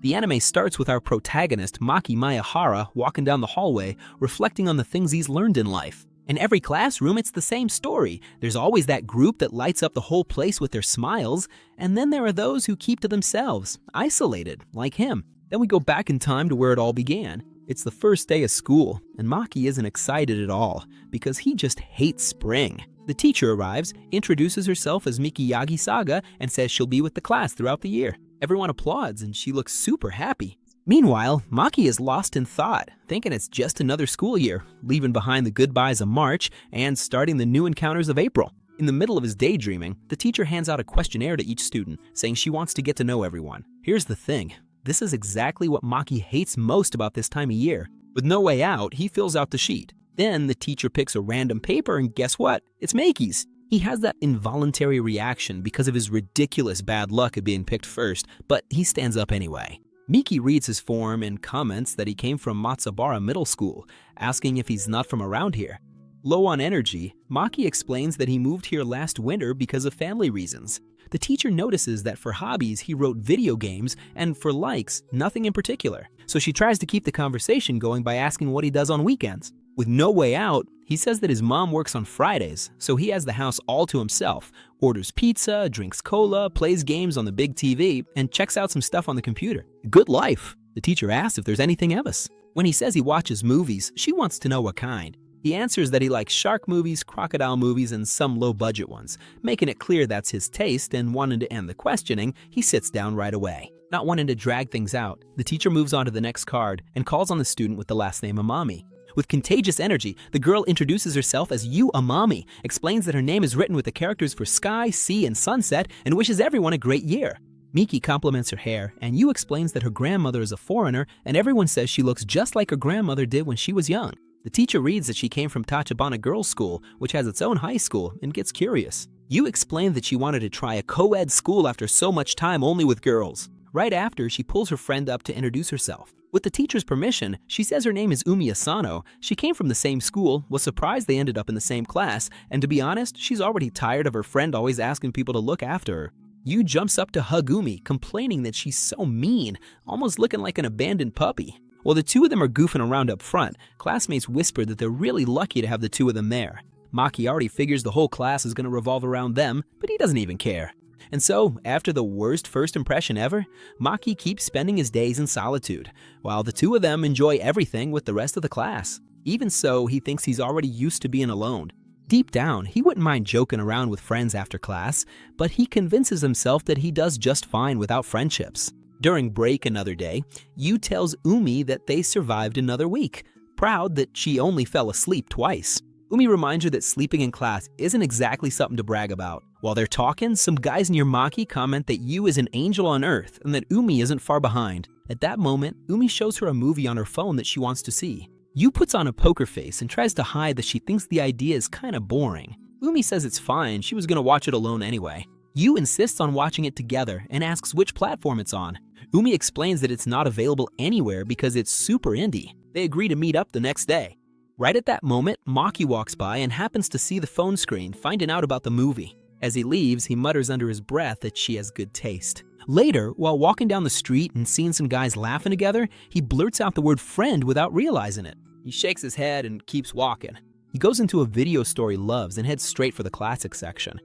The anime starts with our protagonist, Maki Maehara, walking down the hallway, reflecting on the things he's learned in life. In every classroom, it's the same story. There's always that group that lights up the whole place with their smiles, and then there are those who keep to themselves, isolated, like him. Then we go back in time to where it all began. It's the first day of school, and Maki isn't excited at all, because he just hates spring. The teacher arrives, introduces herself as Miki Saga, and says she'll be with the class throughout the year. Everyone applauds, and she looks super happy. Meanwhile, Maki is lost in thought, thinking it's just another school year, leaving behind the goodbyes of March and starting the new encounters of April. In the middle of his daydreaming, the teacher hands out a questionnaire to each student, saying she wants to get to know everyone. Here's the thing. This is exactly what Maki hates most about this time of year. With no way out, he fills out the sheet. Then the teacher picks a random paper, and guess what? It's Maki's. He has that involuntary reaction because of his ridiculous bad luck at being picked first, but he stands up anyway. Miki reads his form and comments that he came from Matsubara Middle School, asking if he's not from around here. Low on energy, Maki explains that he moved here last winter because of family reasons. The teacher notices that for hobbies, he wrote video games, and for likes, nothing in particular. So she tries to keep the conversation going by asking what he does on weekends. With no way out, he says that his mom works on Fridays, so he has the house all to himself, orders pizza, drinks cola, plays games on the big TV, and checks out some stuff on the computer. Good life. The teacher asks if there's anything else. When he says he watches movies, she wants to know what kind. He answers that he likes shark movies, crocodile movies, and some low-budget ones. Making it clear that's his taste and wanting to end the questioning, he sits down right away. Not wanting to drag things out, the teacher moves on to the next card and calls on the student with the last name Amami. With contagious energy, the girl introduces herself as Yu Amami, explains that her name is written with the characters for sky, sea, and sunset, and wishes everyone a great year. Miki compliments her hair, and Yu explains that her grandmother is a foreigner, and everyone says she looks just like her grandmother did when she was young. The teacher reads that she came from Tachibana Girls' School, which has its own high school, and gets curious. Yu explained that she wanted to try a co-ed school after so much time only with girls. Right after, she pulls her friend up to introduce herself. With the teacher's permission, she says her name is Umi Asano. She came from the same school, was surprised they ended up in the same class, and to be honest, she's already tired of her friend always asking people to look after her. Yu jumps up to hug Umi, complaining that she's so mean, almost looking like an abandoned puppy. While the two of them are goofing around up front, classmates whisper that they're really lucky to have the two of them there. Maki already figures the whole class is going to revolve around them, but he doesn't even care. And so, after the worst first impression ever, Maki keeps spending his days in solitude, while the two of them enjoy everything with the rest of the class. Even so, he thinks he's already used to being alone. Deep down, he wouldn't mind joking around with friends after class, but he convinces himself that he does just fine without friendships. During break another day, Yu tells Umi that they survived another week, proud that she only fell asleep twice. Umi reminds her that sleeping in class isn't exactly something to brag about. While they're talking, some guys near Maki comment that Yu is an angel on Earth and that Umi isn't far behind. At that moment, Umi shows her a movie on her phone that she wants to see. Yu puts on a poker face and tries to hide that she thinks the idea is kinda boring. Umi says it's fine, she was gonna watch it alone anyway. Yu insists on watching it together and asks which platform it's on. Umi explains that it's not available anywhere because it's super indie. They agree to meet up the next day. Right at that moment, Maki walks by and happens to see the phone screen, finding out about the movie. As he leaves, he mutters under his breath that she has good taste. Later, while walking down the street and seeing some guys laughing together, he blurts out the word friend without realizing it. He shakes his head and keeps walking. He goes into a video store he loves and heads straight for the classic section.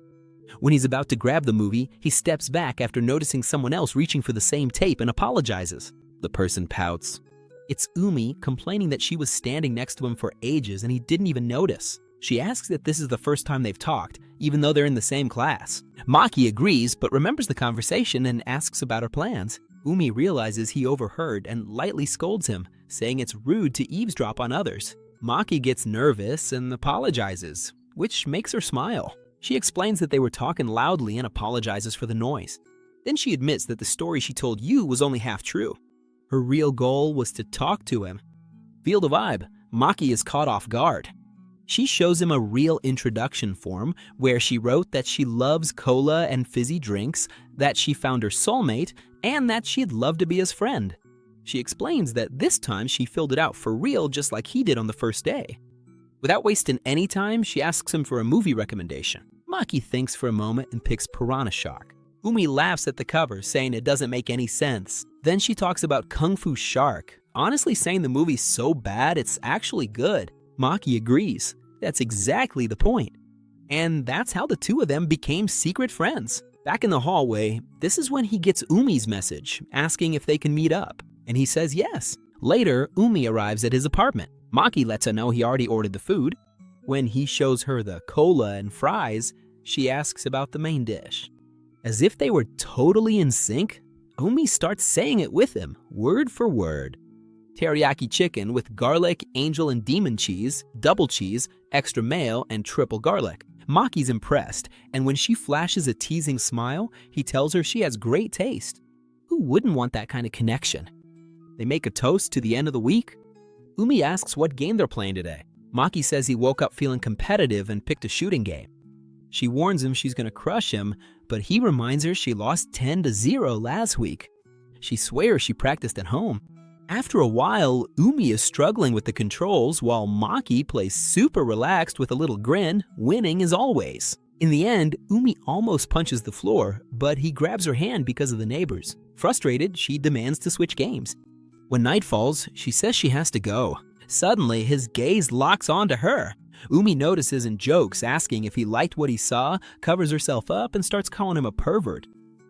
When he's about to grab the movie, he steps back after noticing someone else reaching for the same tape and apologizes. The person pouts. It's Umi, complaining that she was standing next to him for ages and he didn't even notice. She asks if this is the first time they've talked, even though they're in the same class. Maki agrees, but remembers the conversation and asks about her plans. Umi realizes he overheard and lightly scolds him, saying it's rude to eavesdrop on others. Maki gets nervous and apologizes, which makes her smile. She explains that they were talking loudly and apologizes for the noise. Then she admits that the story she told Yu was only half true. Her real goal was to talk to him. Feel the vibe. Maki is caught off guard. She shows him a real introduction form where she wrote that she loves cola and fizzy drinks, that she found her soulmate, and that she'd love to be his friend. She explains that this time she filled it out for real just like he did on the first day. Without wasting any time, she asks him for a movie recommendation. Maki thinks for a moment and picks Piranha Shark. Umi laughs at the cover, saying it doesn't make any sense. Then she talks about Kung Fu Shark, honestly saying the movie's so bad it's actually good. Maki agrees. That's exactly the point. And that's how the two of them became secret friends. Back in the hallway, this is when he gets Umi's message, asking if they can meet up. And he says yes. Later, Umi arrives at his apartment. Maki lets her know he already ordered the food. When he shows her the cola and fries, she asks about the main dish. As if they were totally in sync, Umi starts saying it with him, word for word. Teriyaki chicken with garlic, angel, and demon cheese, double cheese, extra mayo, and triple garlic. Maki's impressed, and when she flashes a teasing smile, he tells her she has great taste. Who wouldn't want that kind of connection? They make a toast to the end of the week. Umi asks what game they're playing today. Maki says he woke up feeling competitive and picked a shooting game. She warns him she's gonna crush him, but he reminds her she lost 10-0 last week. She swears she practiced at home. After a while, Umi is struggling with the controls while Maki plays super relaxed with a little grin, winning as always. In the end, Umi almost punches the floor, but he grabs her hand because of the neighbors. Frustrated, she demands to switch games. When night falls, she says she has to go. Suddenly, his gaze locks onto her. Umi notices and jokes, asking if he liked what he saw, covers herself up, and starts calling him a pervert.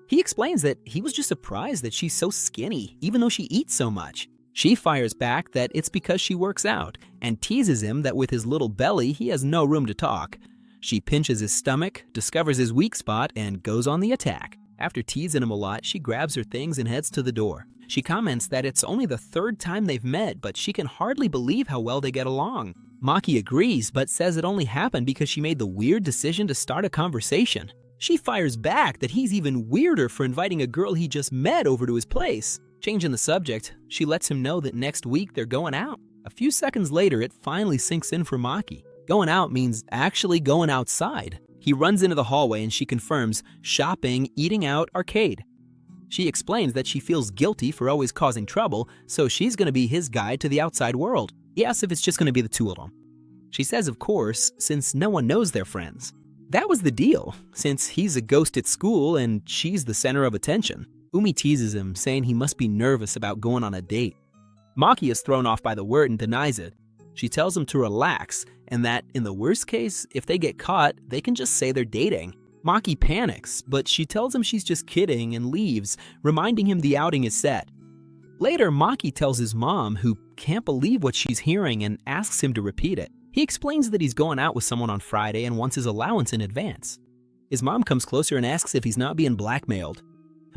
He explains that he was just surprised that she's so skinny, even though she eats so much. She fires back that it's because she works out, and teases him that with his little belly, he has no room to talk. She pinches his stomach, discovers his weak spot, and goes on the attack. After teasing him a lot, she grabs her things and heads to the door. She comments that it's only the third time they've met, but she can hardly believe how well they get along. Maki agrees, but says it only happened because she made the weird decision to start a conversation. She fires back that he's even weirder for inviting a girl he just met over to his place. Changing the subject, she lets him know that next week they're going out. A few seconds later, it finally sinks in for Maki. Going out means actually going outside. He runs into the hallway and she confirms shopping, eating out, arcade. She explains that she feels guilty for always causing trouble, so she's going to be his guide to the outside world. He asks if it's just going to be the two of them. She says, of course, since no one knows they're friends. That was the deal, since he's a ghost at school and she's the center of attention. Umi teases him, saying he must be nervous about going on a date. Maki is thrown off by the word and denies it. She tells him to relax, and that, in the worst case, if they get caught, they can just say they're dating. Maki panics, but she tells him she's just kidding and leaves, reminding him the outing is set. Later, Maki tells his mom, who can't believe what she's hearing, and asks him to repeat it. He explains that he's going out with someone on Friday and wants his allowance in advance. His mom comes closer and asks if he's not being blackmailed.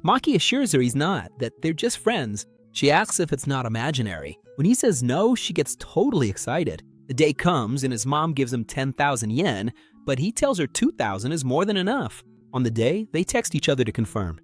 Maki assures her he's not, that they're just friends. She asks if it's not imaginary. When he says no, she gets totally excited. The day comes and his mom gives him 10,000 yen, but he tells her 2,000 is more than enough. On the day, they text each other to confirm.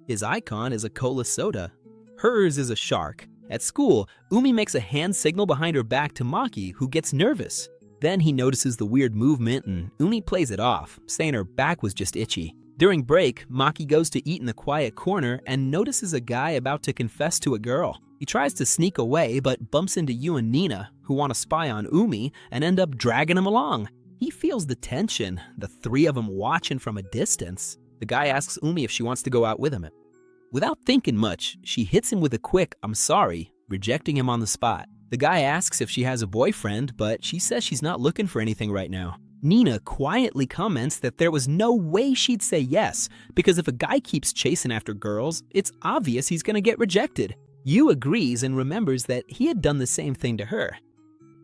His icon is a cola soda. Hers is a shark. At school, Umi makes a hand signal behind her back to Maki, who gets nervous. Then he notices the weird movement and Umi plays it off, saying her back was just itchy. During break, Maki goes to eat in the quiet corner and notices a guy about to confess to a girl. He tries to sneak away but bumps into Yu and Nina, who want to spy on Umi and end up dragging him along. He feels the tension, the three of them watching from a distance. The guy asks Umi if she wants to go out with him. Without thinking much, she hits him with a quick "I'm sorry," rejecting him on the spot. The guy asks if she has a boyfriend, but she says she's not looking for anything right now. Nina quietly comments that there was no way she'd say yes, because if a guy keeps chasing after girls, it's obvious he's gonna get rejected. Yu agrees and remembers that he had done the same thing to her.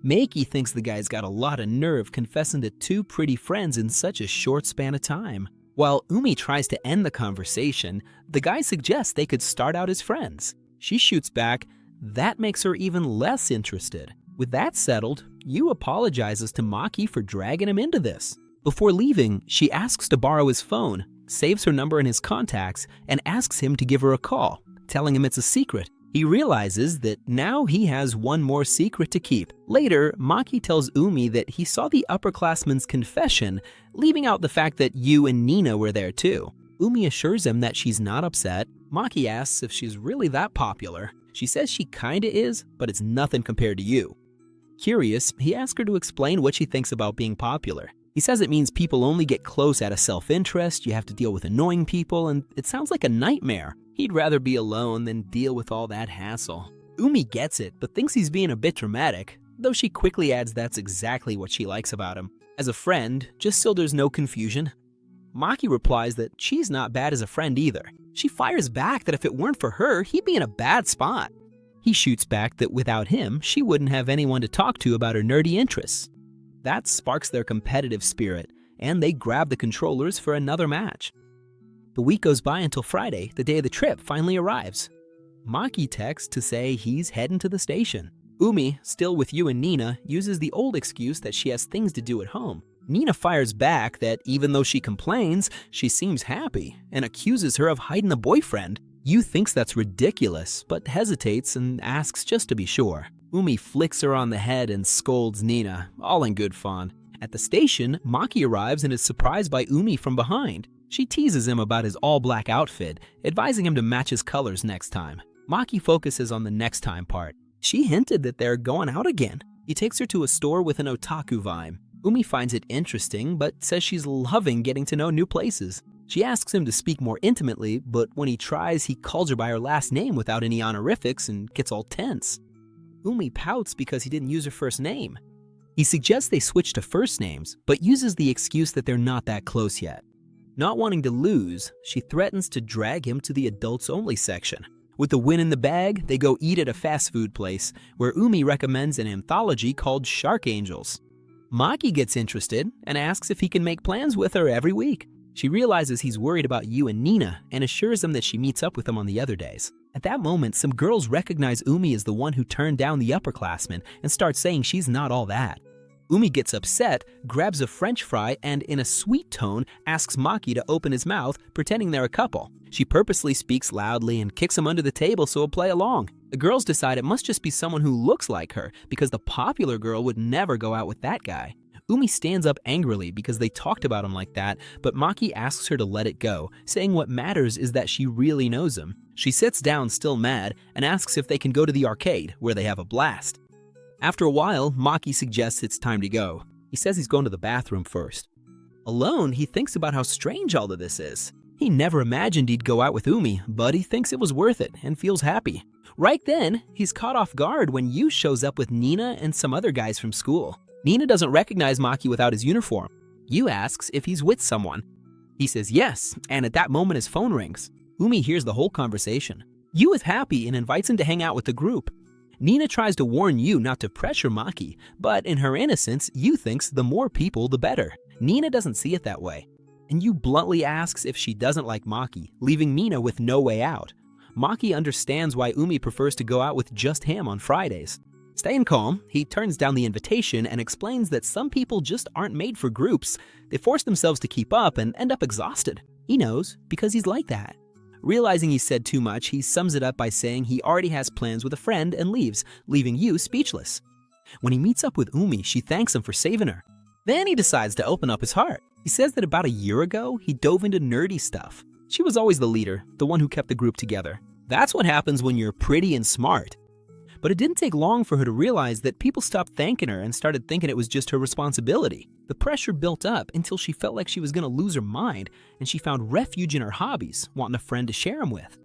Meiki thinks the guy's got a lot of nerve confessing to two pretty friends in such a short span of time. While Umi tries to end the conversation, the guy suggests they could start out as friends. She shoots back, that makes her even less interested. With that settled, Yu apologizes to Maki for dragging him into this. Before leaving, she asks to borrow his phone, saves her number in his contacts, and asks him to give her a call, telling him it's a secret. He realizes that now he has one more secret to keep. Later, Maki tells Umi that he saw the upperclassman's confession, leaving out the fact that Yu and Nina were there too. Umi assures him that she's not upset. Maki asks if she's really that popular. She says she kinda is, but it's nothing compared to Yu. Curious, he asks her to explain what she thinks about being popular. He says it means people only get close out of self-interest, you have to deal with annoying people, and it sounds like a nightmare. He'd rather be alone than deal with all that hassle. Umi gets it, but thinks he's being a bit dramatic, though she quickly adds that's exactly what she likes about him. As a friend, just so there's no confusion. Maki replies that she's not bad as a friend either. She fires back that if it weren't for her, he'd be in a bad spot. He shoots back that without him, she wouldn't have anyone to talk to about her nerdy interests. That sparks their competitive spirit, and they grab the controllers for another match. The week goes by until Friday, the day of the trip, finally arrives. Maki texts to say he's heading to the station. Umi, still with you and Nina, uses the old excuse that she has things to do at home. Nina fires back that even though she complains, she seems happy and accuses her of hiding a boyfriend. Yu thinks that's ridiculous, but hesitates and asks just to be sure. Umi flicks her on the head and scolds Nina, all in good fun. At the station, Maki arrives and is surprised by Umi from behind. She teases him about his all-black outfit, advising him to match his colors next time. Maki focuses on the next time part. She hinted that they're going out again. He takes her to a store with an otaku vibe. Umi finds it interesting, but says she's loving getting to know new places. She asks him to speak more intimately, but when he tries, he calls her by her last name without any honorifics and gets all tense. Umi pouts because he didn't use her first name. He suggests they switch to first names, but uses the excuse that they're not that close yet. Not wanting to lose, she threatens to drag him to the adults-only section. With the win in the bag, they go eat at a fast food place, where Umi recommends an anthology called Shark Angels. Maki gets interested and asks if he can make plans with her every week. She realizes he's worried about Yu and Nina and assures them that she meets up with them on the other days. At that moment, some girls recognize Umi as the one who turned down the upperclassmen and start saying she's not all that. Umi gets upset, grabs a French fry, and in a sweet tone asks Maki to open his mouth, pretending they're a couple. She purposely speaks loudly and kicks him under the table so he'll play along. The girls decide it must just be someone who looks like her, because the popular girl would never go out with that guy. Umi stands up angrily because they talked about him like that, but Maki asks her to let it go, saying what matters is that she really knows him. She sits down still mad and asks if they can go to the arcade, where they have a blast. After a while, Maki suggests it's time to go. He says he's going to the bathroom first. Alone, he thinks about how strange all of this is. He never imagined he'd go out with Umi, but he thinks it was worth it and feels happy. Right then, he's caught off guard when Yu shows up with Nina and some other guys from school. Nina doesn't recognize Maki without his uniform. Yu asks if he's with someone. He says yes, and at that moment his phone rings. Umi hears the whole conversation. Yu is happy and invites him to hang out with the group. Nina tries to warn Yu not to pressure Maki, but in her innocence, Yu thinks the more people, the better. Nina doesn't see it that way. And Yu bluntly asks if she doesn't like Maki, leaving Nina with no way out. Maki understands why Umi prefers to go out with just him on Fridays. Staying calm, he turns down the invitation and explains that some people just aren't made for groups. They force themselves to keep up and end up exhausted. He knows, because he's like that. Realizing he said too much, he sums it up by saying he already has plans with a friend and leaves, leaving Yu speechless. When he meets up with Umi, she thanks him for saving her. Then he decides to open up his heart. He says that about a year ago, he dove into nerdy stuff. She was always the leader, the one who kept the group together. That's what happens when you're pretty and smart. But it didn't take long for her to realize that people stopped thanking her and started thinking it was just her responsibility. The pressure built up until she felt like she was going to lose her mind, and she found refuge in her hobbies, wanting a friend to share them with.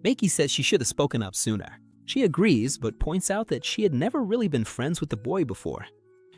Maki says she should have spoken up sooner. She agrees, but points out that she had never really been friends with the boy before.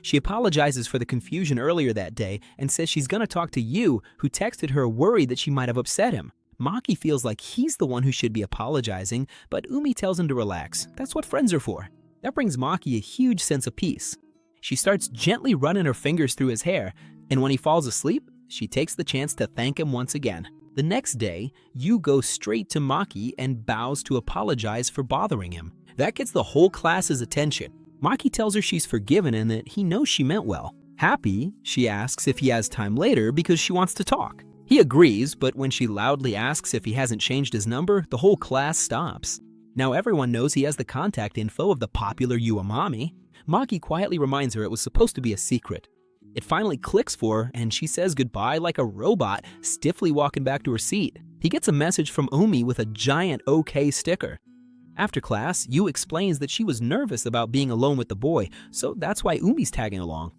She apologizes for the confusion earlier that day and says she's going to talk to Yu, who texted her worried that she might have upset him. Maki feels like he's the one who should be apologizing, but Umi tells him to relax. That's what friends are for. That brings Maki a huge sense of peace. She starts gently running her fingers through his hair, and when he falls asleep, she takes the chance to thank him once again. The next day, Yu goes straight to Maki and bows to apologize for bothering him. That gets the whole class's attention. Maki tells her she's forgiven and that he knows she meant well. Happy, she asks if he has time later because she wants to talk. He agrees, but when she loudly asks if he hasn't changed his number, the whole class stops. Now everyone knows he has the contact info of the popular Uamami. Maki quietly reminds her it was supposed to be a secret. It finally clicks for her, and she says goodbye like a robot, stiffly walking back to her seat. He gets a message from Umi with a giant OK sticker. After class, Yu explains that she was nervous about being alone with the boy, so that's why Umi's tagging along.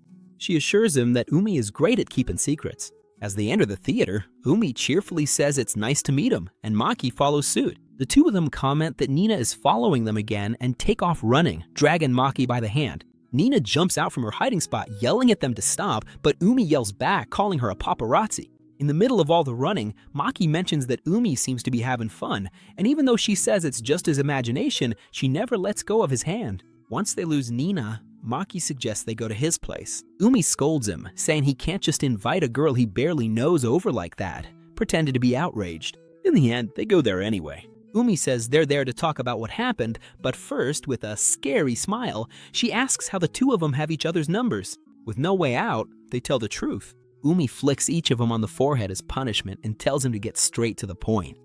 She assures him that Umi is great at keeping secrets. As they enter the theater, Umi cheerfully says it's nice to meet him, and Maki follows suit. The two of them comment that Nina is following them again and take off running, dragging Maki by the hand. Nina jumps out from her hiding spot, yelling at them to stop, but Umi yells back, calling her a paparazzi. In the middle of all the running, Maki mentions that Umi seems to be having fun, and even though she says it's just his imagination, she never lets go of his hand. Once they lose Nina, Maki suggests they go to his place. Umi scolds him, saying he can't just invite a girl he barely knows over like that, pretending to be outraged. In the end, they go there anyway. Umi says they're there to talk about what happened, but first, with a scary smile, she asks how the two of them have each other's numbers. With no way out, they tell the truth. Umi flicks each of them on the forehead as punishment and tells him to get straight to the point.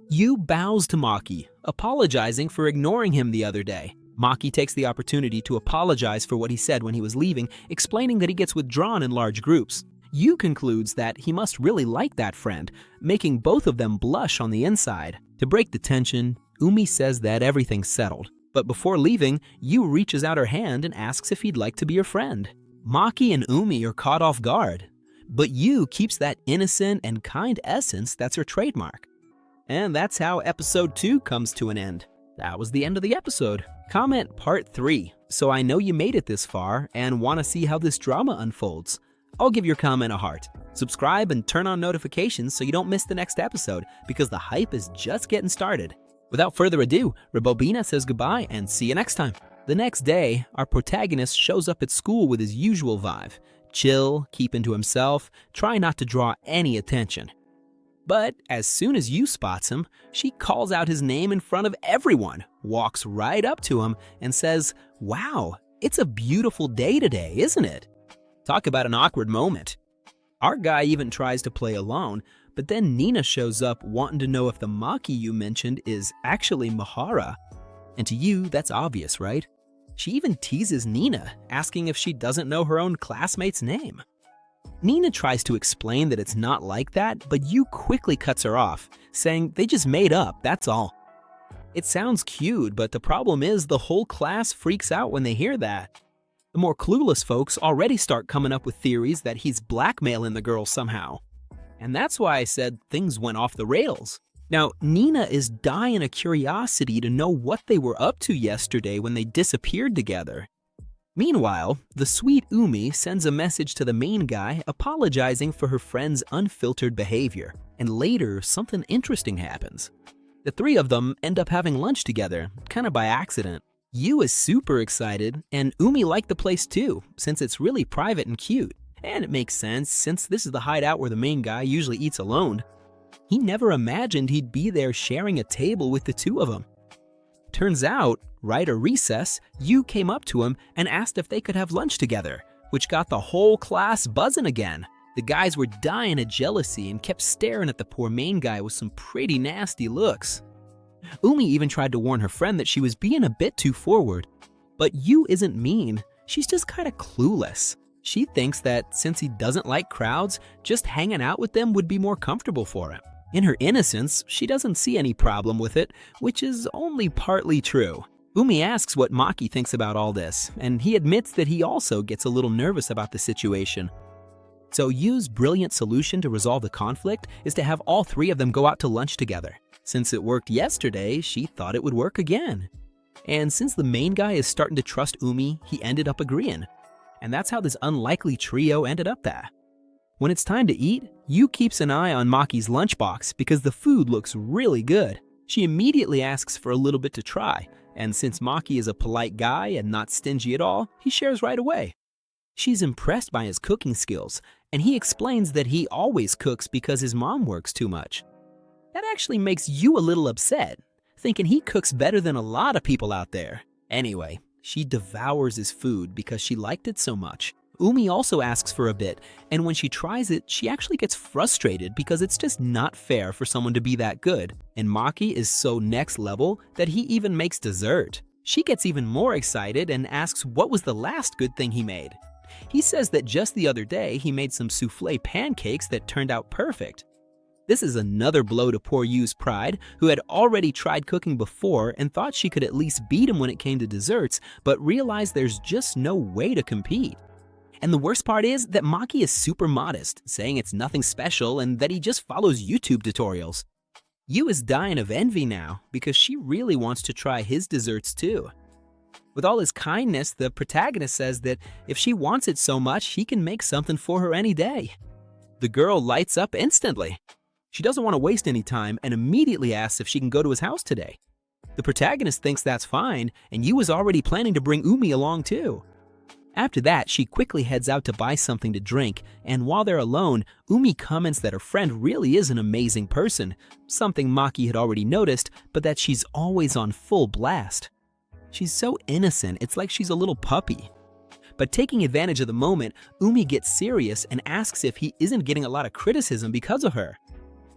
Yu bows to Maki, apologizing for ignoring him the other day. Maki takes the opportunity to apologize for what he said when he was leaving, explaining that he gets withdrawn in large groups. Yu concludes that he must really like that friend, making both of them blush on the inside. To break the tension, Umi says that everything's settled. But before leaving, Yu reaches out her hand and asks if he'd like to be her friend. Maki and Umi are caught off guard, but Yu keeps that innocent and kind essence that's her trademark. And that's how episode 2 comes to an end. That was the end of the episode. Comment part 3, so I know you made it this far and want to see how this drama unfolds. I'll give your comment a heart. Subscribe and turn on notifications so you don't miss the next episode, because the hype is just getting started. Without further ado, Rebobina says goodbye and see you next time. The next day, our protagonist shows up at school with his usual vibe. Chill, keeping to himself, try not to draw any attention. But as soon as Yu spots him, she calls out his name in front of everyone, walks right up to him, and says, "Wow, it's a beautiful day today, isn't it?" Talk about an awkward moment. Our guy even tries to play alone, but then Nina shows up wanting to know if the Maki you mentioned is actually Maehara. And to you, that's obvious, right? She even teases Nina, asking if she doesn't know her own classmate's name. Nina tries to explain that it's not like that, but Yu quickly cuts her off, saying they just made up, that's all. It sounds cute, but the problem is the whole class freaks out when they hear that. The more clueless folks already start coming up with theories that he's blackmailing the girl somehow. And that's why I said things went off the rails. Now, Nina is dying of curiosity to know what they were up to yesterday when they disappeared together. Meanwhile, the sweet Umi sends a message to the main guy apologizing for her friend's unfiltered behavior, and later something interesting happens. The three of them end up having lunch together, kind of by accident. Yu is super excited, and Umi liked the place too, since it's really private and cute. And it makes sense, since this is the hideout where the main guy usually eats alone. He never imagined he'd be there sharing a table with the two of them. Turns out, right at recess, Yu came up to him and asked if they could have lunch together, which got the whole class buzzing again. The guys were dying of jealousy and kept staring at the poor main guy with some pretty nasty looks. Umi even tried to warn her friend that she was being a bit too forward. But Yu isn't mean, she's just kind of clueless. She thinks that since he doesn't like crowds, just hanging out with them would be more comfortable for him. In her innocence, she doesn't see any problem with it, which is only partly true. Umi asks what Maki thinks about all this, and he admits that he also gets a little nervous about the situation. So Yu's brilliant solution to resolve the conflict is to have all three of them go out to lunch together. Since it worked yesterday, she thought it would work again. And since the main guy is starting to trust Umi, he ended up agreeing. And that's how this unlikely trio ended up there. When it's time to eat, Yu keeps an eye on Maki's lunchbox because the food looks really good. She immediately asks for a little bit to try, and since Maki is a polite guy and not stingy at all, he shares right away. She's impressed by his cooking skills, and he explains that he always cooks because his mom works too much. That actually makes Yu a little upset, thinking he cooks better than a lot of people out there. Anyway, she devours his food because she liked it so much. Umi also asks for a bit, and when she tries it, she actually gets frustrated because it's just not fair for someone to be that good. And Maki is so next level that he even makes dessert. She gets even more excited and asks what was the last good thing he made. He says that just the other day he made some souffle pancakes that turned out perfect. This is another blow to poor Yu's pride, who had already tried cooking before and thought she could at least beat him when it came to desserts, but realized there's just no way to compete. And the worst part is that Maki is super modest, saying it's nothing special and that he just follows YouTube tutorials. Yu is dying of envy now because she really wants to try his desserts too. With all his kindness, the protagonist says that if she wants it so much, he can make something for her any day. The girl lights up instantly. She doesn't want to waste any time and immediately asks if she can go to his house today. The protagonist thinks that's fine, and Yu is already planning to bring Umi along too. After that, she quickly heads out to buy something to drink, and while they're alone, Umi comments that her friend really is an amazing person, something Maki had already noticed, but that she's always on full blast. She's so innocent, it's like she's a little puppy. But taking advantage of the moment, Umi gets serious and asks if he isn't getting a lot of criticism because of her.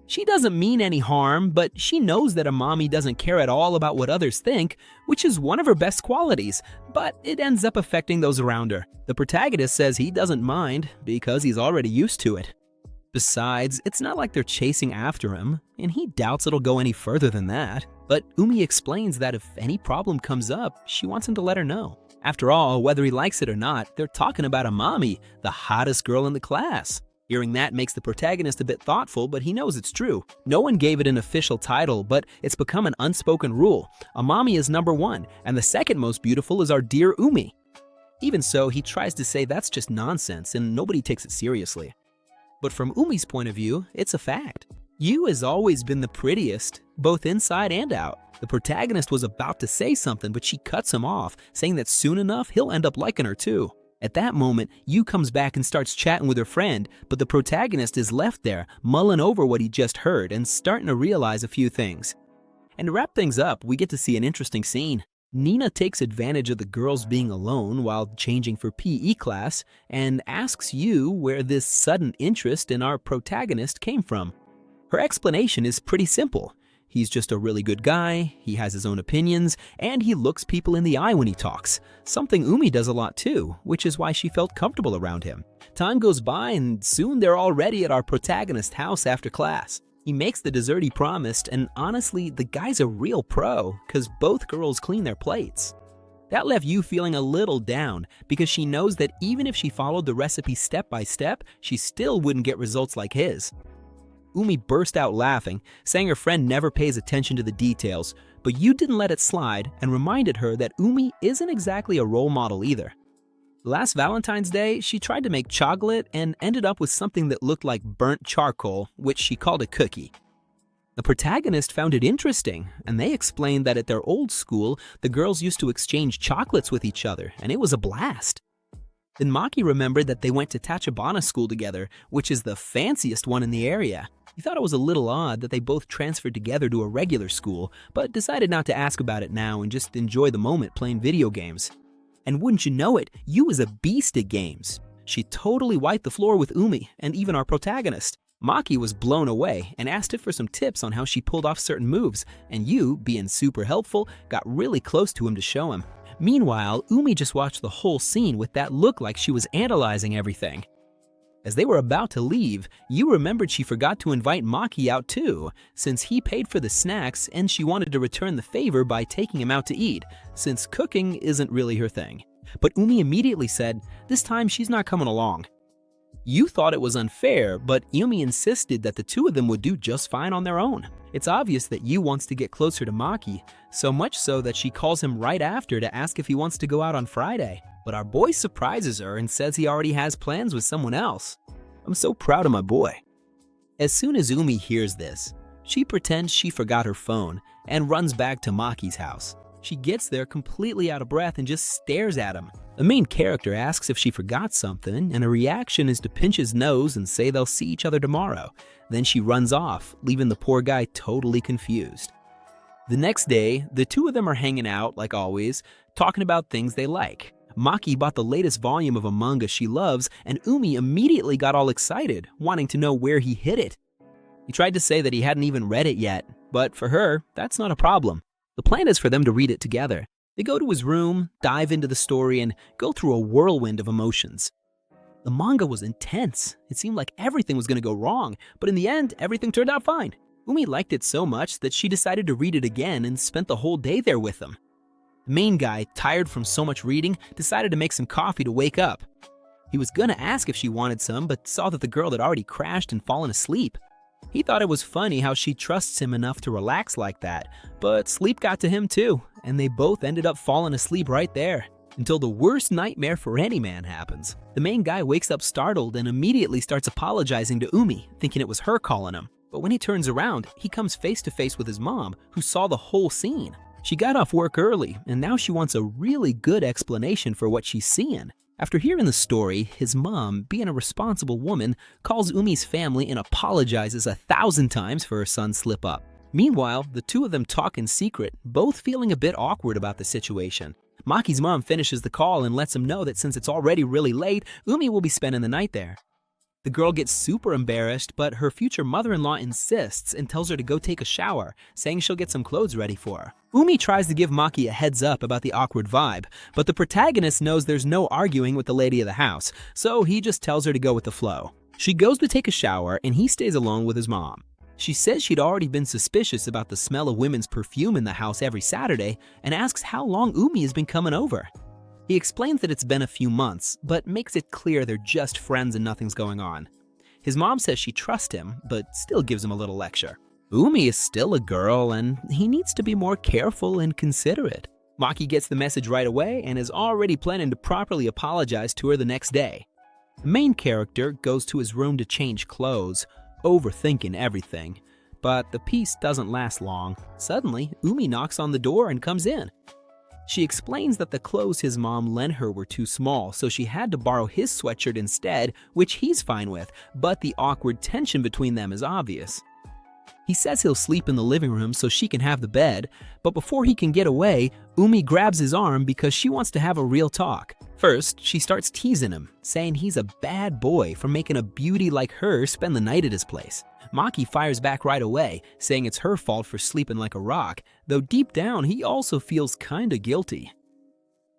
She doesn't mean any harm, but she knows that a mommy doesn't care at all about what others think, which is one of her best qualities, but it ends up affecting those around her. The protagonist says he doesn't mind because he's already used to it. Besides, it's not like they're chasing after him, and he doubts it'll go any further than that. But Umi explains that if any problem comes up, she wants him to let her know. After all, whether he likes it or not, they're talking about a mommy, the hottest girl in the class. Hearing that makes the protagonist a bit thoughtful, but he knows it's true. No one gave it an official title, but it's become an unspoken rule. A mommy is number one, and the second most beautiful is our dear Umi. Even so, he tries to say that's just nonsense, and nobody takes it seriously. But from Umi's point of view, it's a fact. Yu has always been the prettiest, both inside and out. The protagonist was about to say something, but she cuts him off, saying that soon enough he'll end up liking her too. At that moment, Yu comes back and starts chatting with her friend, but the protagonist is left there, mulling over what he just heard and starting to realize a few things. And to wrap things up, we get to see an interesting scene. Nina takes advantage of the girls being alone while changing for PE class and asks Yu where this sudden interest in our protagonist came from. Her explanation is pretty simple. He's just a really good guy, he has his own opinions, and he looks people in the eye when he talks. Something Umi does a lot too, which is why she felt comfortable around him. Time goes by and soon they're already at our protagonist's house after class. He makes the dessert he promised, and honestly, the guy's a real pro, cause both girls clean their plates. That left Yu feeling a little down, because she knows that even if she followed the recipe step by step, she still wouldn't get results like his. Umi burst out laughing, saying her friend never pays attention to the details, but Yu didn't let it slide and reminded her that Umi isn't exactly a role model either. Last Valentine's Day, she tried to make chocolate and ended up with something that looked like burnt charcoal, which she called a cookie. The protagonist found it interesting, and they explained that at their old school, the girls used to exchange chocolates with each other, and it was a blast. Then Maki remembered that they went to Tachibana school together, which is the fanciest one in the area. He thought it was a little odd that they both transferred together to a regular school, but decided not to ask about it now and just enjoy the moment playing video games. And wouldn't you know it, Yu is a beast at games. She totally wiped the floor with Umi and even our protagonist. Maki was blown away and asked her for some tips on how she pulled off certain moves, and Yu, being super helpful, got really close to him to show him. Meanwhile, Umi just watched the whole scene with that look like she was analyzing everything. As they were about to leave, Yu remembered she forgot to invite Maki out too, since he paid for the snacks and she wanted to return the favor by taking him out to eat, since cooking isn't really her thing. But Umi immediately said, this time she's not coming along. Yu thought it was unfair, but Umi insisted that the two of them would do just fine on their own. It's obvious that Yu wants to get closer to Maki, so much so that she calls him right after to ask if he wants to go out on Friday. But our boy surprises her and says he already has plans with someone else. I'm so proud of my boy. As soon as Umi hears this, she pretends she forgot her phone and runs back to Maki's house. She gets there completely out of breath and just stares at him. The main character asks if she forgot something, and her reaction is to pinch his nose and say they'll see each other tomorrow. Then she runs off, leaving the poor guy totally confused. The next day, the two of them are hanging out, like always, talking about things they like. Maki bought the latest volume of a manga she loves, and Umi immediately got all excited, wanting to know where he hid it. He tried to say that he hadn't even read it yet, but for her, that's not a problem. The plan is for them to read it together. They go to his room, dive into the story, and go through a whirlwind of emotions. The manga was intense. It seemed like everything was going to go wrong, but in the end, everything turned out fine. Umi liked it so much that she decided to read it again and spent the whole day there with him. The main guy, tired from so much reading, decided to make some coffee to wake up. He was gonna ask if she wanted some, but saw that the girl had already crashed and fallen asleep. He thought it was funny how she trusts him enough to relax like that, but sleep got to him too, and they both ended up falling asleep right there. Until the worst nightmare for any man happens. The main guy wakes up startled and immediately starts apologizing to Umi, thinking it was her calling him. But when he turns around, he comes face to face with his mom, who saw the whole scene. She got off work early, and now she wants a really good explanation for what she's seeing. After hearing the story, his mom, being a responsible woman, calls Umi's family and apologizes 1,000 times for her son's slip-up. Meanwhile, the two of them talk in secret, both feeling a bit awkward about the situation. Maki's mom finishes the call and lets him know that since it's already really late, Umi will be spending the night there. The girl gets super embarrassed, but her future mother-in-law insists and tells her to go take a shower, saying she'll get some clothes ready for her. Umi tries to give Maki a heads up about the awkward vibe, but the protagonist knows there's no arguing with the lady of the house, so he just tells her to go with the flow. She goes to take a shower and he stays alone with his mom. She says she'd already been suspicious about the smell of women's perfume in the house every Saturday and asks how long Umi has been coming over. He explains that it's been a few months, but makes it clear they're just friends and nothing's going on. His mom says she trusts him, but still gives him a little lecture. Umi is still a girl and he needs to be more careful and considerate. Maki gets the message right away and is already planning to properly apologize to her the next day. The main character goes to his room to change clothes, overthinking everything. But the peace doesn't last long. Suddenly, Umi knocks on the door and comes in. She explains that the clothes his mom lent her were too small, so she had to borrow his sweatshirt instead, which he's fine with, but the awkward tension between them is obvious. He says he'll sleep in the living room so she can have the bed, but before he can get away, Umi grabs his arm because she wants to have a real talk. First, she starts teasing him, saying he's a bad boy for making a beauty like her spend the night at his place. Maki fires back right away, saying it's her fault for sleeping like a rock, though deep down he also feels kinda guilty.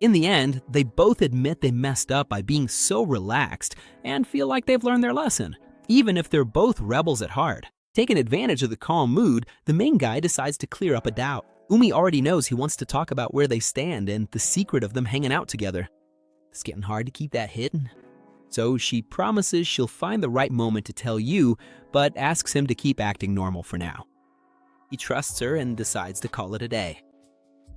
In the end, they both admit they messed up by being so relaxed and feel like they've learned their lesson, even if they're both rebels at heart. Taking advantage of the calm mood, the main guy decides to clear up a doubt. Umi already knows he wants to talk about where they stand and the secret of them hanging out together. It's getting hard to keep that hidden. So she promises she'll find the right moment to tell you, but asks him to keep acting normal for now. He trusts her and decides to call it a day.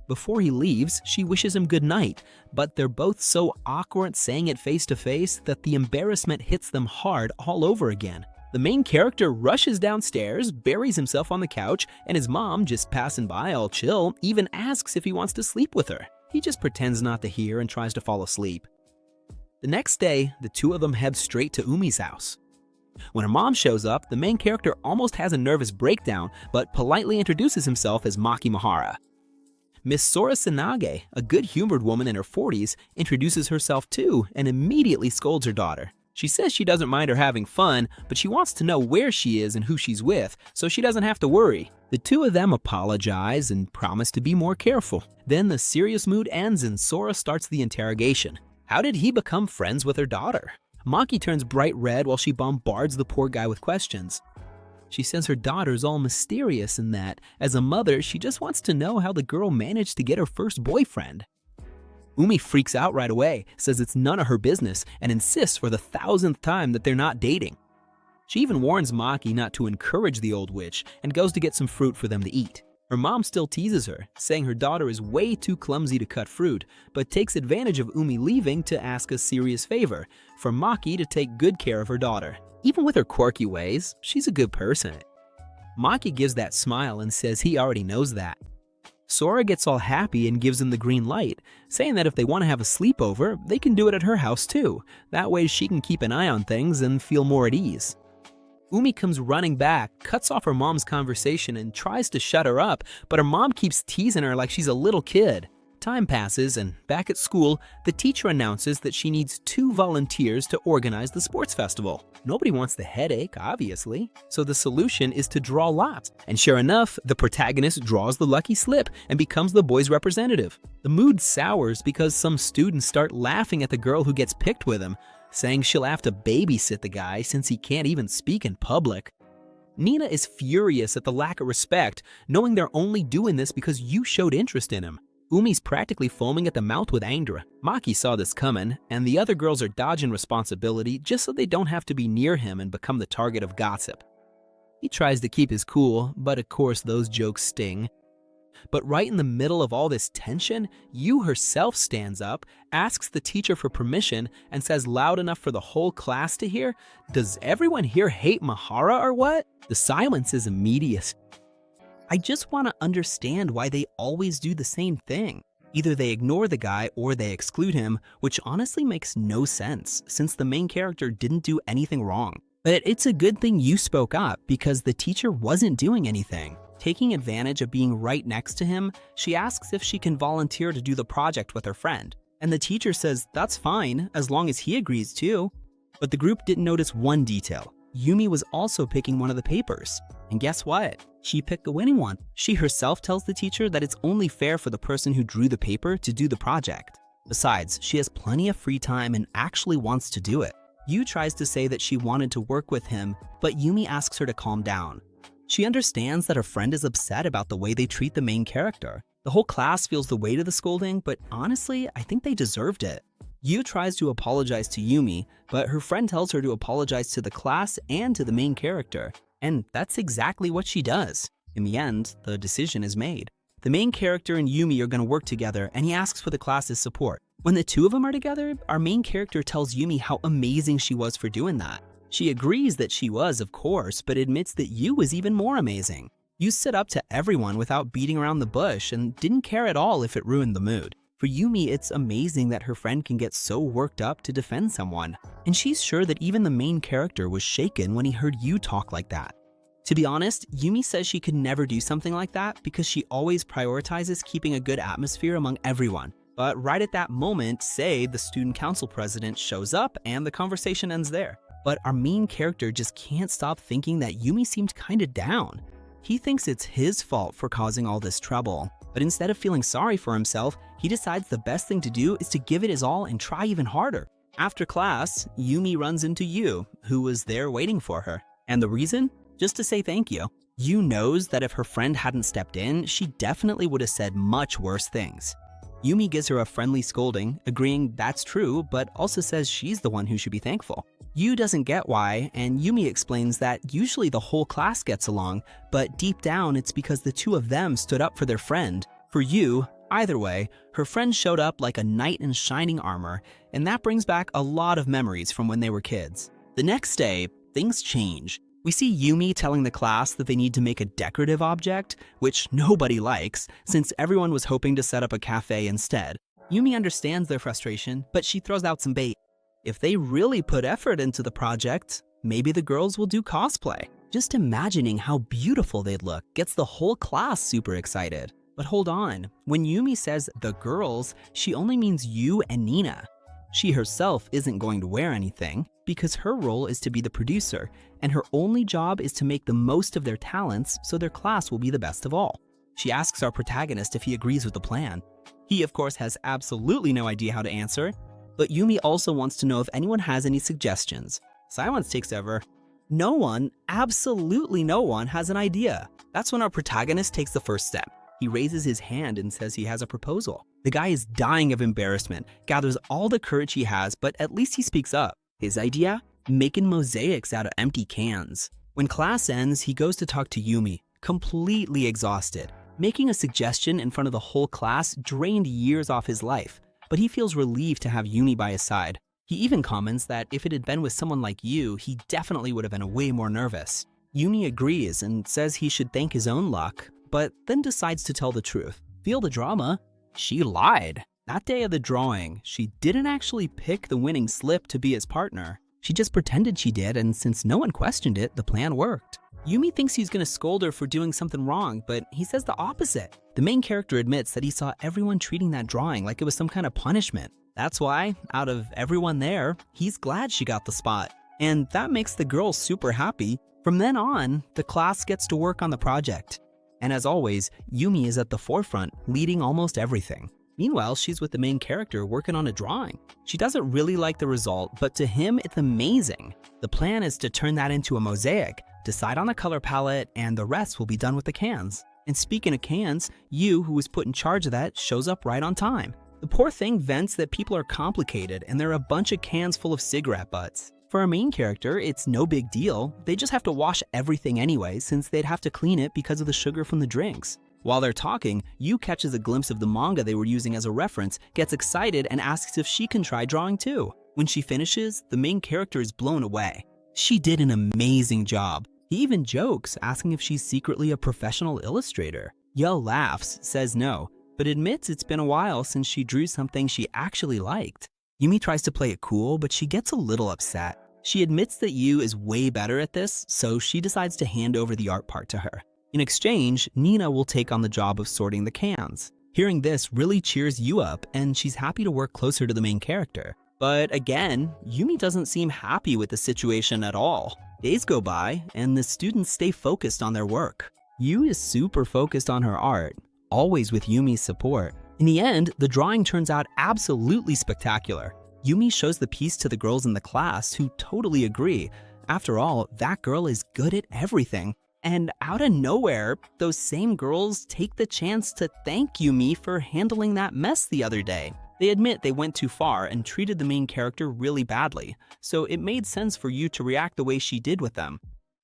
Before he leaves, she wishes him good night, but they're both so awkward saying it face to face that the embarrassment hits them hard all over again. The main character rushes downstairs, buries himself on the couch, and his mom, just passing by all chill, even asks if he wants to sleep with her. He just pretends not to hear and tries to fall asleep. The next day, the two of them head straight to Umi's house. When her mom shows up, the main character almost has a nervous breakdown, but politely introduces himself as Maki Maehara. Miss Sora Sanage, a good-humored woman in her 40s, introduces herself too and immediately scolds her daughter. She says she doesn't mind her having fun, but she wants to know where she is and who she's with, so she doesn't have to worry. The two of them apologize and promise to be more careful. Then the serious mood ends and Sora starts the interrogation. How did he become friends with her daughter? Maki turns bright red while she bombards the poor guy with questions. She says her daughter's all mysterious and that, as a mother, she just wants to know how the girl managed to get her first boyfriend. Umi freaks out right away, says it's none of her business, and insists for the 1,000th time that they're not dating. She even warns Maki not to encourage the old witch and goes to get some fruit for them to eat. Her mom still teases her, saying her daughter is way too clumsy to cut fruit, but takes advantage of Umi leaving to ask a serious favor, for Maki to take good care of her daughter. Even with her quirky ways, she's a good person. Maki gives that smile and says he already knows that. Sora gets all happy and gives him the green light, saying that if they want to have a sleepover, they can do it at her house too. That way she can keep an eye on things and feel more at ease. Umi comes running back, cuts off her mom's conversation and tries to shut her up, but her mom keeps teasing her like she's a little kid. Time passes, and back at school, the teacher announces that she needs 2 volunteers to organize the sports festival. Nobody wants the headache, obviously, so the solution is to draw lots. And sure enough, the protagonist draws the lucky slip and becomes the boys' representative. The mood sours because some students start laughing at the girl who gets picked with him, saying she'll have to babysit the guy since he can't even speak in public. Nina is furious at the lack of respect, knowing they're only doing this because you showed interest in him. Umi's practically foaming at the mouth with anger. Maki saw this coming, and the other girls are dodging responsibility just so they don't have to be near him and become the target of gossip. He tries to keep his cool, but of course those jokes sting. But right in the middle of all this tension, Yu herself stands up, asks the teacher for permission, and says loud enough for the whole class to hear, "Does everyone here hate Maehara or what?" The silence is immediate. I just want to understand why they always do the same thing. Either they ignore the guy or they exclude him, which honestly makes no sense since the main character didn't do anything wrong. But it's a good thing you spoke up because the teacher wasn't doing anything. Taking advantage of being right next to him, she asks if she can volunteer to do the project with her friend. And the teacher says that's fine as long as he agrees too. But the group didn't notice one detail. Yumi was also picking one of the papers. And guess what? She picked the winning one. She herself tells the teacher that it's only fair for the person who drew the paper to do the project. Besides, she has plenty of free time and actually wants to do it. Yu tries to say that she wanted to work with him, but Yumi asks her to calm down. She understands that her friend is upset about the way they treat the main character. The whole class feels the weight of the scolding, but honestly, I think they deserved it. Yu tries to apologize to Yumi, but her friend tells her to apologize to the class and to the main character. And that's exactly what she does. In the end, the decision is made. The main character and Yumi are going to work together, and he asks for the class's support. When the two of them are together, our main character tells Yumi how amazing she was for doing that. She agrees that she was, of course, but admits that Yu was even more amazing. Yu stood up to everyone without beating around the bush and didn't care at all if it ruined the mood. For Yumi, it's amazing that her friend can get so worked up to defend someone. And she's sure that even the main character was shaken when he heard Yu talk like that. To be honest, Yumi says she could never do something like that because she always prioritizes keeping a good atmosphere among everyone. But right at that moment, say the student council president shows up and the conversation ends there. But our main character just can't stop thinking that Yumi seemed kinda down. He thinks it's his fault for causing all this trouble. But instead of feeling sorry for himself, he decides the best thing to do is to give it his all and try even harder. After class, Yumi runs into Yu, who was there waiting for her. And the reason? Just to say thank you. Yu knows that if her friend hadn't stepped in, she definitely would have said much worse things. Yumi gives her a friendly scolding, agreeing that's true, but also says she's the one who should be thankful. Yu doesn't get why, and Yumi explains that usually the whole class gets along, but deep down it's because the two of them stood up for their friend. For Yu, either way, her friend showed up like a knight in shining armor, and that brings back a lot of memories from when they were kids. The next day, things change. We see Yumi telling the class that they need to make a decorative object, which nobody likes, since everyone was hoping to set up a cafe instead. Yumi understands their frustration, but she throws out some bait. If they really put effort into the project, maybe the girls will do cosplay. Just imagining how beautiful they'd look gets the whole class super excited. But hold on, when Yumi says the girls, she only means Yu and Nina. She herself isn't going to wear anything because her role is to be the producer, and her only job is to make the most of their talents so their class will be the best of all. She asks our protagonist if he agrees with the plan. He, of course, has absolutely no idea how to answer, but Yumi also wants to know if anyone has any suggestions. Silence takes over. No one, absolutely no one, has an idea. That's when our protagonist takes the first step. He raises his hand and says he has a proposal. The guy is dying of embarrassment, gathers all the courage he has, but at least he speaks up. His idea? Making mosaics out of empty cans. When class ends, he goes to talk to Yumi, completely exhausted. Making a suggestion in front of the whole class drained years off his life, but he feels relieved to have Yumi by his side. He even comments that if it had been with someone like Yu, he definitely would have been way more nervous. Yumi agrees and says he should thank his own luck, but then decides to tell the truth. Feel the drama? She lied. That day of the drawing, she didn't actually pick the winning slip to be his partner. She just pretended she did, and since no one questioned it, the plan worked. Yumi thinks he's gonna scold her for doing something wrong, but he says the opposite. The main character admits that he saw everyone treating that drawing like it was some kind of punishment. That's why, out of everyone there, he's glad she got the spot. And that makes the girls super happy. From then on, the class gets to work on the project. And as always, Yumi is at the forefront, leading almost everything. Meanwhile, she's with the main character working on a drawing. She doesn't really like the result, but to him, it's amazing. The plan is to turn that into a mosaic, decide on a color palette, and the rest will be done with the cans. And speaking of cans, Yu, who was put in charge of that, shows up right on time. The poor thing vents that people are complicated and there are a bunch of cans full of cigarette butts. For our main character, it's no big deal. They just have to wash everything anyway since they'd have to clean it because of the sugar from the drinks. While they're talking, Yu catches a glimpse of the manga they were using as a reference, gets excited, and asks if she can try drawing too. When she finishes, the main character is blown away. She did an amazing job. He even jokes, asking if she's secretly a professional illustrator. Yo laughs, says no, but admits it's been a while since she drew something she actually liked. Yumi tries to play it cool, but she gets a little upset. She admits that Yu is way better at this, so she decides to hand over the art part to her. In exchange, Nina will take on the job of sorting the cans. Hearing this really cheers Yu up, and she's happy to work closer to the main character. But again, Yumi doesn't seem happy with the situation at all. Days go by, and the students stay focused on their work. Yu is super focused on her art, always with Yumi's support. In the end, the drawing turns out absolutely spectacular. Yumi shows the piece to the girls in the class who totally agree. After all, that girl is good at everything. And out of nowhere, those same girls take the chance to thank Yumi for handling that mess the other day. They admit they went too far and treated the main character really badly, so it made sense for Yu to react the way she did with them.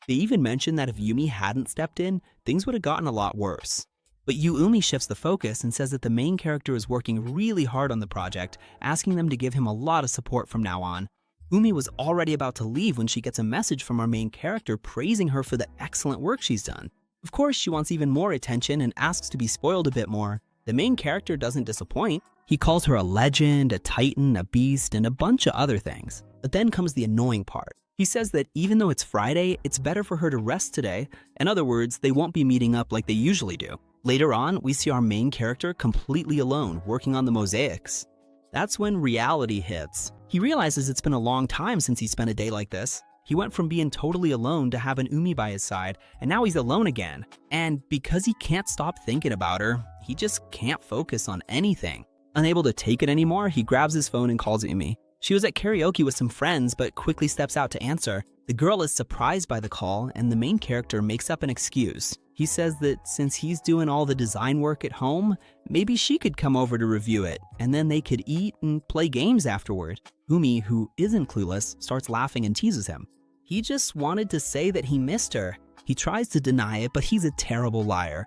They even mention that if Yumi hadn't stepped in, things would have gotten a lot worse. But Umi shifts the focus and says that the main character is working really hard on the project, asking them to give him a lot of support from now on. Umi was already about to leave when she gets a message from our main character praising her for the excellent work she's done. Of course, she wants even more attention and asks to be spoiled a bit more. The main character doesn't disappoint. He calls her a legend, a titan, a beast, and a bunch of other things. But then comes the annoying part. He says that even though it's Friday, it's better for her to rest today. In other words, they won't be meeting up like they usually do. Later on, we see our main character completely alone, working on the mosaics. That's when reality hits. He realizes it's been a long time since he spent a day like this. He went from being totally alone to having Umi by his side, and now he's alone again. And because he can't stop thinking about her, he just can't focus on anything. Unable to take it anymore, he grabs his phone and calls Umi. She was at karaoke with some friends, but quickly steps out to answer. The girl is surprised by the call, and the main character makes up an excuse. He says that since he's doing all the design work at home, maybe she could come over to review it, and then they could eat and play games afterward. Umi, who isn't clueless, starts laughing and teases him. He just wanted to say that he missed her. He tries to deny it, but he's a terrible liar.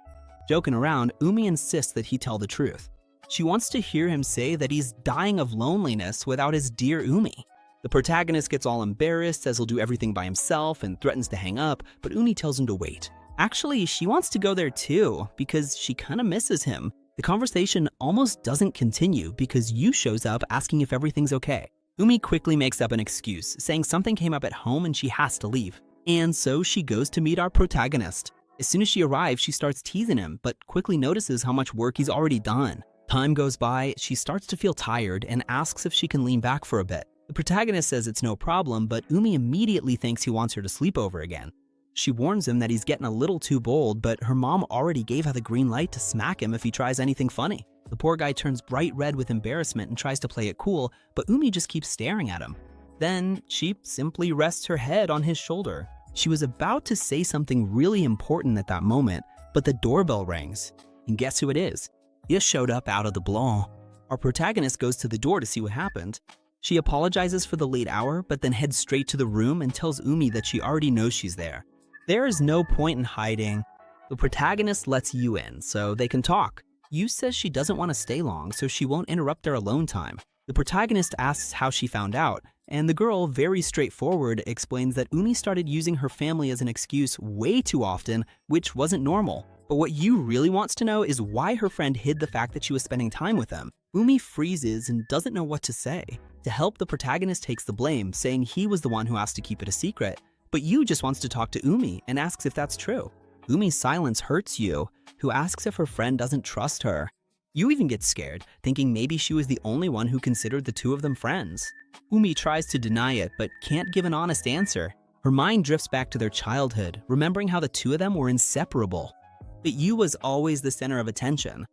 Joking around, Umi insists that he tell the truth. She wants to hear him say that he's dying of loneliness without his dear Umi. The protagonist gets all embarrassed, says he'll do everything by himself, and threatens to hang up, but Umi tells him to wait. Actually, she wants to go there too, because she kinda misses him. The conversation almost doesn't continue because Yu shows up asking if everything's okay. Umi quickly makes up an excuse, saying something came up at home and she has to leave. And so she goes to meet our protagonist. As soon as she arrives, she starts teasing him, but quickly notices how much work he's already done. Time goes by, she starts to feel tired and asks if she can lean back for a bit. The protagonist says it's no problem, but Umi immediately thinks he wants her to sleep over again. She warns him that he's getting a little too bold, but her mom already gave her the green light to smack him if he tries anything funny. The poor guy turns bright red with embarrassment and tries to play it cool, but Umi just keeps staring at him. Then she simply rests her head on his shoulder. She was about to say something really important at that moment, but the doorbell rings. And guess who it is? He showed up out of the blue. Our protagonist goes to the door to see what happened. She apologizes for the late hour, but then heads straight to the room and tells Umi that she already knows she's there. There is no point in hiding. The protagonist lets Yu in so they can talk. Yu says she doesn't want to stay long, so she won't interrupt their alone time. The protagonist asks how she found out, and the girl, very straightforward, explains that Umi started using her family as an excuse way too often, which wasn't normal. But what Yu really wants to know is why her friend hid the fact that she was spending time with them. Umi freezes and doesn't know what to say. To help, the protagonist takes the blame, saying he was the one who asked to keep it a secret. But Yu just wants to talk to Umi and asks if that's true. Umi's silence hurts Yu, who asks if her friend doesn't trust her. Yu even gets scared, thinking maybe she was the only one who considered the two of them friends. Umi tries to deny it, but can't give an honest answer. Her mind drifts back to their childhood, remembering how the two of them were inseparable. But Yu was always the center of attention.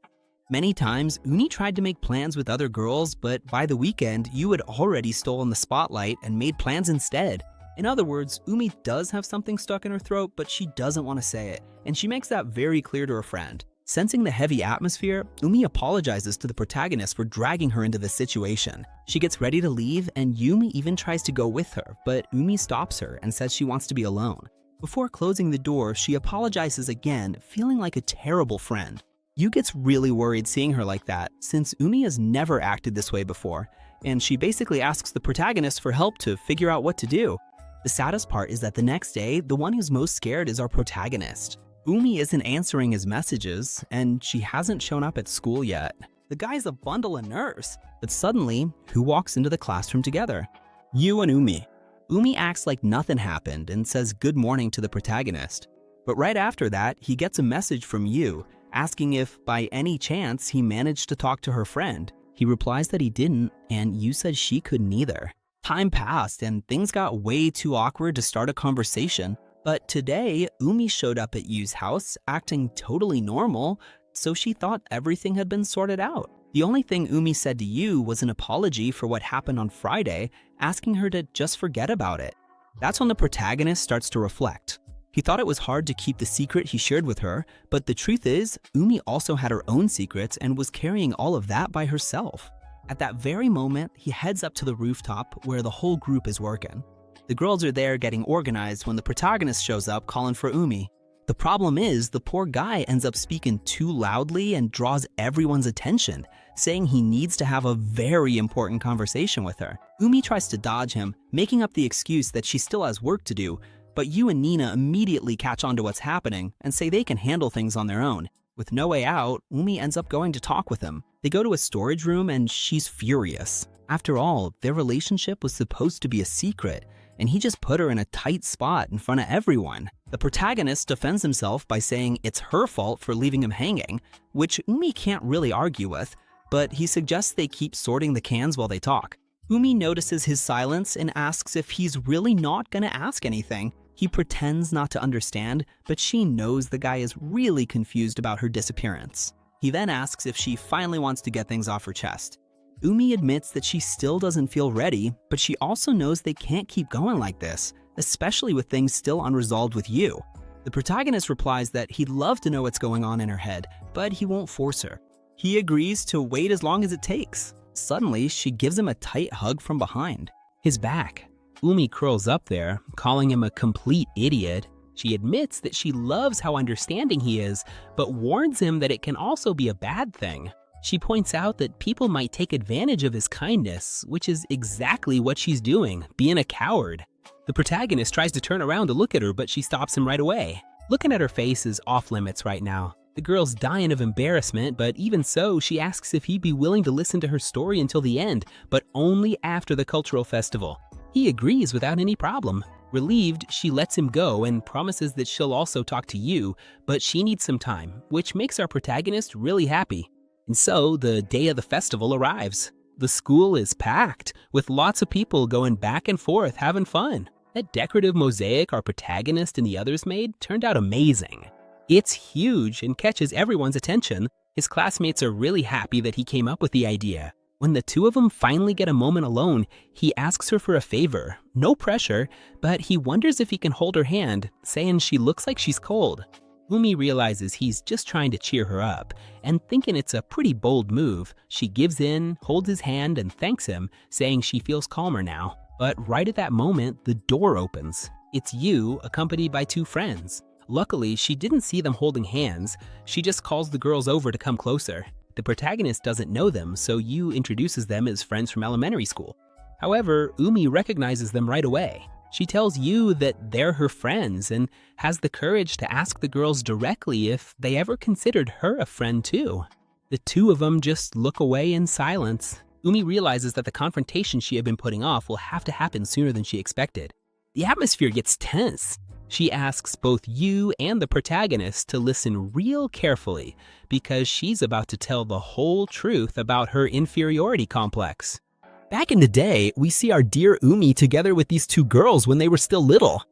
Many times, Umi tried to make plans with other girls, but by the weekend, Yu had already stolen the spotlight and made plans instead. In other words, Umi does have something stuck in her throat, but she doesn't want to say it, and she makes that very clear to her friend. Sensing the heavy atmosphere, Umi apologizes to the protagonist for dragging her into this situation. She gets ready to leave, and Yumi even tries to go with her, but Umi stops her and says she wants to be alone. Before closing the door, she apologizes again, feeling like a terrible friend. Yu gets really worried seeing her like that, since Umi has never acted this way before, and she basically asks the protagonist for help to figure out what to do. The saddest part is that the next day, the one who's most scared is our protagonist. Umi isn't answering his messages, and she hasn't shown up at school yet. The guy's a bundle of nerves. But suddenly, who walks into the classroom together? Yu and Umi. Umi acts like nothing happened and says good morning to the protagonist. But right after that, he gets a message from Yu, asking if, by any chance, he managed to talk to her friend. He replies that he didn't, and Yu said she couldn't either. Time passed, and things got way too awkward to start a conversation. But today, Umi showed up at Yu's house, acting totally normal, so she thought everything had been sorted out. The only thing Umi said to Yu was an apology for what happened on Friday, asking her to just forget about it. That's when the protagonist starts to reflect. He thought it was hard to keep the secret he shared with her, but the truth is, Umi also had her own secrets and was carrying all of that by herself. At that very moment, he heads up to the rooftop where the whole group is working. The girls are there getting organized when the protagonist shows up calling for Umi. The problem is, the poor guy ends up speaking too loudly and draws everyone's attention, saying he needs to have a very important conversation with her. Umi tries to dodge him, making up the excuse that she still has work to do, but Yu and Nina immediately catch on to what's happening and say they can handle things on their own. With no way out, Umi ends up going to talk with him. They go to a storage room and she's furious. After all, their relationship was supposed to be a secret, and he just put her in a tight spot in front of everyone. The protagonist defends himself by saying it's her fault for leaving him hanging, which Umi can't really argue with, but he suggests they keep sorting the cans while they talk. Umi notices his silence and asks if he's really not gonna ask anything. He pretends not to understand, but she knows the guy is really confused about her disappearance. He then asks if she finally wants to get things off her chest. Umi admits that she still doesn't feel ready, but she also knows they can't keep going like this, especially with things still unresolved with Yu. The protagonist replies that he'd love to know what's going on in her head, but he won't force her. He agrees to wait as long as it takes. Suddenly, she gives him a tight hug from behind. His back. Umi curls up there, calling him a complete idiot. She admits that she loves how understanding he is, but warns him that it can also be a bad thing. She points out that people might take advantage of his kindness, which is exactly what she's doing, being a coward. The protagonist tries to turn around to look at her, but she stops him right away. Looking at her face is off limits right now. The girl's dying of embarrassment, but even so, she asks if he'd be willing to listen to her story until the end, but only after the cultural festival. He agrees without any problem. Relieved, she lets him go and promises that she'll also talk to Yu, but she needs some time, which makes our protagonist really happy. And so, the day of the festival arrives. The school is packed, with lots of people going back and forth having fun. That decorative mosaic our protagonist and the others made turned out amazing. It's huge and catches everyone's attention. His classmates are really happy that he came up with the idea. When the two of them finally get a moment alone, he asks her for a favor. No pressure, but he wonders if he can hold her hand, saying she looks like she's cold. Umi realizes he's just trying to cheer her up, and thinking it's a pretty bold move, she gives in, holds his hand, and thanks him, saying she feels calmer now. But right at that moment, the door opens. It's Yu, accompanied by two friends. Luckily, she didn't see them holding hands. She just calls the girls over to come closer. The protagonist doesn't know them, so Yu introduces them as friends from elementary school. However, Umi recognizes them right away. She tells Yu that they're her friends and has the courage to ask the girls directly if they ever considered her a friend too. The two of them just look away in silence. Umi realizes that the confrontation she had been putting off will have to happen sooner than she expected. The atmosphere gets tense. She asks both Yu and the protagonist to listen real carefully because she's about to tell the whole truth about her inferiority complex. Back in the day, we see our dear Umi together with these two girls when they were still little.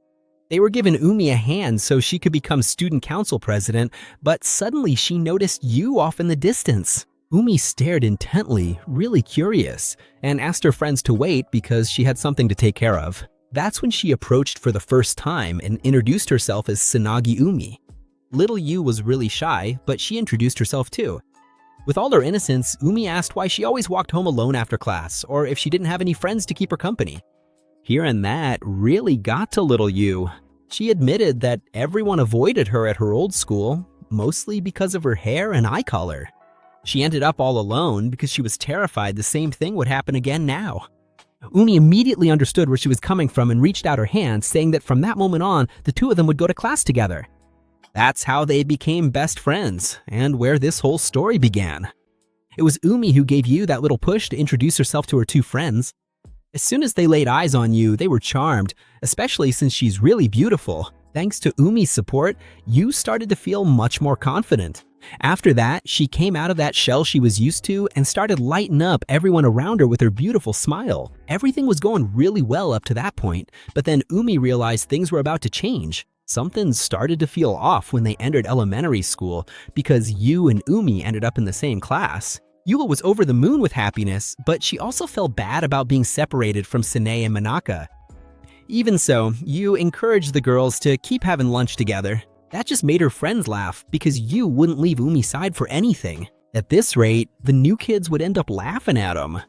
They were giving Umi a hand so she could become student council president, but suddenly she noticed Yu off in the distance. Umi stared intently, really curious, and asked her friends to wait because she had something to take care of. That's when she approached for the first time and introduced herself as Sanagi Umi. Little Yu was really shy, but she introduced herself too. With all her innocence, Umi asked why she always walked home alone after class, or if she didn't have any friends to keep her company. Hearing that really got to little Yu. She admitted that everyone avoided her at her old school, mostly because of her hair and eye color. She ended up all alone because she was terrified the same thing would happen again now. Umi immediately understood where she was coming from and reached out her hand, saying that from that moment on, the two of them would go to class together. That's how they became best friends, and where this whole story began. It was Umi who gave Yu that little push to introduce herself to her two friends. As soon as they laid eyes on Yu, they were charmed, especially since she's really beautiful. Thanks to Umi's support, Yu started to feel much more confident. After that, she came out of that shell she was used to and started lighting up everyone around her with her beautiful smile. Everything was going really well up to that point, but then Umi realized things were about to change. Something started to feel off when they entered elementary school because Yu and Umi ended up in the same class. Yula was over the moon with happiness, but she also felt bad about being separated from Sine and Manaka. Even so, Yu encouraged the girls to keep having lunch together. That just made her friends laugh because Yu wouldn't leave Umi's side for anything. At this rate, the new kids would end up laughing at him.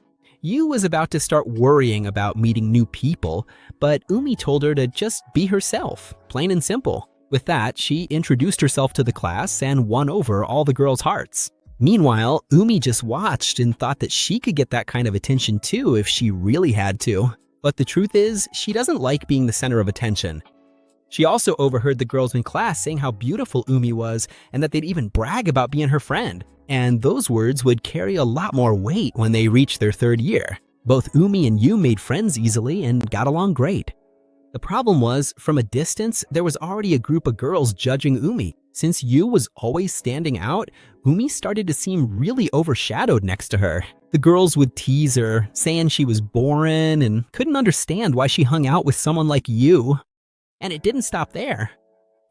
Yu was about to start worrying about meeting new people, but Umi told her to just be herself, plain and simple. With that, she introduced herself to the class and won over all the girls' hearts. Meanwhile, Umi just watched and thought that she could get that kind of attention too if she really had to. But the truth is, she doesn't like being the center of attention. She also overheard the girls in class saying how beautiful Umi was and that they'd even brag about being her friend. And those words would carry a lot more weight when they reached their third year. Both Umi and Yu made friends easily and got along great. The problem was, from a distance, there was already a group of girls judging Umi. Since Yu was always standing out, Umi started to seem really overshadowed next to her. The girls would tease her, saying she was boring and couldn't understand why she hung out with someone like Yu. And it didn't stop there.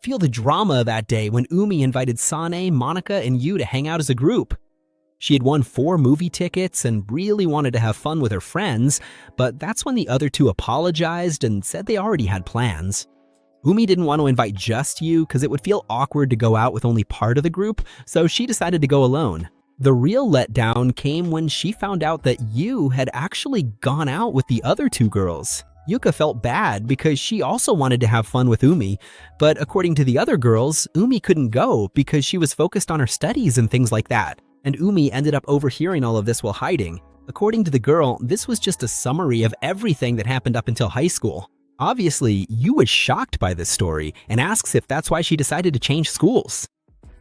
Feel the drama of that day when Umi invited Sane, Monica, and Yu to hang out as a group. She had won 4 movie tickets and really wanted to have fun with her friends, but that's when the other two apologized and said they already had plans. Umi didn't want to invite just Yu because it would feel awkward to go out with only part of the group, so she decided to go alone. The real letdown came when she found out that Yu had actually gone out with the other 2 girls. Yuka felt bad because she also wanted to have fun with Umi, but according to the other girls, Umi couldn't go because she was focused on her studies and things like that. And Umi ended up overhearing all of this while hiding. According to the girl, this was just a summary of everything that happened up until high school. Obviously, Yu was shocked by this story and asks if that's why she decided to change schools.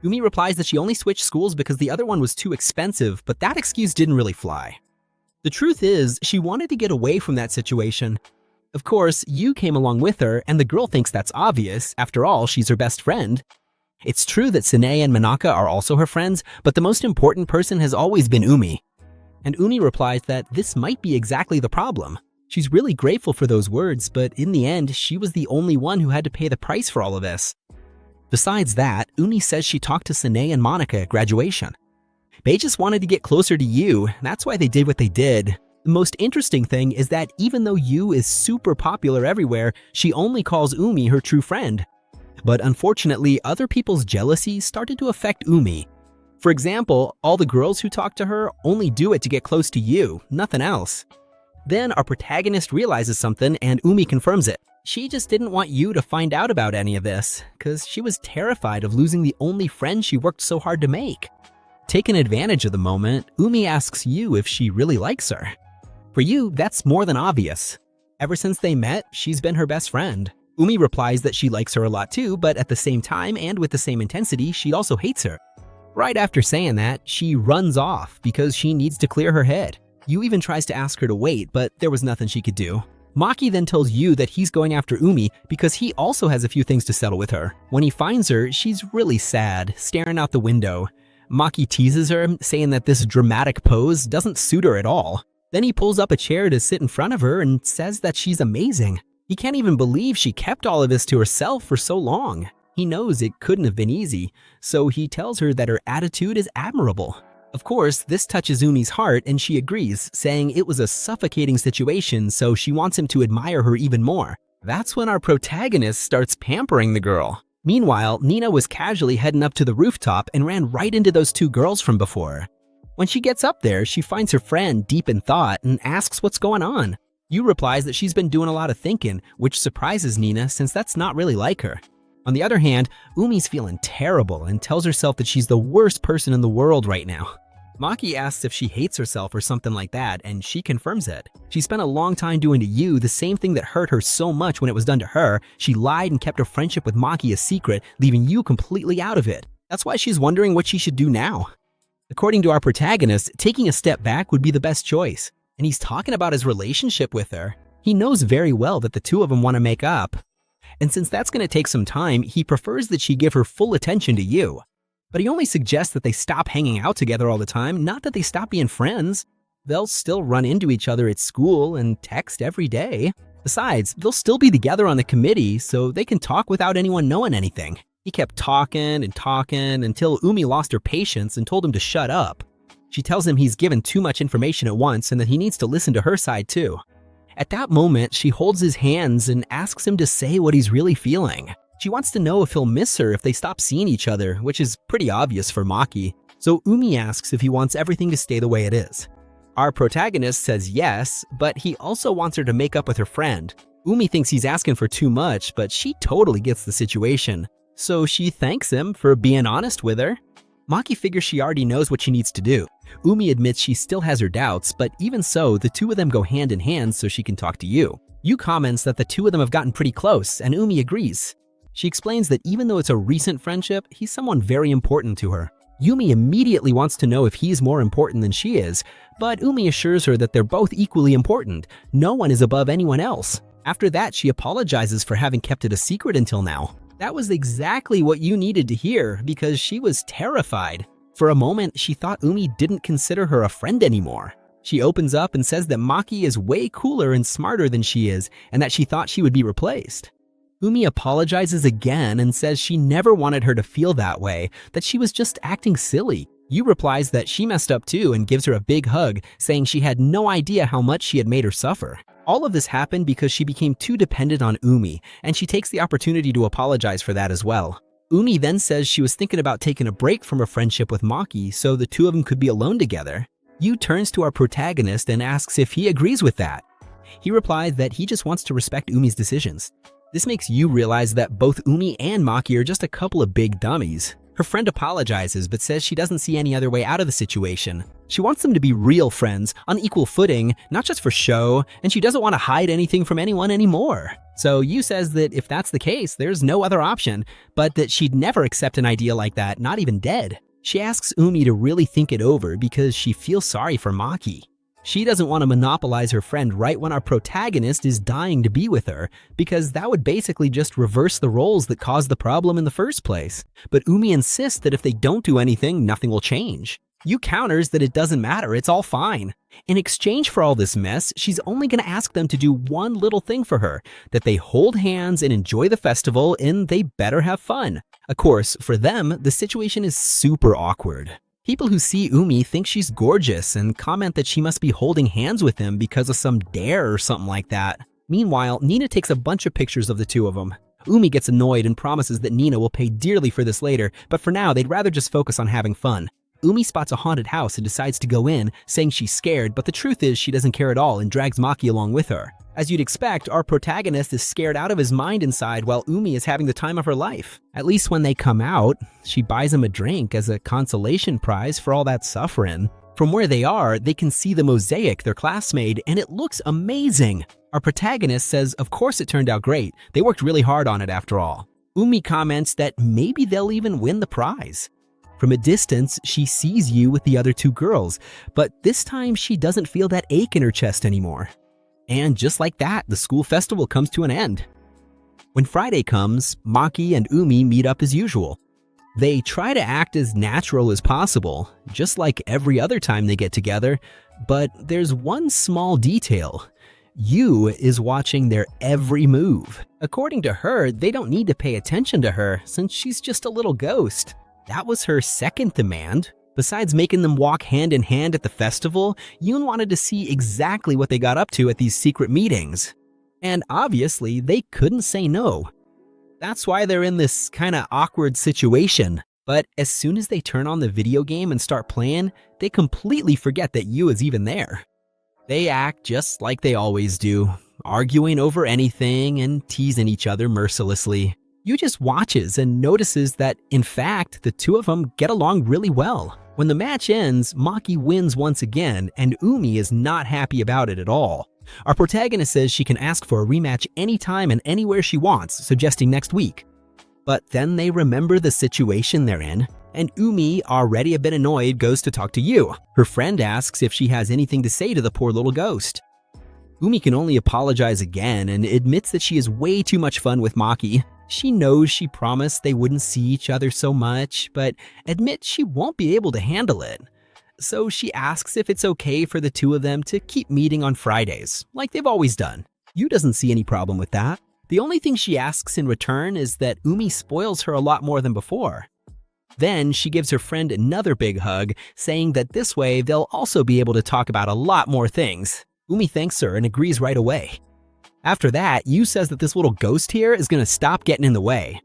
Umi replies that she only switched schools because the other one was too expensive, but that excuse didn't really fly. The truth is, she wanted to get away from that situation. Of course, Yu came along with her, and the girl thinks that's obvious. After all, she's her best friend. It's true that Sine and Manaka are also her friends, but the most important person has always been Umi. And Umi replies that this might be exactly the problem. She's really grateful for those words, but in the end, she was the only one who had to pay the price for all of this. Besides that, Umi says she talked to Sine and Monica at graduation. They just wanted to get closer to Yu, that's why they did what they did. The most interesting thing is that even though Yu is super popular everywhere, she only calls Umi her true friend. But unfortunately, other people's jealousy started to affect Umi. For example, all the girls who talk to her only do it to get close to Yu, nothing else. Then our protagonist realizes something and Umi confirms it. She just didn't want Yu to find out about any of this, because she was terrified of losing the only friend she worked so hard to make. Taking advantage of the moment, Umi asks Yu if she really likes her. For Yu, that's more than obvious. Ever since they met, she's been her best friend. Umi replies that she likes her a lot too, but at the same time and with the same intensity, she also hates her. Right after saying that, she runs off because she needs to clear her head. Yu even tries to ask her to wait, but there was nothing she could do. Maki then tells Yu that he's going after Umi because he also has a few things to settle with her. When he finds her, she's really sad, staring out the window. Maki teases her, saying that this dramatic pose doesn't suit her at all. Then he pulls up a chair to sit in front of her and says that she's amazing. He can't even believe she kept all of this to herself for so long. He knows it couldn't have been easy, so he tells her that her attitude is admirable. Of course, this touches Umi's heart and she agrees, saying it was a suffocating situation, so she wants him to admire her even more. That's when our protagonist starts pampering the girl. Meanwhile, Nina was casually heading up to the rooftop and ran right into those two girls from before. When she gets up there, she finds her friend deep in thought and asks what's going on. Yu replies that she's been doing a lot of thinking, which surprises Nina since that's not really like her. On the other hand, Umi's feeling terrible and tells herself that she's the worst person in the world right now. Maki asks if she hates herself or something like that, and she confirms it. She spent a long time doing to Yu the same thing that hurt her so much when it was done to her. She lied and kept her friendship with Maki a secret, leaving Yu completely out of it. That's why she's wondering what she should do now. According to our protagonist, taking a step back would be the best choice. And he's talking about his relationship with her. He knows very well that the two of them want to make up. And since that's going to take some time, he prefers that she give her full attention to Yu. But he only suggests that they stop hanging out together all the time, not that they stop being friends. They'll still run into each other at school and text every day. Besides, they'll still be together on the committee, so they can talk without anyone knowing anything. He kept talking and talking until Umi lost her patience and told him to shut up. She tells him he's given too much information at once and that he needs to listen to her side too. At that moment, she holds his hands and asks him to say what he's really feeling. She wants to know if he'll miss her if they stop seeing each other, which is pretty obvious for Maki. So Umi asks if he wants everything to stay the way it is. Our protagonist says yes, but he also wants her to make up with her friend. Umi thinks he's asking for too much, but she totally gets the situation. So she thanks him for being honest with her. Maki figures she already knows what she needs to do. Umi admits she still has her doubts, but even so, the two of them go hand in hand so she can talk to Yu. Yu comments that the two of them have gotten pretty close, and Umi agrees. She explains that even though it's a recent friendship, he's someone very important to her. Umi immediately wants to know if he's more important than she is, but Umi assures her that they're both equally important. No one is above anyone else. After that, she apologizes for having kept it a secret until now. That was exactly what Yu needed to hear because she was terrified. For a moment, she thought Umi didn't consider her a friend anymore. She opens up and says that Maki is way cooler and smarter than she is and that she thought she would be replaced. Umi apologizes again and says she never wanted her to feel that way, that she was just acting silly. Yu replies that she messed up too and gives her a big hug, saying she had no idea how much she had made her suffer. All of this happened because she became too dependent on Umi, and she takes the opportunity to apologize for that as well. Umi then says she was thinking about taking a break from her friendship with Maki so the two of them could be alone together. Yu turns to our protagonist and asks if he agrees with that. He replies that he just wants to respect Umi's decisions. This makes Yu realize that both Umi and Maki are just a couple of big dummies. Her friend apologizes but says she doesn't see any other way out of the situation. She wants them to be real friends, on equal footing, not just for show, and she doesn't want to hide anything from anyone anymore. So Yu says that if that's the case, there's no other option, but that she'd never accept an idea like that, not even dead. She asks Umi to really think it over because she feels sorry for Maki. She doesn't want to monopolize her friend right when our protagonist is dying to be with her, because that would basically just reverse the roles that caused the problem in the first place. But Umi insists that if they don't do anything, nothing will change. Yu counters that it doesn't matter, it's all fine. In exchange for all this mess, she's only going to ask them to do one little thing for her, that they hold hands and enjoy the festival, and they better have fun. Of course, for them, the situation is super awkward. People who see Umi think she's gorgeous and comment that she must be holding hands with him because of some dare or something like that. Meanwhile, Nina takes a bunch of pictures of the two of them. Umi gets annoyed and promises that Nina will pay dearly for this later, but for now they'd rather just focus on having fun. Umi spots a haunted house and decides to go in, saying she's scared, but the truth is she doesn't care at all and drags Maki along with her. As you'd expect, our protagonist is scared out of his mind inside while Umi is having the time of her life. At least when they come out, she buys him a drink as a consolation prize for all that suffering. From where they are, they can see the mosaic their class made, and it looks amazing. Our protagonist says of course it turned out great, they worked really hard on it after all. Umi comments that maybe they'll even win the prize. From a distance, she sees Yu with the other two girls, but this time she doesn't feel that ache in her chest anymore. And just like that, the school festival comes to an end. When Friday comes, Maki and Umi meet up as usual. They try to act as natural as possible, just like every other time they get together, but there's one small detail. Yu is watching their every move. According to her, they don't need to pay attention to her since she's just a little ghost. That was her second demand. Besides making them walk hand in hand at the festival, Yoon wanted to see exactly what they got up to at these secret meetings. And obviously, they couldn't say no. That's why they're in this kinda awkward situation. But as soon as they turn on the video game and start playing, they completely forget that Yu is even there. They act just like they always do, arguing over anything and teasing each other mercilessly. Yu just watches and notices that, in fact, the two of them get along really well. When the match ends, Maki wins once again, and Umi is not happy about it at all. Our protagonist says she can ask for a rematch anytime and anywhere she wants, suggesting next week. But then they remember the situation they're in, and Umi, already a bit annoyed, goes to talk to Yu. Her friend asks if she has anything to say to the poor little ghost. Umi can only apologize again and admits that she has way too much fun with Maki. She knows she promised they wouldn't see each other so much, but admits she won't be able to handle it. So she asks if it's okay for the two of them to keep meeting on Fridays, like they've always done. Yu doesn't see any problem with that. The only thing she asks in return is that Umi spoils her a lot more than before. Then she gives her friend another big hug, saying that this way they'll also be able to talk about a lot more things. Umi thanks her and agrees right away. After that, Yu says that this little ghost here is gonna stop getting in the way.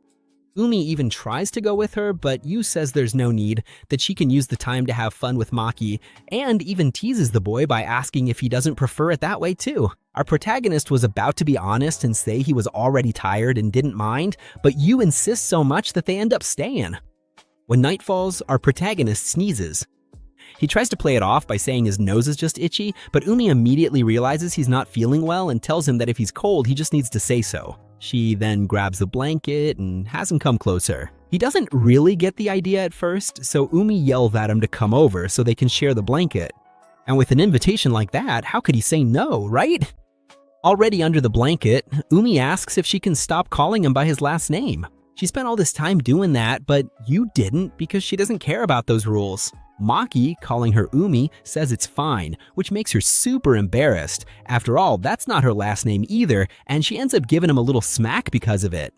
Umi even tries to go with her, but Yu says there's no need, that she can use the time to have fun with Maki, and even teases the boy by asking if he doesn't prefer it that way too. Our protagonist was about to be honest and say he was already tired and didn't mind, but Yu insists so much that they end up staying. When night falls, our protagonist sneezes. He tries to play it off by saying his nose is just itchy, but Umi immediately realizes he's not feeling well and tells him that if he's cold, he just needs to say so. She then grabs the blanket and has him come closer. He doesn't really get the idea at first, so Umi yells at him to come over so they can share the blanket. And with an invitation like that, how could he say no, right? Already under the blanket, Umi asks if she can stop calling him by his last name. She spent all this time doing that, but Yu didn't because she doesn't care about those rules. Maki, calling her Umi, says it's fine, which makes her super embarrassed. After all, that's not her last name either, and she ends up giving him a little smack because of it.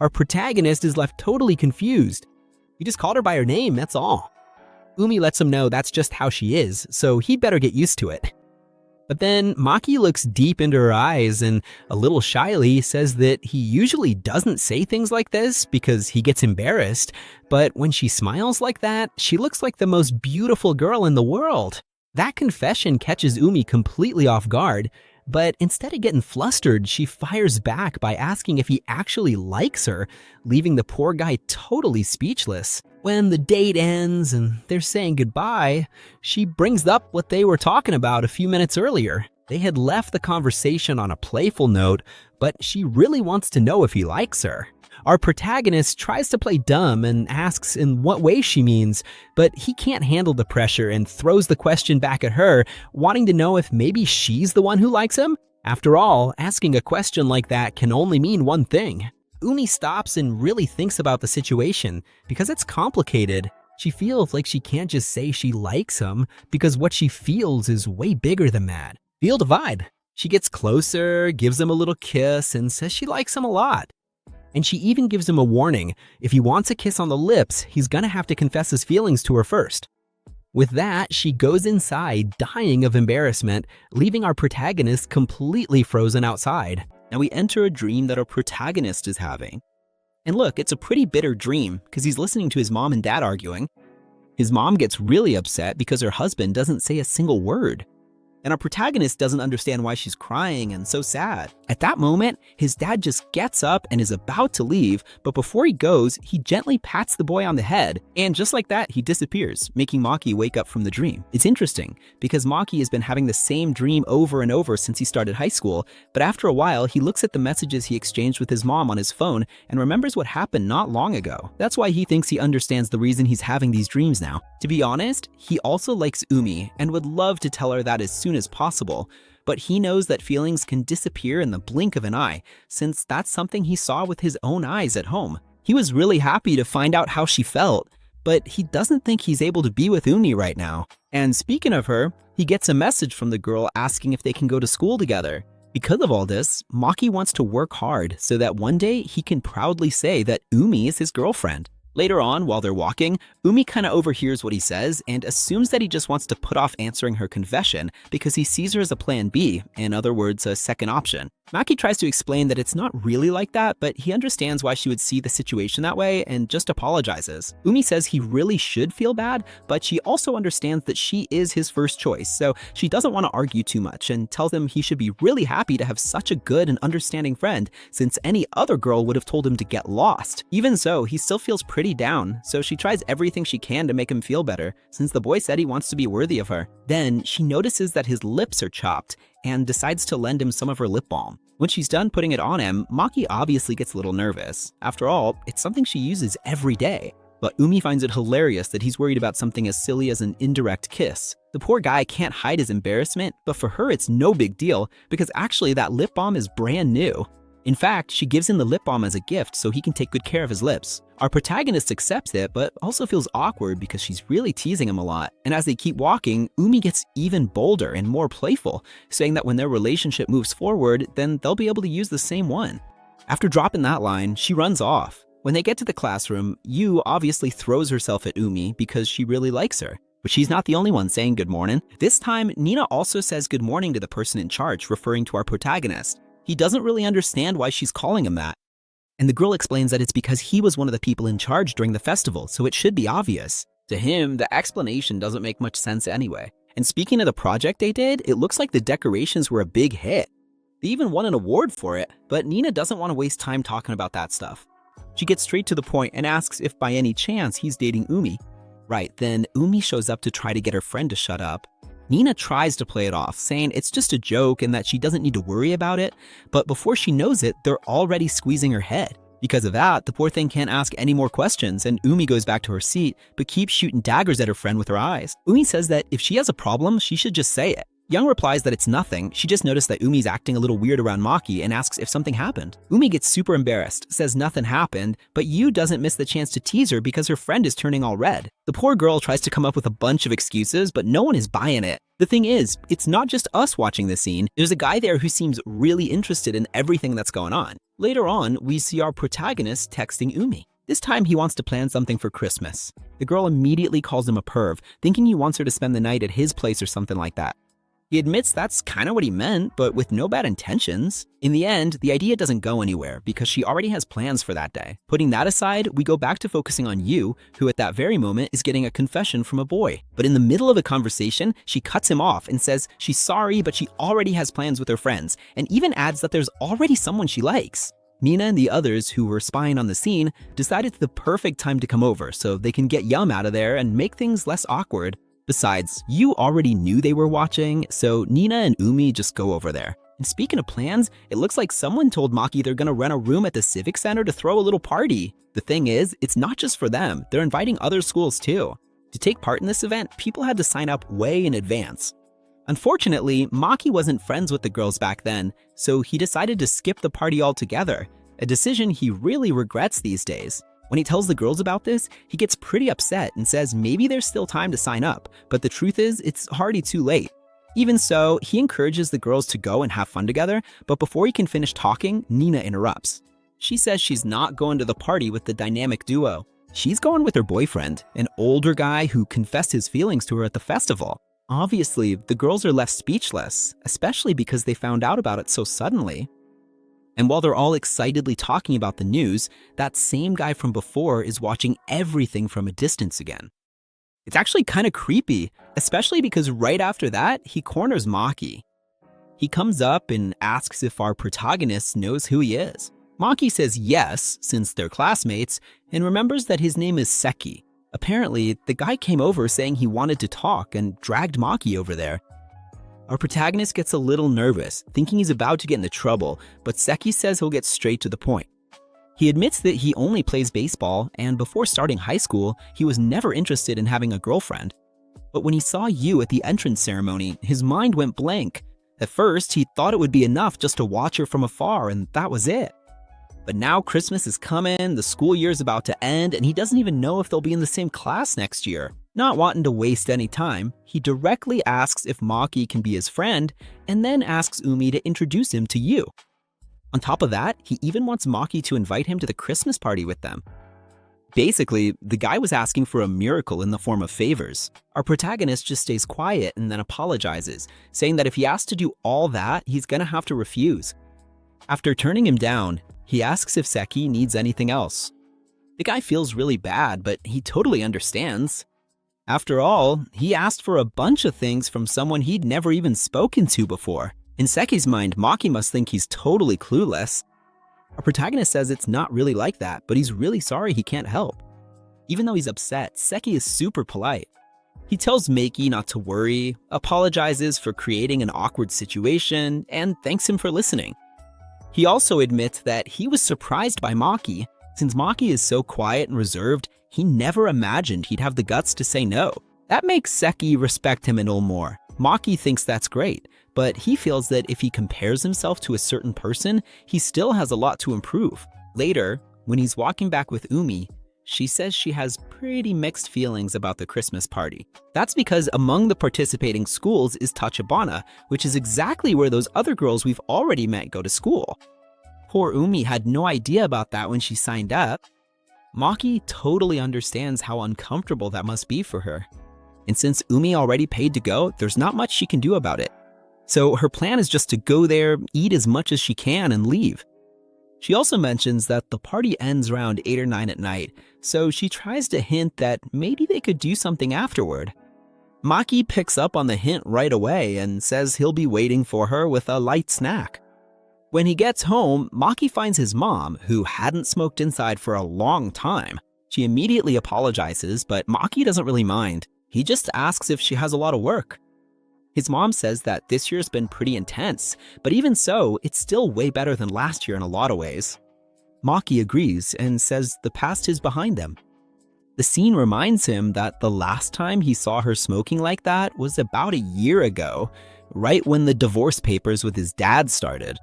Our protagonist is left totally confused. He just called her by her name, that's all. Umi lets him know that's just how she is, so he'd better get used to it. But then Maki looks deep into her eyes and a little shyly says that he usually doesn't say things like this because he gets embarrassed, but when she smiles like that, she looks like the most beautiful girl in the world. That confession catches Umi completely off guard, but instead of getting flustered, she fires back by asking if he actually likes her, leaving the poor guy totally speechless. When the date ends and they're saying goodbye, she brings up what they were talking about a few minutes earlier. They had left the conversation on a playful note, but she really wants to know if he likes her. Our protagonist tries to play dumb and asks in what way she means, but he can't handle the pressure and throws the question back at her, wanting to know if maybe she's the one who likes him. After all, asking a question like that can only mean one thing. Umi stops and really thinks about the situation because it's complicated. She feels like she can't just say she likes him because what she feels is way bigger than that. Feel divide. She gets closer, gives him a little kiss, and says she likes him a lot. And she even gives him a warning. If he wants a kiss on the lips, he's gonna have to confess his feelings to her first. With that, she goes inside, dying of embarrassment, leaving our protagonist completely frozen outside. Now we enter a dream that our protagonist is having. And look, it's a pretty bitter dream because he's listening to his mom and dad arguing. His mom gets really upset because her husband doesn't say a single word. And our protagonist doesn't understand why she's crying and so sad. At that moment, his dad just gets up and is about to leave, but before he goes, he gently pats the boy on the head, and just like that, he disappears, making Maki wake up from the dream. It's interesting, because Maki has been having the same dream over and over since he started high school, but after a while, he looks at the messages he exchanged with his mom on his phone and remembers what happened not long ago. That's why he thinks he understands the reason he's having these dreams now. To be honest, he also likes Umi and would love to tell her that as soon as possible, but he knows that feelings can disappear in the blink of an eye, since that's something he saw with his own eyes at home. He was really happy to find out how she felt, but he doesn't think he's able to be with Umi right now. And speaking of her, he gets a message from the girl asking if they can go to school together. Because of all this, Maki wants to work hard so that one day he can proudly say that Umi is his girlfriend. Later on, while they're walking, Umi kinda overhears what he says and assumes that he just wants to put off answering her confession because he sees her as a plan B, in other words, a second option. Maki tries to explain that it's not really like that, but he understands why she would see the situation that way and just apologizes. Umi says he really should feel bad, but she also understands that she is his first choice, so she doesn't want to argue too much and tells him he should be really happy to have such a good and understanding friend, since any other girl would have told him to get lost. Even so, he still feels pretty down, so she tries everything she can to make him feel better, since the boy said he wants to be worthy of her. Then, she notices that his lips are chopped and decides to lend him some of her lip balm. When she's done putting it on him, Maki obviously gets a little nervous. After all, it's something she uses every day. But Umi finds it hilarious that he's worried about something as silly as an indirect kiss. The poor guy can't hide his embarrassment, but for her it's no big deal because actually that lip balm is brand new. In fact, she gives him the lip balm as a gift so he can take good care of his lips. Our protagonist accepts it, but also feels awkward because she's really teasing him a lot. And as they keep walking, Umi gets even bolder and more playful, saying that when their relationship moves forward, then they'll be able to use the same one. After dropping that line, she runs off. When they get to the classroom, Yu obviously throws herself at Umi because she really likes her. But she's not the only one saying good morning. This time, Nina also says good morning to the person in charge, referring to our protagonist. He doesn't really understand why she's calling him that. And the girl explains that it's because he was one of the people in charge during the festival, so it should be obvious. To him, the explanation doesn't make much sense anyway. And speaking of the project they did, it looks like the decorations were a big hit. They even won an award for it, but Nina doesn't want to waste time talking about that stuff. She gets straight to the point and asks if by any chance he's dating Umi. Right, then Umi shows up to try to get her friend to shut up. Nina tries to play it off, saying it's just a joke and that she doesn't need to worry about it, but before she knows it, they're already squeezing her head. Because of that, the poor thing can't ask any more questions, and Umi goes back to her seat, but keeps shooting daggers at her friend with her eyes. Umi says that if she has a problem, she should just say it. Young replies that it's nothing, she just noticed that Umi's acting a little weird around Maki and asks if something happened. Umi gets super embarrassed, says nothing happened, but Yu doesn't miss the chance to tease her because her friend is turning all red. The poor girl tries to come up with a bunch of excuses, but no one is buying it. The thing is, it's not just us watching this scene, there's a guy there who seems really interested in everything that's going on. Later on, we see our protagonist texting Umi. This time he wants to plan something for Christmas. The girl immediately calls him a perv, thinking he wants her to spend the night at his place or something like that. He admits that's kind of what he meant, but with no bad intentions. In the end, the idea doesn't go anywhere because she already has plans for that day. Putting that aside, we go back to focusing on Yu, who at that very moment is getting a confession from a boy. But in the middle of a conversation, she cuts him off and says she's sorry, but she already has plans with her friends, and even adds that there's already someone she likes. Nina and the others who were spying on the scene decide it's the perfect time to come over so they can get Yum out of there and make things less awkward. Besides, Yu already knew they were watching, so Nina and Umi just go over there. And speaking of plans, it looks like someone told Maki they're gonna rent a room at the Civic Center to throw a little party. The thing is, it's not just for them, they're inviting other schools too. To take part in this event, people had to sign up way in advance. Unfortunately, Maki wasn't friends with the girls back then, so he decided to skip the party altogether, a decision he really regrets these days. When he tells the girls about this, he gets pretty upset and says maybe there's still time to sign up, but the truth is it's already too late. Even so, he encourages the girls to go and have fun together, but before he can finish talking, Nina interrupts. She says she's not going to the party with the dynamic duo. She's going with her boyfriend, an older guy who confessed his feelings to her at the festival. Obviously, the girls are left speechless, especially because they found out about it so suddenly. And while they're all excitedly talking about the news, that same guy from before is watching everything from a distance again. It's actually kind of creepy, especially because right after that, he corners Maki. He comes up and asks if our protagonist knows who he is. Maki says yes, since they're classmates, and remembers that his name is Seki. Apparently, the guy came over saying he wanted to talk and dragged Maki over there. Our protagonist gets a little nervous, thinking he's about to get into trouble, but Seki says he'll get straight to the point. He admits that he only plays baseball, and before starting high school, he was never interested in having a girlfriend. But when he saw Yu at the entrance ceremony, his mind went blank. At first, he thought it would be enough just to watch her from afar, and that was it. But now Christmas is coming, the school year's about to end, and he doesn't even know if they'll be in the same class next year. Not wanting to waste any time, he directly asks if Maki can be his friend, and then asks Umi to introduce him to Yu. On top of that, he even wants Maki to invite him to the Christmas party with them. Basically, the guy was asking for a miracle in the form of favors. Our protagonist just stays quiet and then apologizes, saying that if he asks to do all that, he's gonna have to refuse. After turning him down, he asks if Seki needs anything else. The guy feels really bad, but he totally understands. After all, he asked for a bunch of things from someone he'd never even spoken to before. In Seki's mind, Maki must think he's totally clueless. Our protagonist says it's not really like that, but he's really sorry he can't help. Even though he's upset, Seki is super polite. He tells Maki not to worry, apologizes for creating an awkward situation, and thanks him for listening. He also admits that he was surprised by Maki. Since Maki is so quiet and reserved, he never imagined he'd have the guts to say no. That makes Seki respect him a little more. Maki thinks that's great, but he feels that if he compares himself to a certain person, he still has a lot to improve. Later, when he's walking back with Umi, she says she has pretty mixed feelings about the Christmas party. That's because among the participating schools is Tachibana, which is exactly where those other girls we've already met go to school. Poor Umi had no idea about that when she signed up. Maki totally understands how uncomfortable that must be for her. And since Umi already paid to go, there's not much she can do about it. So her plan is just to go there, eat as much as she can, and leave. She also mentions that the party ends around 8 or 9 at night, so she tries to hint that maybe they could do something afterward. Maki picks up on the hint right away and says he'll be waiting for her with a light snack. When he gets home, Maki finds his mom, who hadn't smoked inside for a long time. She immediately apologizes, but Maki doesn't really mind. He just asks if she has a lot of work. His mom says that this year's been pretty intense, but even so, it's still way better than last year in a lot of ways. Maki agrees and says the past is behind them. The scene reminds him that the last time he saw her smoking like that was about a year ago, right when the divorce papers with his dad started.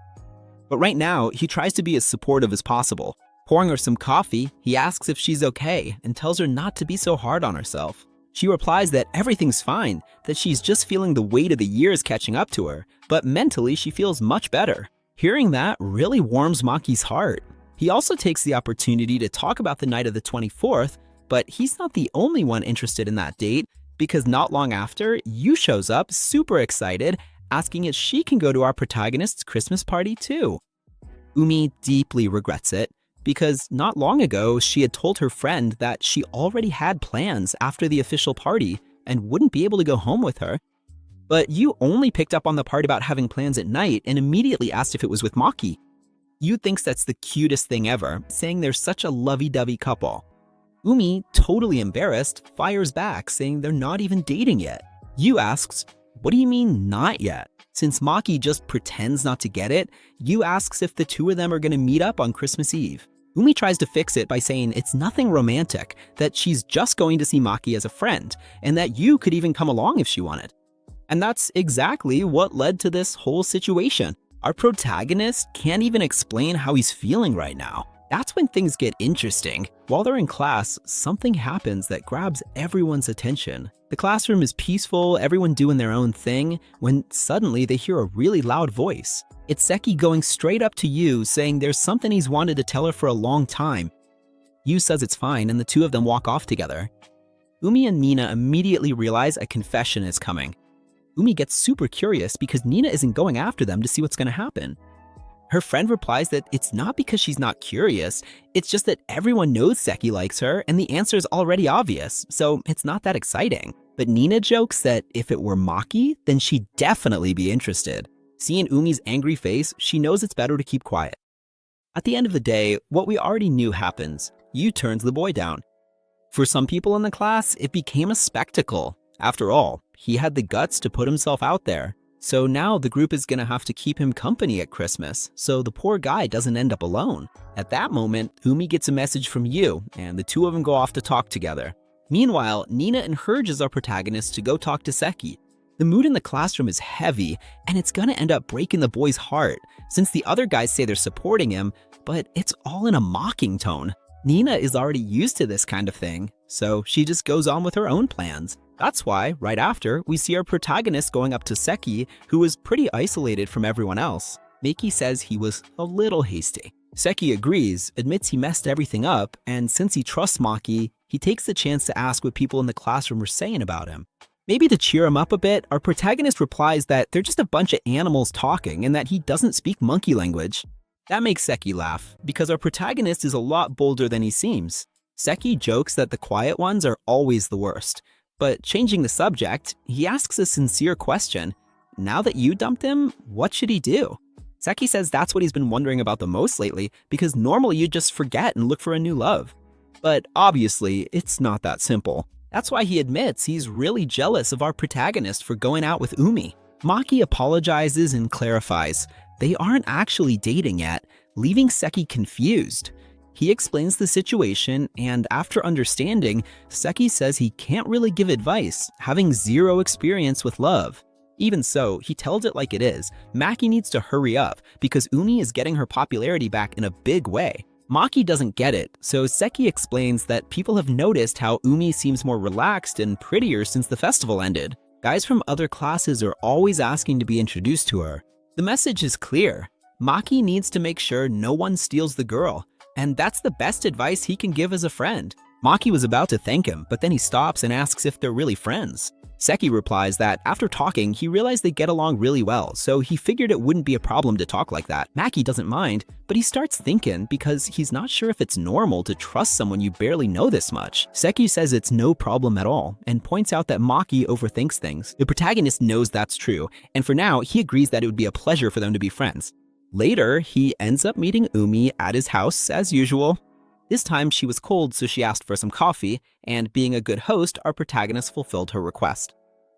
But right now, he tries to be as supportive as possible. Pouring her some coffee, he asks if she's okay and tells her not to be so hard on herself. She replies that everything's fine, that she's just feeling the weight of the years catching up to her, but mentally she feels much better. Hearing that really warms Maki's heart. He also takes the opportunity to talk about the night of the 24th, but he's not the only one interested in that date, because not long after, Yu shows up super excited, asking if she can go to our protagonist's Christmas party too. Umi deeply regrets it, because not long ago she had told her friend that she already had plans after the official party and wouldn't be able to go home with her. But Yu only picked up on the part about having plans at night and immediately asked if it was with Maki. Yu thinks that's the cutest thing ever, saying they're such a lovey-dovey couple. Umi, totally embarrassed, fires back, saying they're not even dating yet. Yu asks, "What do you mean, not yet?" Since Maki just pretends not to get it, Yu asks if the two of them are going to meet up on Christmas Eve. Umi tries to fix it by saying it's nothing romantic, that she's just going to see Maki as a friend, and that Yu could even come along if she wanted. And that's exactly what led to this whole situation. Our protagonist can't even explain how he's feeling right now. That's when things get interesting. While they're in class, something happens that grabs everyone's attention. The classroom is peaceful, everyone doing their own thing, when suddenly they hear a really loud voice. It's Seki going straight up to Yu, saying there's something he's wanted to tell her for a long time. Yu says it's fine, and the two of them walk off together. Umi and Nina immediately realize a confession is coming. Umi gets super curious because Nina isn't going after them to see what's going to happen. Her friend replies that it's not because she's not curious, it's just that everyone knows Seki likes her and the answer is already obvious, so it's not that exciting. But Nina jokes that if it were Maki, then she'd definitely be interested. Seeing Umi's angry face, she knows it's better to keep quiet. At the end of the day, what we already knew happens. Yu turns the boy down. For some people in the class, it became a spectacle. After all, he had the guts to put himself out there. So now the group is gonna have to keep him company at Christmas, so the poor guy doesn't end up alone. At that moment, Umi gets a message from Yu, and the two of them go off to talk together. Meanwhile, Nina encourages our protagonist to go talk to Seki. The mood in the classroom is heavy, and it's gonna end up breaking the boy's heart, since the other guys say they're supporting him, but it's all in a mocking tone. Nina is already used to this kind of thing, so she just goes on with her own plans. That's why, right after, we see our protagonist going up to Seki, who is pretty isolated from everyone else. Maki says he was a little hasty. Seki agrees, admits he messed everything up, and since he trusts Maki, he takes the chance to ask what people in the classroom were saying about him. Maybe to cheer him up a bit, our protagonist replies that they're just a bunch of animals talking and that he doesn't speak monkey language. That makes Seki laugh, because our protagonist is a lot bolder than he seems. Seki jokes that the quiet ones are always the worst, but changing the subject, he asks a sincere question. Now that you dumped him, what should he do? Seki says that's what he's been wondering about the most lately, because normally you just forget and look for a new love. But obviously, it's not that simple. That's why he admits he's really jealous of our protagonist for going out with Umi. Maki apologizes and clarifies they aren't actually dating yet, leaving Seki confused. He explains the situation, and after understanding, Seki says he can't really give advice, having zero experience with love. Even so, he tells it like it is. Maki needs to hurry up because Umi is getting her popularity back in a big way. Maki doesn't get it, so Seki explains that people have noticed how Umi seems more relaxed and prettier since the festival ended. Guys from other classes are always asking to be introduced to her. The message is clear. Maki needs to make sure no one steals the girl, and that's the best advice he can give as a friend. Maki was about to thank him, but then he stops and asks if they're really friends. Seki replies that after talking, he realized they get along really well, so he figured it wouldn't be a problem to talk like that. Maki doesn't mind, but he starts thinking because he's not sure if it's normal to trust someone you barely know this much. Seki says it's no problem at all, and points out that Maki overthinks things. The protagonist knows that's true, and for now, he agrees that it would be a pleasure for them to be friends. Later, he ends up meeting Umi at his house as usual. This time she was cold, so she asked for some coffee, and being a good host, our protagonist fulfilled her request.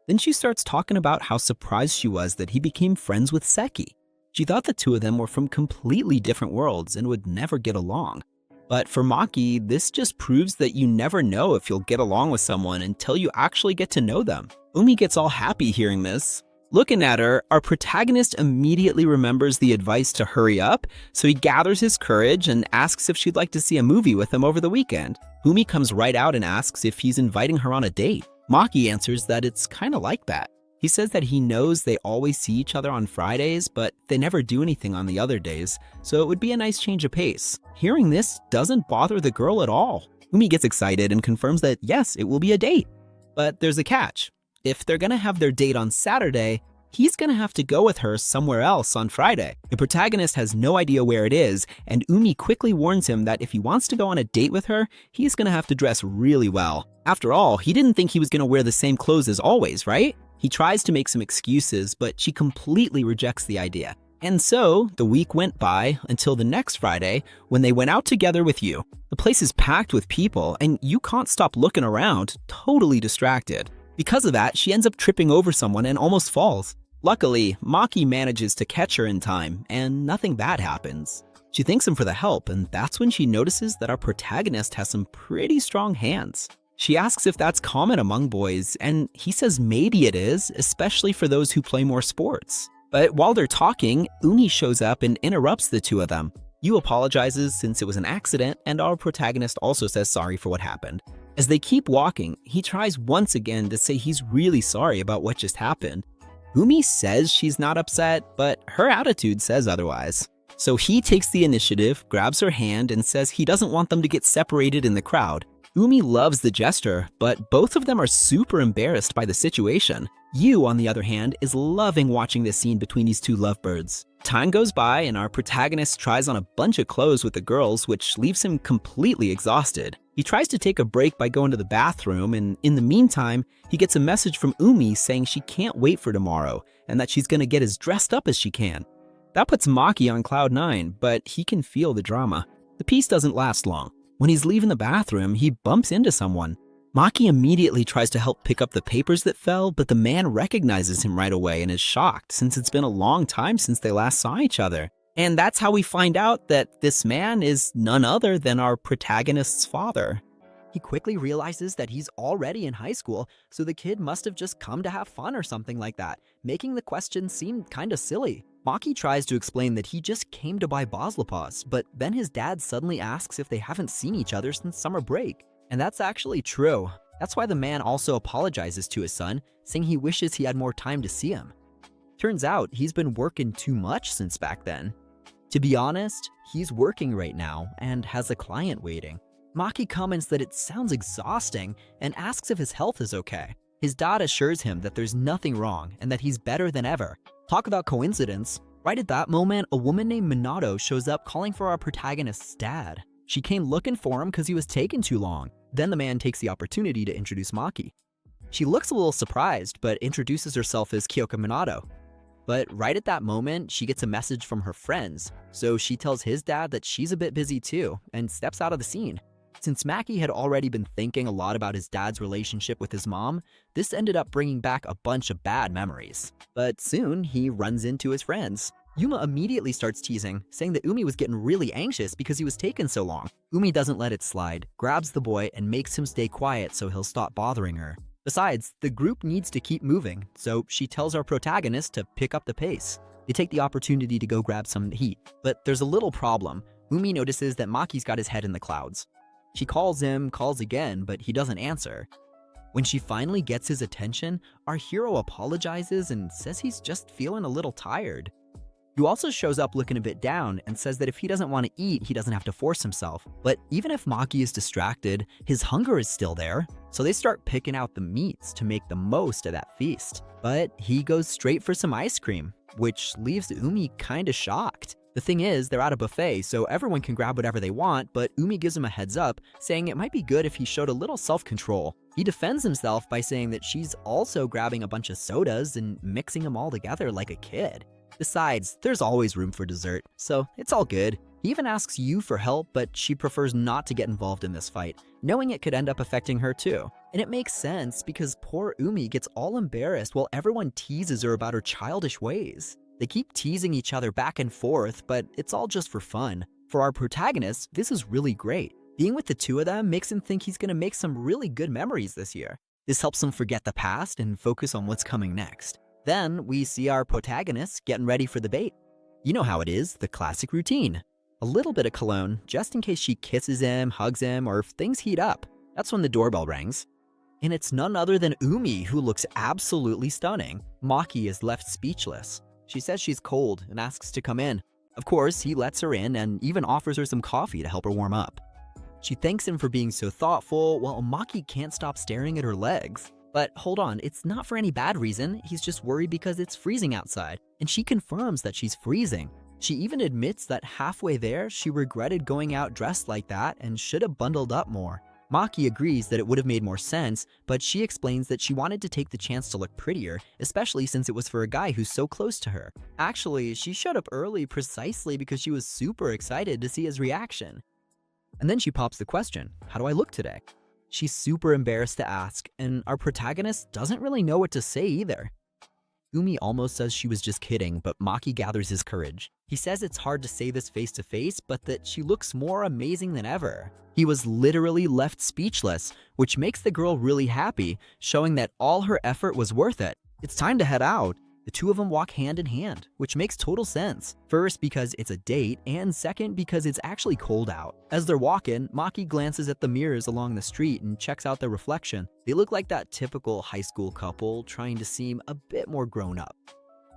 Then she starts talking about how surprised she was that he became friends with Seki. She thought the two of them were from completely different worlds and would never get along. But for Maki, this just proves that you never know if you'll get along with someone until you actually get to know them. Umi gets all happy hearing this. Looking at her, our protagonist immediately remembers the advice to hurry up, so he gathers his courage and asks if she'd like to see a movie with him over the weekend. Umi comes right out and asks if he's inviting her on a date. Maki answers that it's kind of like that. He says that he knows they always see each other on Fridays, but they never do anything on the other days, so it would be a nice change of pace. Hearing this doesn't bother the girl at all. Umi gets excited and confirms that yes, it will be a date. But there's a catch. If they're gonna have their date on Saturday, he's gonna have to go with her somewhere else on Friday. The protagonist has no idea where it is, and Umi quickly warns him that if he wants to go on a date with her, he's gonna have to dress really well. After all, he didn't think he was gonna wear the same clothes as always, right? He tries to make some excuses, but she completely rejects the idea. And so, the week went by until the next Friday when they went out together with you. The place is packed with people, and you can't stop looking around, totally distracted. Because of that, she ends up tripping over someone and almost falls. Luckily, Maki manages to catch her in time, and nothing bad happens. She thanks him for the help, and that's when she notices that our protagonist has some pretty strong hands. She asks if that's common among boys, and he says maybe it is, especially for those who play more sports. But while they're talking, Umi shows up and interrupts the two of them. Yu apologizes since it was an accident, and our protagonist also says sorry for what happened. As they keep walking, he tries once again to say he's really sorry about what just happened. Umi says she's not upset, but her attitude says otherwise. So he takes the initiative, grabs her hand, and says he doesn't want them to get separated in the crowd. Umi loves the gesture, but both of them are super embarrassed by the situation. Yu, on the other hand, is loving watching this scene between these two lovebirds. Time goes by and our protagonist tries on a bunch of clothes with the girls, which leaves him completely exhausted. He tries to take a break by going to the bathroom, and in the meantime, he gets a message from Umi saying she can't wait for tomorrow and that she's gonna get as dressed up as she can. That puts Maki on cloud 9, but he can feel the drama. The peace doesn't last long. When he's leaving the bathroom, he bumps into someone. Maki immediately tries to help pick up the papers that fell, but the man recognizes him right away and is shocked since it's been a long time since they last saw each other. And that's how we find out that this man is none other than our protagonist's father. He quickly realizes that he's already in high school, so the kid must have just come to have fun or something like that, making the question seem kinda silly. Maki tries to explain that he just came to buy Boslapas, but then his dad suddenly asks if they haven't seen each other since summer break. And that's actually true. That's why the man also apologizes to his son, saying he wishes he had more time to see him. Turns out he's been working too much since back then. To be honest, he's working right now and has a client waiting. Maki comments that it sounds exhausting and asks if his health is okay. His dad assures him that there's nothing wrong and that he's better than ever. Talk about coincidence. Right at that moment, a woman named Minato shows up calling for our protagonist's dad. She came looking for him because he was taking too long. Then the man takes the opportunity to introduce Maki. She looks a little surprised, but introduces herself as Kyoka Minato. But right at that moment, she gets a message from her friends, so she tells his dad that she's a bit busy too, and steps out of the scene. Since Maki had already been thinking a lot about his dad's relationship with his mom, this ended up bringing back a bunch of bad memories. But soon, he runs into his friends. Yuma immediately starts teasing, saying that Umi was getting really anxious because he was taking so long. Umi doesn't let it slide, grabs the boy, and makes him stay quiet so he'll stop bothering her. Besides, the group needs to keep moving, so she tells our protagonist to pick up the pace. They take the opportunity to go grab some heat, but there's a little problem. Umi notices that Maki's got his head in the clouds. She calls him, calls again, but he doesn't answer. When she finally gets his attention, our hero apologizes and says he's just feeling a little tired. He also shows up looking a bit down and says that if he doesn't want to eat, he doesn't have to force himself. But even if Maki is distracted, his hunger is still there. So they start picking out the meats to make the most of that feast. But he goes straight for some ice cream, which leaves Umi kinda shocked. The thing is, they're at a buffet, so everyone can grab whatever they want, but Umi gives him a heads up, saying it might be good if he showed a little self-control. He defends himself by saying that she's also grabbing a bunch of sodas and mixing them all together like a kid. Besides, there's always room for dessert, so it's all good. He even asks Yu for help, but she prefers not to get involved in this fight, knowing it could end up affecting her too. And it makes sense because poor Umi gets all embarrassed while everyone teases her about her childish ways. They keep teasing each other back and forth, but it's all just for fun. For our protagonist, this is really great. Being with the two of them makes him think he's gonna make some really good memories this year. This helps him forget the past and focus on what's coming next. Then we see our protagonist getting ready for the bait. You know how it is, the classic routine. A little bit of cologne, just in case she kisses him, hugs him, or if things heat up. That's when the doorbell rings. And it's none other than Umi, who looks absolutely stunning. Maki is left speechless. She says she's cold and asks to come in. Of course, he lets her in and even offers her some coffee to help her warm up. She thanks him for being so thoughtful, while Maki can't stop staring at her legs. But hold on, it's not for any bad reason, he's just worried because it's freezing outside, and she confirms that she's freezing. She even admits that halfway there, she regretted going out dressed like that and should have bundled up more. Maki agrees that it would have made more sense, but she explains that she wanted to take the chance to look prettier, especially since it was for a guy who's so close to her. Actually, she showed up early precisely because she was super excited to see his reaction. And then she pops the question, how do I look today? She's super embarrassed to ask, and our protagonist doesn't really know what to say either. Umi almost says she was just kidding, but Maki gathers his courage. He says it's hard to say this face to face, but that she looks more amazing than ever. He was literally left speechless, which makes the girl really happy, showing that all her effort was worth it. It's time to head out. The two of them walk hand in hand, which makes total sense. First, because it's a date, and second, because it's actually cold out. As they're walking, Maki glances at the mirrors along the street and checks out their reflection. They look like that typical high school couple trying to seem a bit more grown up.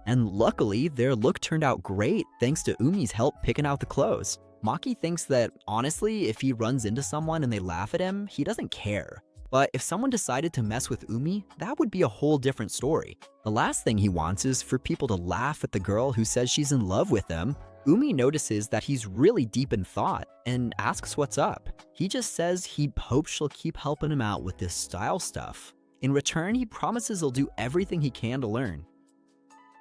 And luckily, their look turned out great thanks to Umi's help picking out the clothes. Maki thinks that, honestly, if he runs into someone and they laugh at him, he doesn't care. But if someone decided to mess with Umi, that would be a whole different story. The last thing he wants is for people to laugh at the girl who says she's in love with him. Umi notices that he's really deep in thought and asks what's up. He just says he hopes she'll keep helping him out with this style stuff. In return, he promises he'll do everything he can to learn.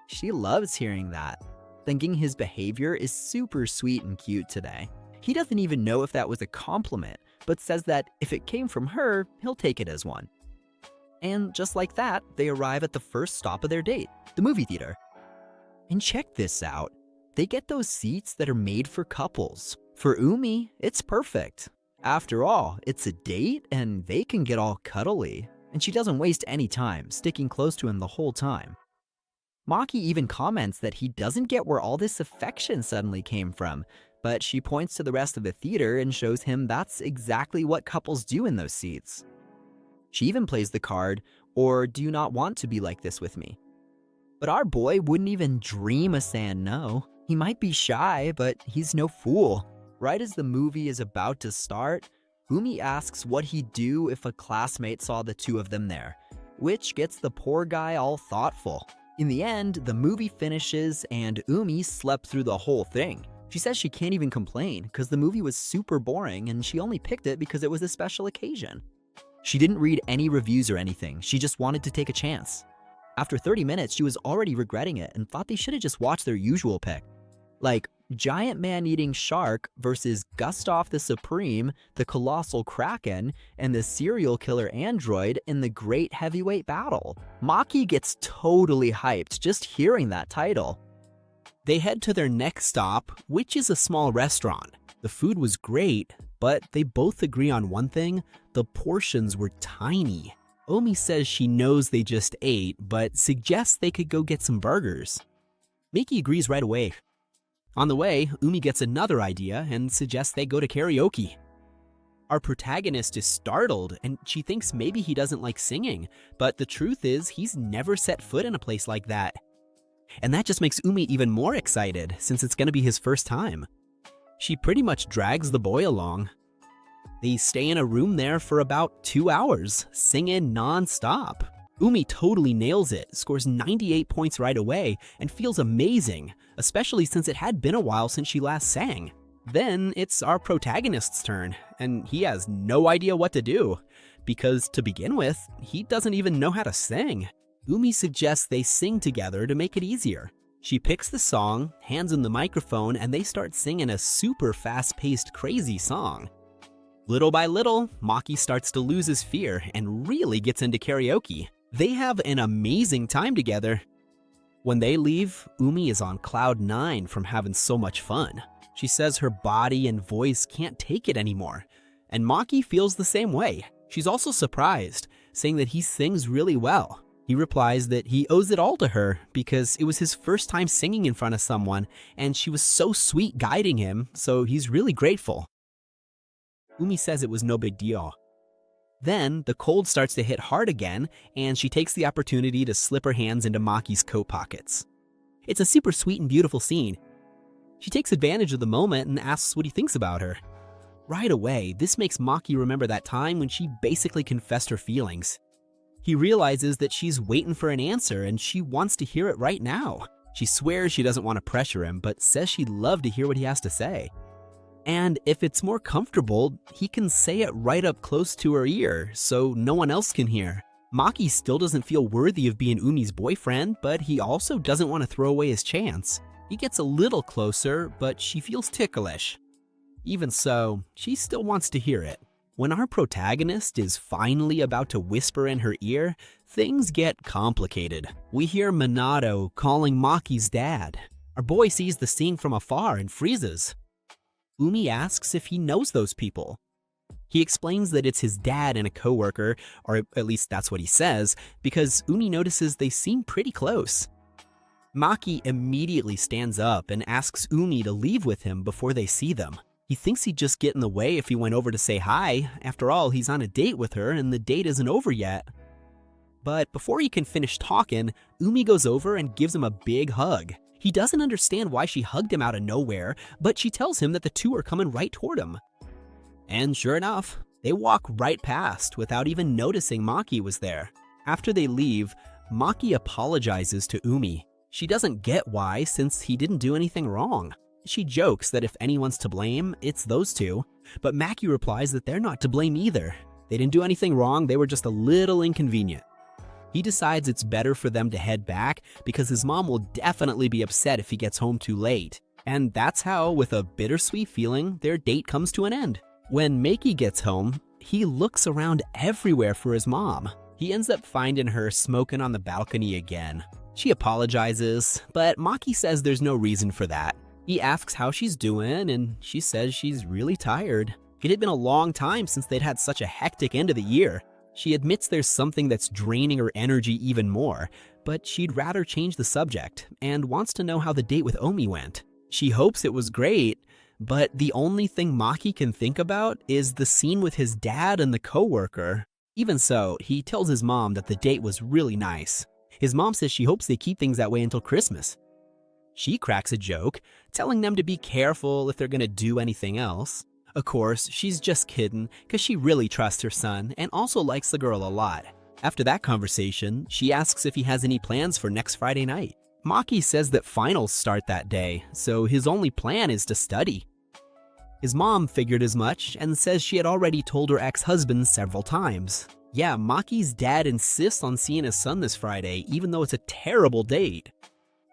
She loves hearing that, thinking his behavior is super sweet and cute today. He doesn't even know if that was a compliment, but says that if it came from her, he'll take it as one. And just like that, they arrive at the first stop of their date, the movie theater. And check this out. They get those seats that are made for couples. For Umi, it's perfect. After all, it's a date and they can get all cuddly. And she doesn't waste any time, sticking close to him the whole time. Maki even comments that he doesn't get where all this affection suddenly came from, but she points to the rest of the theater and shows him that's exactly what couples do in those seats. She even plays the card, or do you not want to be like this with me? But our boy wouldn't even dream of saying no. He might be shy, but he's no fool. Right as the movie is about to start, Umi asks what he'd do if a classmate saw the two of them there, which gets the poor guy all thoughtful. In the end, the movie finishes and Umi slept through the whole thing. She says she can't even complain because the movie was super boring and she only picked it because it was a special occasion. She didn't read any reviews or anything, she just wanted to take a chance. After 30 minutes, she was already regretting it and thought they should have just watched their usual pick. Like, giant man-eating shark versus Gustav the Supreme, the colossal kraken, and the serial killer android in the great heavyweight battle. Maki gets totally hyped just hearing that title. They head to their next stop, which is a small restaurant. The food was great, but they both agree on one thing: the portions were tiny. Omi says she knows they just ate, but suggests they could go get some burgers. Miki agrees right away. On the way, Umi gets another idea and suggests they go to karaoke. Our protagonist is startled and she thinks maybe he doesn't like singing, but the truth is he's never set foot in a place like that. And that just makes Umi even more excited since it's gonna be his first time. She pretty much drags the boy along. They stay in a room there for about 2 hours, singing non-stop. Umi totally nails it, scores 98 points right away, and feels amazing, especially since it had been a while since she last sang. Then it's our protagonist's turn, and he has no idea what to do, because to begin with, he doesn't even know how to sing. Umi suggests they sing together to make it easier. She picks the song, hands him the microphone, and they start singing a super fast-paced, crazy song. Little by little, Maki starts to lose his fear and really gets into karaoke. They have an amazing time together. When they leave, Umi is on cloud 9 from having so much fun. She says her body and voice can't take it anymore, and Maki feels the same way. She's also surprised, saying that he sings really well. He replies that he owes it all to her because it was his first time singing in front of someone, and she was so sweet guiding him, so he's really grateful. Umi says it was no big deal. Then, the cold starts to hit hard again, and she takes the opportunity to slip her hands into Maki's coat pockets. It's a super sweet and beautiful scene. She takes advantage of the moment and asks what he thinks about her. Right away, this makes Maki remember that time when she basically confessed her feelings. He realizes that she's waiting for an answer and she wants to hear it right now. She swears she doesn't want to pressure him, but says she'd love to hear what he has to say. And if it's more comfortable, he can say it right up close to her ear, so no one else can hear. Maki still doesn't feel worthy of being Umi's boyfriend, but he also doesn't want to throw away his chance. He gets a little closer, but she feels ticklish. Even so, she still wants to hear it. When our protagonist is finally about to whisper in her ear, things get complicated. We hear Minato calling Maki's dad. Our boy sees the scene from afar and freezes. Umi asks if he knows those people. He explains that it's his dad and a coworker, or at least that's what he says, because Umi notices they seem pretty close. Maki immediately stands up and asks Umi to leave with him before they see them. He thinks he'd just get in the way if he went over to say hi. After all, he's on a date with her and the date isn't over yet. But before he can finish talking, Umi goes over and gives him a big hug. He doesn't understand why she hugged him out of nowhere, but she tells him that the two are coming right toward him. And sure enough, they walk right past without even noticing Maki was there. After they leave, Maki apologizes to Umi. She doesn't get why, since he didn't do anything wrong. She jokes that if anyone's to blame, it's those two, but Maki replies that they're not to blame either. They didn't do anything wrong, they were just a little inconvenient. He decides it's better for them to head back because his mom will definitely be upset if he gets home too late. And that's how, with a bittersweet feeling, their date comes to an end. When Maki gets home, he looks around everywhere for his mom. He ends up finding her smoking on the balcony again. She apologizes, but Maki says there's no reason for that. He asks how she's doing, and she says she's really tired. It had been a long time since they'd had such a hectic end of the year. She admits there's something that's draining her energy even more, but she'd rather change the subject and wants to know how the date with Omi went. She hopes it was great, but the only thing Maki can think about is the scene with his dad and the coworker. Even so, he tells his mom that the date was really nice. His mom says she hopes they keep things that way until Christmas. She cracks a joke, telling them to be careful if they're gonna do anything else. Of course, she's just kidding, cause she really trusts her son and also likes the girl a lot. After that conversation, she asks if he has any plans for next Friday night. Maki says that finals start that day, so his only plan is to study. His mom figured as much and says she had already told her ex-husband several times. Yeah, Maki's dad insists on seeing his son this Friday, even though it's a terrible date.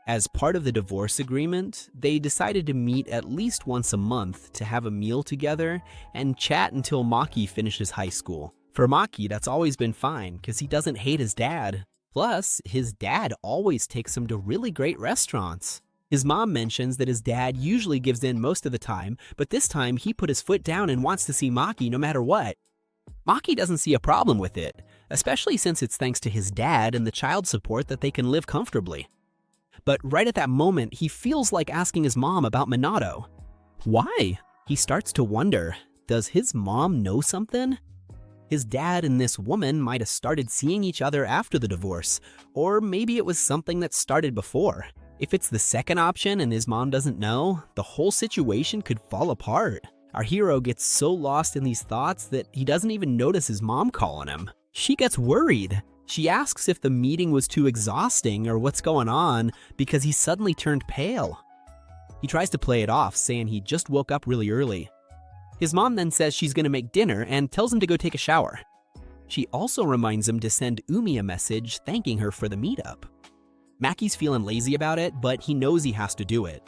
As part of the divorce agreement, they decided to meet at least once a month to have a meal together and chat until Maki finishes high school. For Maki, that's always been fine because he doesn't hate his dad. Plus, his dad always takes him to really great restaurants. His mom mentions that his dad usually gives in most of the time, but this time he put his foot down and wants to see Maki no matter what. Maki doesn't see a problem with it, especially since it's thanks to his dad and the child support that they can live comfortably. But right at that moment, he feels like asking his mom about Minato. Why? He starts to wonder, does his mom know something? His dad and this woman might have started seeing each other after the divorce, or maybe it was something that started before. If it's the second option and his mom doesn't know, the whole situation could fall apart. Our hero gets so lost in these thoughts that he doesn't even notice his mom calling him. She gets worried. She asks if the meeting was too exhausting or what's going on because he suddenly turned pale. He tries to play it off, saying he just woke up really early. His mom then says she's gonna make dinner and tells him to go take a shower. She also reminds him to send Umi a message thanking her for the meetup. Maki's feeling lazy about it, but he knows he has to do it.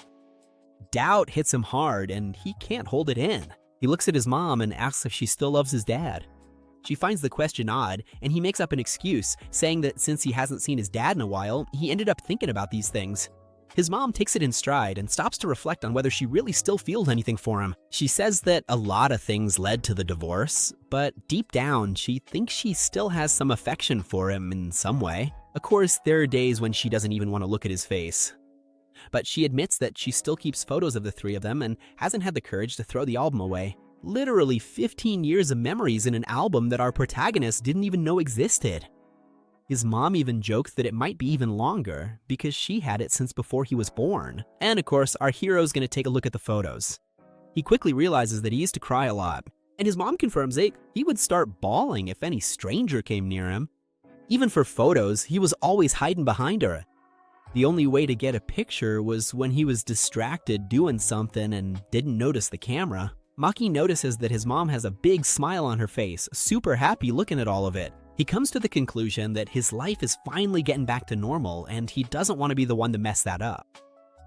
Doubt hits him hard and he can't hold it in. He looks at his mom and asks if she still loves his dad. She finds the question odd and he makes up an excuse, saying that since he hasn't seen his dad in a while, he ended up thinking about these things. His mom takes it in stride and stops to reflect on whether she really still feels anything for him. She says that a lot of things led to the divorce, but deep down, she thinks she still has some affection for him in some way. Of course, there are days when she doesn't even want to look at his face. But she admits that she still keeps photos of the three of them and hasn't had the courage to throw the album away. Literally 15 years of memories in an album that our protagonist didn't even know existed. His mom even joked that it might be even longer because she had it since before he was born. And of course, our hero's gonna take a look at the photos. He quickly realizes that he used to cry a lot, and his mom confirms that he would start bawling if any stranger came near him. Even for photos, he was always hiding behind her. The only way to get a picture was when he was distracted doing something and didn't notice the camera. Maki notices that his mom has a big smile on her face, super happy looking at all of it. He comes to the conclusion that his life is finally getting back to normal and he doesn't want to be the one to mess that up.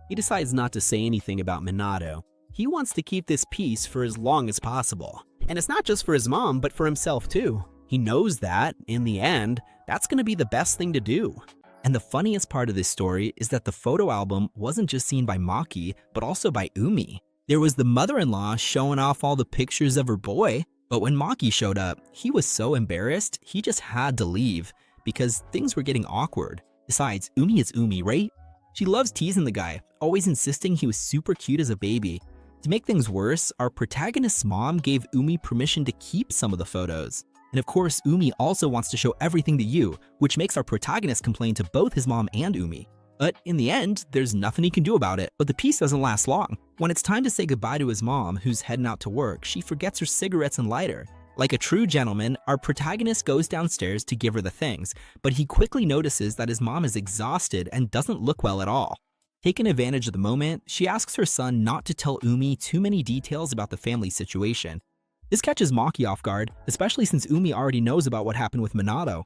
He decides not to say anything about Minato. He wants to keep this peace for as long as possible. And it's not just for his mom, but for himself too. He knows that, in the end, that's going to be the best thing to do. And the funniest part of this story is that the photo album wasn't just seen by Maki, but also by Umi. There was the mother-in-law showing off all the pictures of her boy, but when Maki showed up, he was so embarrassed, he just had to leave because things were getting awkward. Besides, Umi is Umi, right? She loves teasing the guy, always insisting he was super cute as a baby. To make things worse, our protagonist's mom gave Umi permission to keep some of the photos. And of course, Umi also wants to show everything to you, which makes our protagonist complain to both his mom and Umi. But in the end, there's nothing he can do about it, but the peace doesn't last long. When it's time to say goodbye to his mom, who's heading out to work, she forgets her cigarettes and lighter. Like a true gentleman, our protagonist goes downstairs to give her the things, but he quickly notices that his mom is exhausted and doesn't look well at all. Taking advantage of the moment, she asks her son not to tell Umi too many details about the family situation. This catches Maki off guard, especially since Umi already knows about what happened with Minato.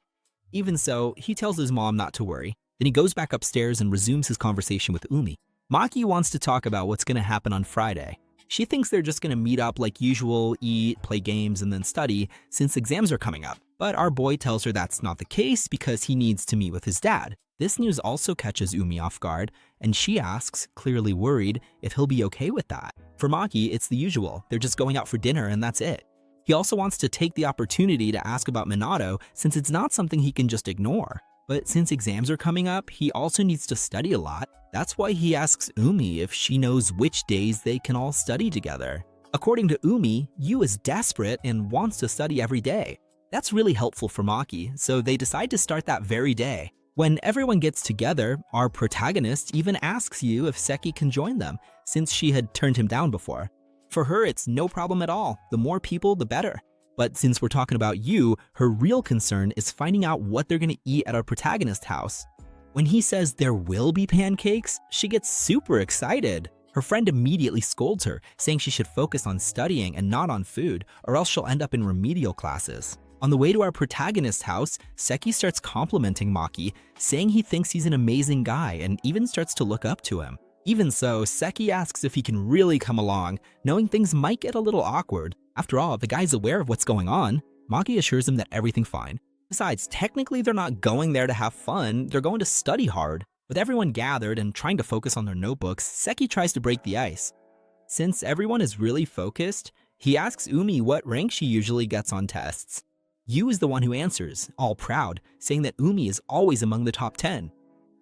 Even so, he tells his mom not to worry. Then he goes back upstairs and resumes his conversation with Umi. Maki wants to talk about what's going to happen on Friday. She thinks they're just going to meet up like usual, eat, play games, and then study since exams are coming up. But our boy tells her that's not the case because he needs to meet with his dad. This news also catches Umi off guard, and she asks, clearly worried, if he'll be okay with that. For Maki, it's the usual. They're just going out for dinner and that's it. He also wants to take the opportunity to ask about Minato since it's not something he can just ignore. But since exams are coming up, he also needs to study a lot. That's why he asks Umi if she knows which days they can all study together. According to Umi, Yu is desperate and wants to study every day. That's really helpful for Maki, so they decide to start that very day. When everyone gets together, our protagonist even asks Yu if Seki can join them, since she had turned him down before. For her, it's no problem at all. The more people, the better. But since we're talking about Yu, her real concern is finding out what they're gonna eat at our protagonist's house. When he says there will be pancakes, she gets super excited. Her friend immediately scolds her, saying she should focus on studying and not on food, or else she'll end up in remedial classes. On the way to our protagonist's house, Seki starts complimenting Maki, saying he thinks he's an amazing guy and even starts to look up to him. Even so, Seki asks if he can really come along, knowing things might get a little awkward. After all, the guy's aware of what's going on. Maki assures him that everything's fine. Besides, technically they're not going there to have fun, they're going to study hard. With everyone gathered and trying to focus on their notebooks, Seki tries to break the ice. Since everyone is really focused, he asks Umi what rank she usually gets on tests. Yu is the one who answers, all proud, saying that Umi is always among the top 10.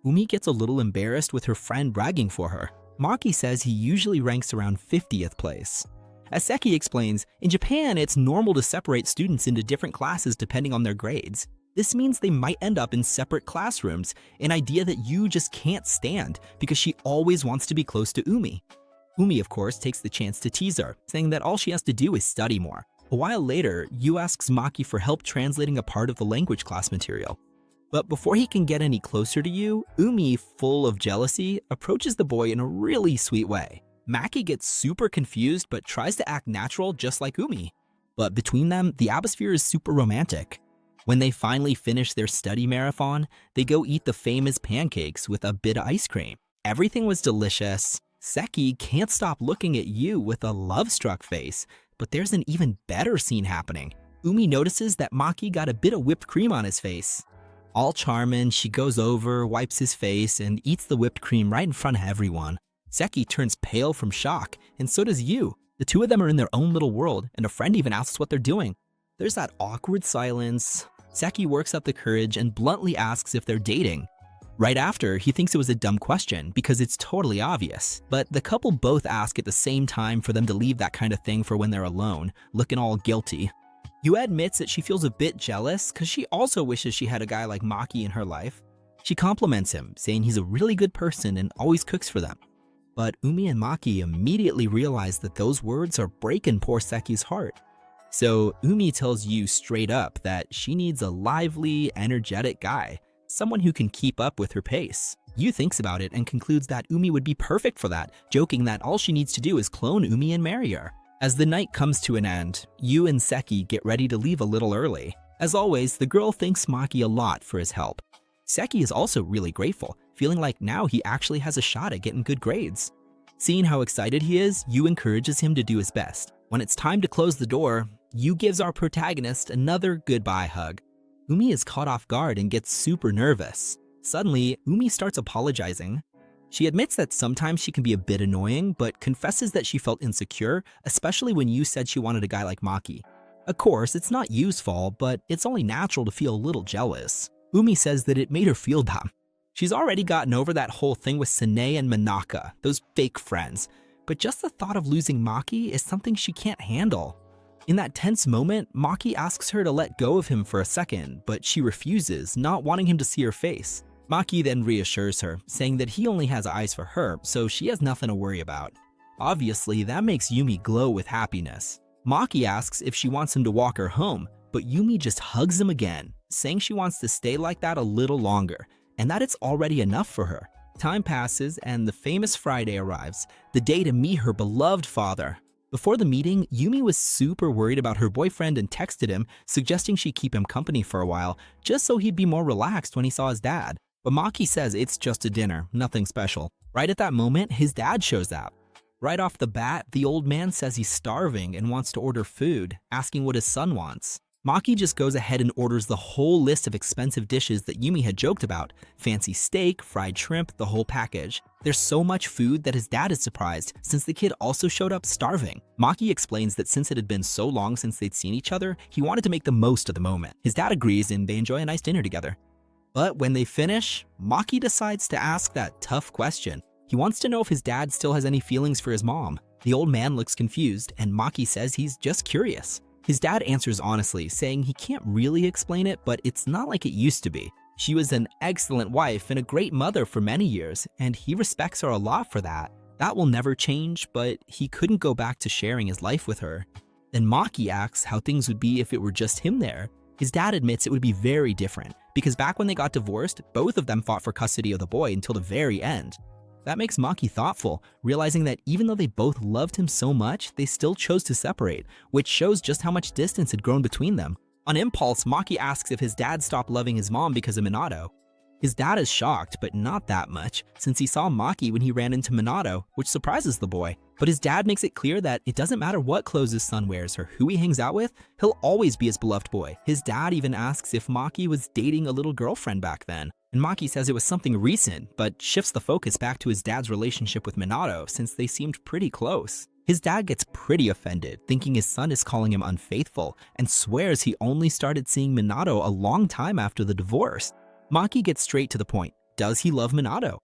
Umi gets a little embarrassed with her friend bragging for her. Maki says he usually ranks around 50th place. As Seki explains, in Japan it's normal to separate students into different classes depending on their grades. This means they might end up in separate classrooms, an idea that Yu just can't stand because she always wants to be close to Umi. Umi, of course, takes the chance to tease her, saying that all she has to do is study more. A while later, Yu asks Maki for help translating a part of the language class material. But before he can get any closer to Yu, Umi, full of jealousy, approaches the boy in a really sweet way. Maki gets super confused but tries to act natural just like Umi. But between them, the atmosphere is super romantic. When they finally finish their study marathon, they go eat the famous pancakes with a bit of ice cream. Everything was delicious. Seki can't stop looking at Yu with a love-struck face, but there's an even better scene happening. Umi notices that Maki got a bit of whipped cream on his face. All charming, she goes over, wipes his face, and eats the whipped cream right in front of everyone. Seki turns pale from shock, and so does Yu. The two of them are in their own little world, and a friend even asks what they're doing. There's that awkward silence. Seki works up the courage and bluntly asks if they're dating. Right after, he thinks it was a dumb question because it's totally obvious. But the couple both ask at the same time for them to leave that kind of thing for when they're alone, looking all guilty. Yu admits that she feels a bit jealous because she also wishes she had a guy like Maki in her life. She compliments him, saying he's a really good person and always cooks for them. But Umi and Maki immediately realize that those words are breaking poor Seki's heart. So Umi tells Yu straight up that she needs a lively, energetic guy, someone who can keep up with her pace. Yu thinks about it and concludes that Umi would be perfect for that, joking that all she needs to do is clone Umi and marry her. As the night comes to an end, Yu and Seki get ready to leave a little early. As always, the girl thanks Maki a lot for his help. Seki is also really grateful, feeling like now he actually has a shot at getting good grades. Seeing how excited he is, Yu encourages him to do his best. When it's time to close the door, Yu gives our protagonist another goodbye hug. Umi is caught off guard and gets super nervous. Suddenly, Umi starts apologizing. She admits that sometimes she can be a bit annoying, but confesses that she felt insecure, especially when Yu said she wanted a guy like Maki. Of course, it's not Yu's fault, but it's only natural to feel a little jealous. Umi says that it made her feel dumb. She's already gotten over that whole thing with Sine and Manaka, those fake friends, but just the thought of losing Maki is something she can't handle. In that tense moment, Maki asks her to let go of him for a second, but she refuses, not wanting him to see her face. Maki then reassures her, saying that he only has eyes for her, so she has nothing to worry about. Obviously, that makes Yumi glow with happiness. Maki asks if she wants him to walk her home, but Yumi just hugs him again, saying she wants to stay like that a little longer, and that it's already enough for her. Time passes, and the famous Friday arrives, the day to meet her beloved father. Before the meeting, Yumi was super worried about her boyfriend and texted him, suggesting she keep him company for a while, just so he'd be more relaxed when he saw his dad. But Maki says it's just a dinner, nothing special. Right at that moment, his dad shows up. Right off the bat, the old man says he's starving and wants to order food, asking what his son wants. Maki just goes ahead and orders the whole list of expensive dishes that Yumi had joked about. Fancy steak, fried shrimp, the whole package. There's so much food that his dad is surprised, since the kid also showed up starving. Maki explains that since it had been so long since they'd seen each other, he wanted to make the most of the moment. His dad agrees and they enjoy a nice dinner together. But when they finish, Maki decides to ask that tough question. He wants to know if his dad still has any feelings for his mom. The old man looks confused, and Maki says he's just curious. His dad answers honestly, saying he can't really explain it, but it's not like it used to be. She was an excellent wife and a great mother for many years, and he respects her a lot for that. That will never change, but he couldn't go back to sharing his life with her. Then Maki asks how things would be if it were just him there. His dad admits it would be very different, because back when they got divorced, both of them fought for custody of the boy until the very end. That makes Maki thoughtful, realizing that even though they both loved him so much, they still chose to separate, which shows just how much distance had grown between them. On impulse, Maki asks if his dad stopped loving his mom because of Minato. His dad is shocked, but not that much, since he saw Maki when he ran into Minato, which surprises the boy. But his dad makes it clear that it doesn't matter what clothes his son wears or who he hangs out with, he'll always be his beloved boy. His dad even asks if Maki was dating a little girlfriend back then. And Maki says it was something recent, but shifts the focus back to his dad's relationship with Minato since they seemed pretty close. His dad gets pretty offended, thinking his son is calling him unfaithful, and swears he only started seeing Minato a long time after the divorce. Maki gets straight to the point. Does he love Minato?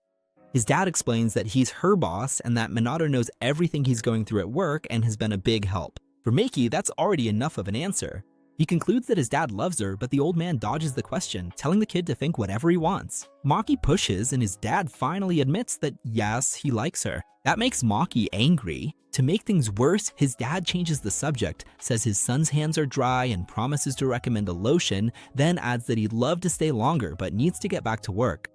His dad explains that he's her boss and that Minato knows everything he's going through at work and has been a big help. For Maki, that's already enough of an answer. He concludes that his dad loves her, but the old man dodges the question, telling the kid to think whatever he wants. Maki pushes, and his dad finally admits that yes, he likes her. That makes Maki angry. To make things worse, his dad changes the subject, says his son's hands are dry and promises to recommend a lotion, then adds that he'd love to stay longer but needs to get back to work.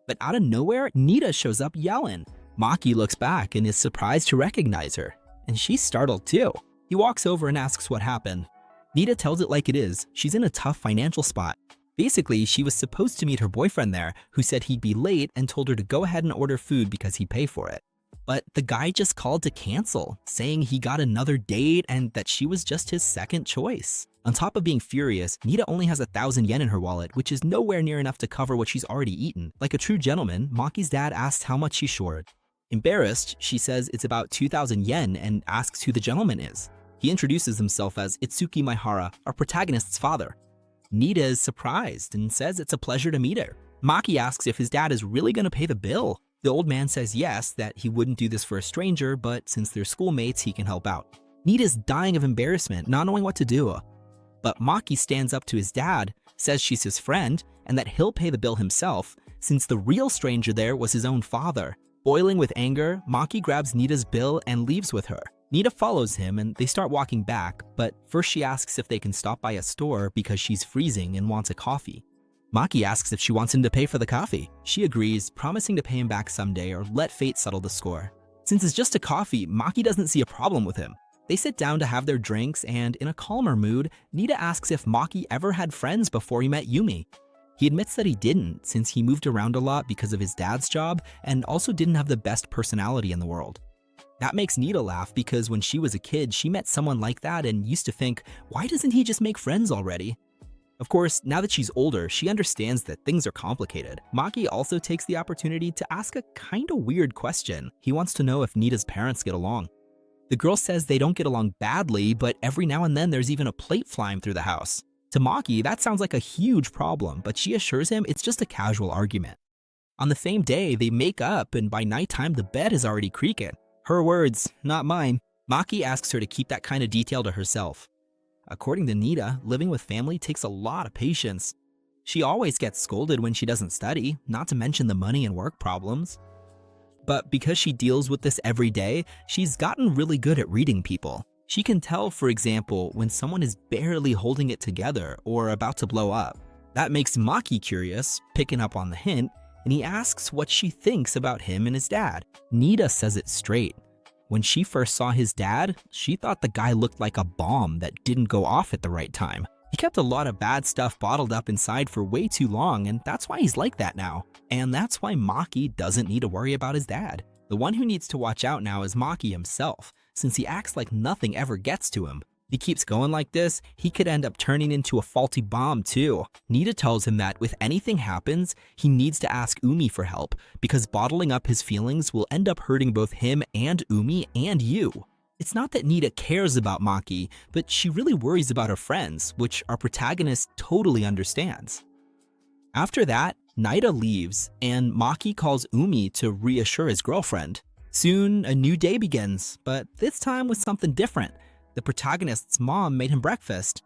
But out of nowhere, Natta shows up yelling. Maki looks back and is surprised to recognize her, and she's startled too. He walks over and asks what happened. Natta tells it like it is. She's in a tough financial spot. Basically, she was supposed to meet her boyfriend there, who said he'd be late and told her to go ahead and order food because he'd pay for it. But the guy just called to cancel, saying he got another date and that she was just his second choice. On top of being furious, Natta only has 1,000 yen in her wallet, which is nowhere near enough to cover what she's already eaten. Like a true gentleman, Maki's dad asks how much she's short. Embarrassed, she says it's about 2,000 yen and asks who the gentleman is. He introduces himself as Itsuki Maehara, our protagonist's father. Natta is surprised and says it's a pleasure to meet her. Maki asks if his dad is really going to pay the bill. The old man says yes, that he wouldn't do this for a stranger, but since they're schoolmates, he can help out. Natta's dying of embarrassment, not knowing what to do. But Maki stands up to his dad, says she's his friend, and that he'll pay the bill himself, since the real stranger there was his own father. Boiling with anger, Maki grabs Natta's bill and leaves with her. Natta follows him and they start walking back, but first she asks if they can stop by a store because she's freezing and wants a coffee. Maki asks if she wants him to pay for the coffee. She agrees, promising to pay him back someday or let fate settle the score. Since it's just a coffee, Maki doesn't see a problem with him. They sit down to have their drinks, and in a calmer mood, Natta asks if Maki ever had friends before he met Yumi. He admits that he didn't, since he moved around a lot because of his dad's job and also didn't have the best personality in the world. That makes Natta laugh because when she was a kid, she met someone like that and used to think, why doesn't he just make friends already? Of course, now that she's older, she understands that things are complicated. Maki also takes the opportunity to ask a kinda weird question. He wants to know if Natta's parents get along. The girl says they don't get along badly, but every now and then there's even a plate flying through the house. To Maki, that sounds like a huge problem, but she assures him it's just a casual argument. On the same day, they make up, and by nighttime, the bed is already creaking. Her words, not mine. Maki asks her to keep that kind of detail to herself. According to Natta, living with family takes a lot of patience. She always gets scolded when she doesn't study, not to mention the money and work problems. But because she deals with this every day, she's gotten really good at reading people. She can tell, for example, when someone is barely holding it together or about to blow up. That makes Maki curious, picking up on the hint, and he asks what she thinks about him and his dad. Natta says it straight. When she first saw his dad, she thought the guy looked like a bomb that didn't go off at the right time. He kept a lot of bad stuff bottled up inside for way too long, and that's why he's like that now. And that's why Maki doesn't need to worry about his dad. The one who needs to watch out now is Maki himself, since he acts like nothing ever gets to him. If he keeps going like this, he could end up turning into a faulty bomb too. Natta tells him that if anything happens, he needs to ask Umi for help, because bottling up his feelings will end up hurting both him and Umi and you. It's not that Natta cares about Maki, but she really worries about her friends, which our protagonist totally understands. After that, Natta leaves, and Maki calls Umi to reassure his girlfriend. Soon, a new day begins, but this time with something different. The protagonist's mom made him breakfast.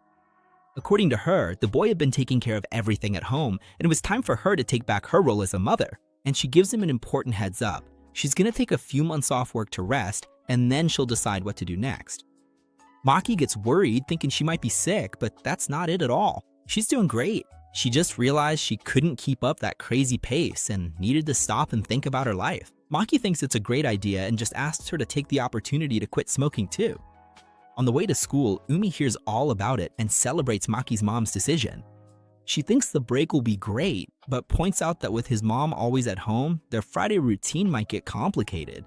According to her, the boy had been taking care of everything at home, and it was time for her to take back her role as a mother. And she gives him an important heads up. She's gonna take a few months off work to rest, and then she'll decide what to do next. Maki gets worried, thinking she might be sick, but that's not it at all. She's doing great. She just realized she couldn't keep up that crazy pace and needed to stop and think about her life. Maki thinks it's a great idea and just asks her to take the opportunity to quit smoking too. On the way to school, Umi hears all about it and celebrates Maki's mom's decision. She thinks the break will be great, but points out that with his mom always at home, their Friday routine might get complicated.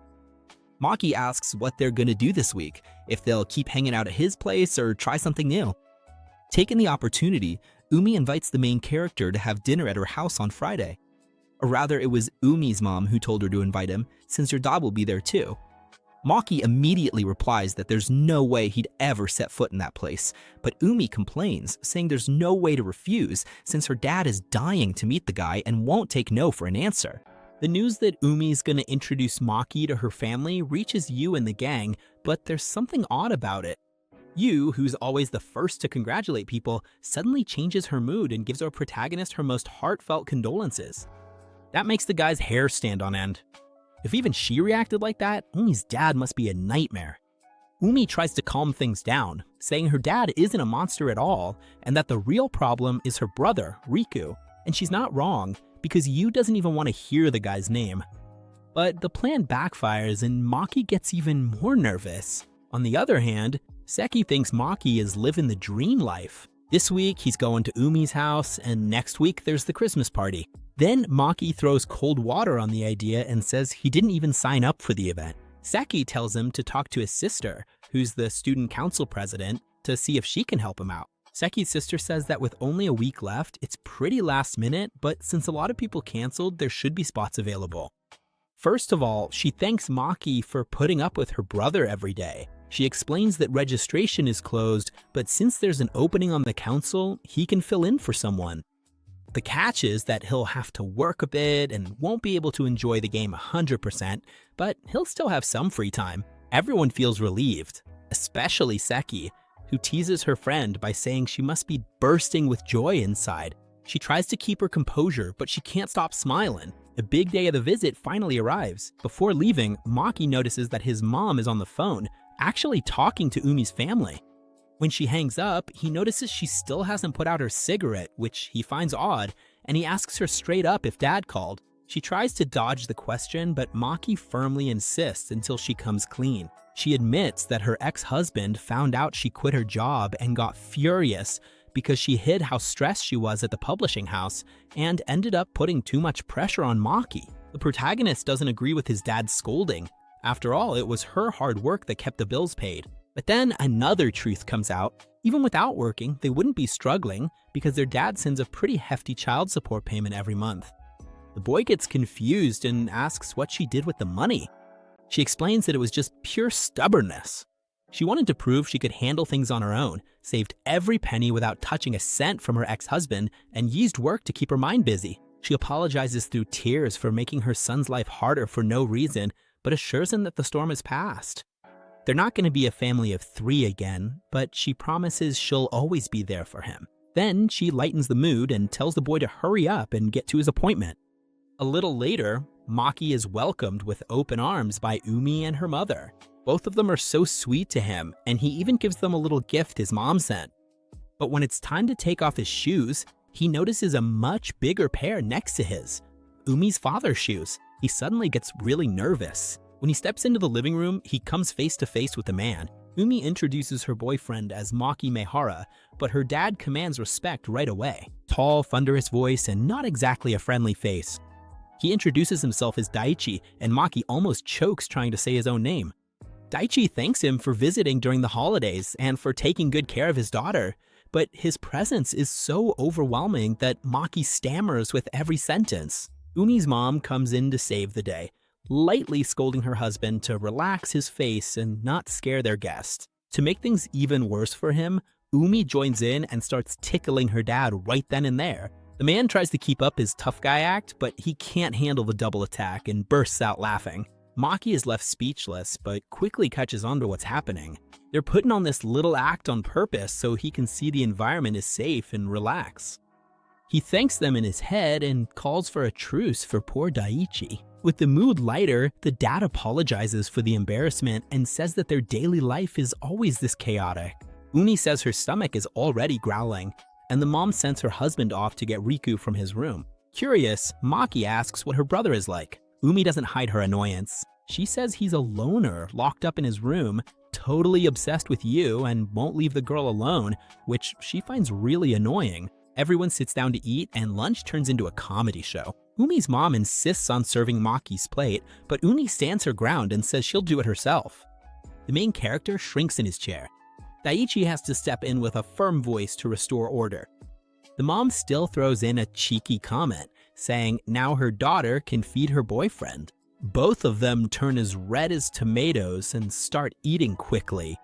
Maki asks what they're gonna do this week, if they'll keep hanging out at his place or try something new. Taking the opportunity, Umi invites the main character to have dinner at her house on Friday. Or rather, it was Umi's mom who told her to invite him, since her dad will be there too. Maki immediately replies that there's no way he'd ever set foot in that place, but Umi complains, saying there's no way to refuse since her dad is dying to meet the guy and won't take no for an answer. The news that Umi's gonna introduce Maki to her family reaches Yu and the gang, but there's something odd about it. Yu, who's always the first to congratulate people, suddenly changes her mood and gives our protagonist her most heartfelt condolences. That makes the guy's hair stand on end. If even she reacted like that, Umi's dad must be a nightmare. Umi tries to calm things down, saying her dad isn't a monster at all, and that the real problem is her brother, Riku. And she's not wrong, because Yu doesn't even want to hear the guy's name. But the plan backfires and Maki gets even more nervous. On the other hand, Seki thinks Maki is living the dream life. This week, he's going to Umi's house, and next week there's the Christmas party. Then Maki throws cold water on the idea and says he didn't even sign up for the event. Seki tells him to talk to his sister, who's the student council president, to see if she can help him out. Seki's sister says that with only a week left, it's pretty last minute, but since a lot of people canceled, there should be spots available. First of all, she thanks Maki for putting up with her brother every day. She explains that registration is closed, but since there's an opening on the council, he can fill in for someone. The catch is that he'll have to work a bit and won't be able to enjoy the game 100%, but he'll still have some free time. Everyone feels relieved, especially Seki, who teases her friend by saying she must be bursting with joy inside. She tries to keep her composure, but she can't stop smiling. The big day of the visit finally arrives. Before leaving, Maki notices that his mom is on the phone, actually talking to Umi's family. When she hangs up, he notices she still hasn't put out her cigarette, which he finds odd, and he asks her straight up if dad called. She tries to dodge the question, but Maki firmly insists until she comes clean. She admits that her ex-husband found out she quit her job and got furious because she hid how stressed she was at the publishing house and ended up putting too much pressure on Maki. The protagonist doesn't agree with his dad's scolding. After all, it was her hard work that kept the bills paid. But then another truth comes out. Even without working, they wouldn't be struggling because their dad sends a pretty hefty child support payment every month. The boy gets confused and asks what she did with the money. She explains that it was just pure stubbornness. She wanted to prove she could handle things on her own, saved every penny without touching a cent from her ex-husband, and used work to keep her mind busy. She apologizes through tears for making her son's life harder for no reason, but assures him that the storm has passed. They're not going to be a family of 3 again, but she promises she'll always be there for him. Then she lightens the mood and tells the boy to hurry up and get to his appointment. A little later, Maki is welcomed with open arms by Umi and her mother. Both of them are so sweet to him, and he even gives them a little gift his mom sent. But when it's time to take off his shoes, he notices a much bigger pair next to his, Umi's father's shoes. He suddenly gets really nervous. When he steps into the living room, he comes face to face with a man. Umi introduces her boyfriend as Maki Maehara, but her dad commands respect right away. Tall, thunderous voice, and not exactly a friendly face. He introduces himself as Daichi, and Maki almost chokes trying to say his own name. Daichi thanks him for visiting during the holidays and for taking good care of his daughter, but his presence is so overwhelming that Maki stammers with every sentence. Umi's mom comes in to save the day, lightly scolding her husband to relax his face and not scare their guest. To make things even worse for him, Umi joins in and starts tickling her dad right then and there. The man tries to keep up his tough guy act, but he can't handle the double attack and bursts out laughing. Maki is left speechless, but quickly catches on to what's happening. They're putting on this little act on purpose so he can see the environment is safe and relax. He thanks them in his head and calls for a truce for poor Daichi. With the mood lighter, the dad apologizes for the embarrassment and says that their daily life is always this chaotic. Umi says her stomach is already growling, and the mom sends her husband off to get Riku from his room. Curious, Maki asks what her brother is like. Umi doesn't hide her annoyance. She says he's a loner, locked up in his room, totally obsessed with you and won't leave the girl alone, which she finds really annoying. Everyone sits down to eat and lunch turns into a comedy show. Umi's mom insists on serving Maki's plate, but Umi stands her ground and says she'll do it herself. The main character shrinks in his chair. Daichi has to step in with a firm voice to restore order. The mom still throws in a cheeky comment, saying now her daughter can feed her boyfriend. Both of them turn as red as tomatoes and start eating quickly.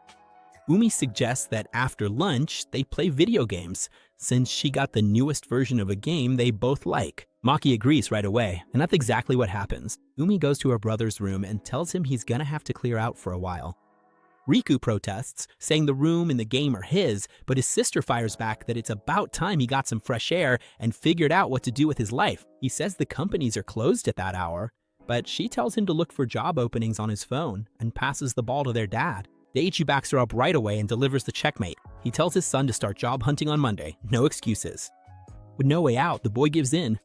Umi suggests that after lunch, they play video games, since she got the newest version of a game they both like. Maki agrees right away, and that's exactly what happens. Umi goes to her brother's room and tells him he's gonna have to clear out for a while. Riku protests, saying the room and the game are his, but his sister fires back that it's about time he got some fresh air and figured out what to do with his life. He says the companies are closed at that hour, but she tells him to look for job openings on his phone and passes the ball to their dad. Daichi backs her up right away and delivers the checkmate. He tells his son to start job hunting on Monday, no excuses. With no way out, the boy gives in.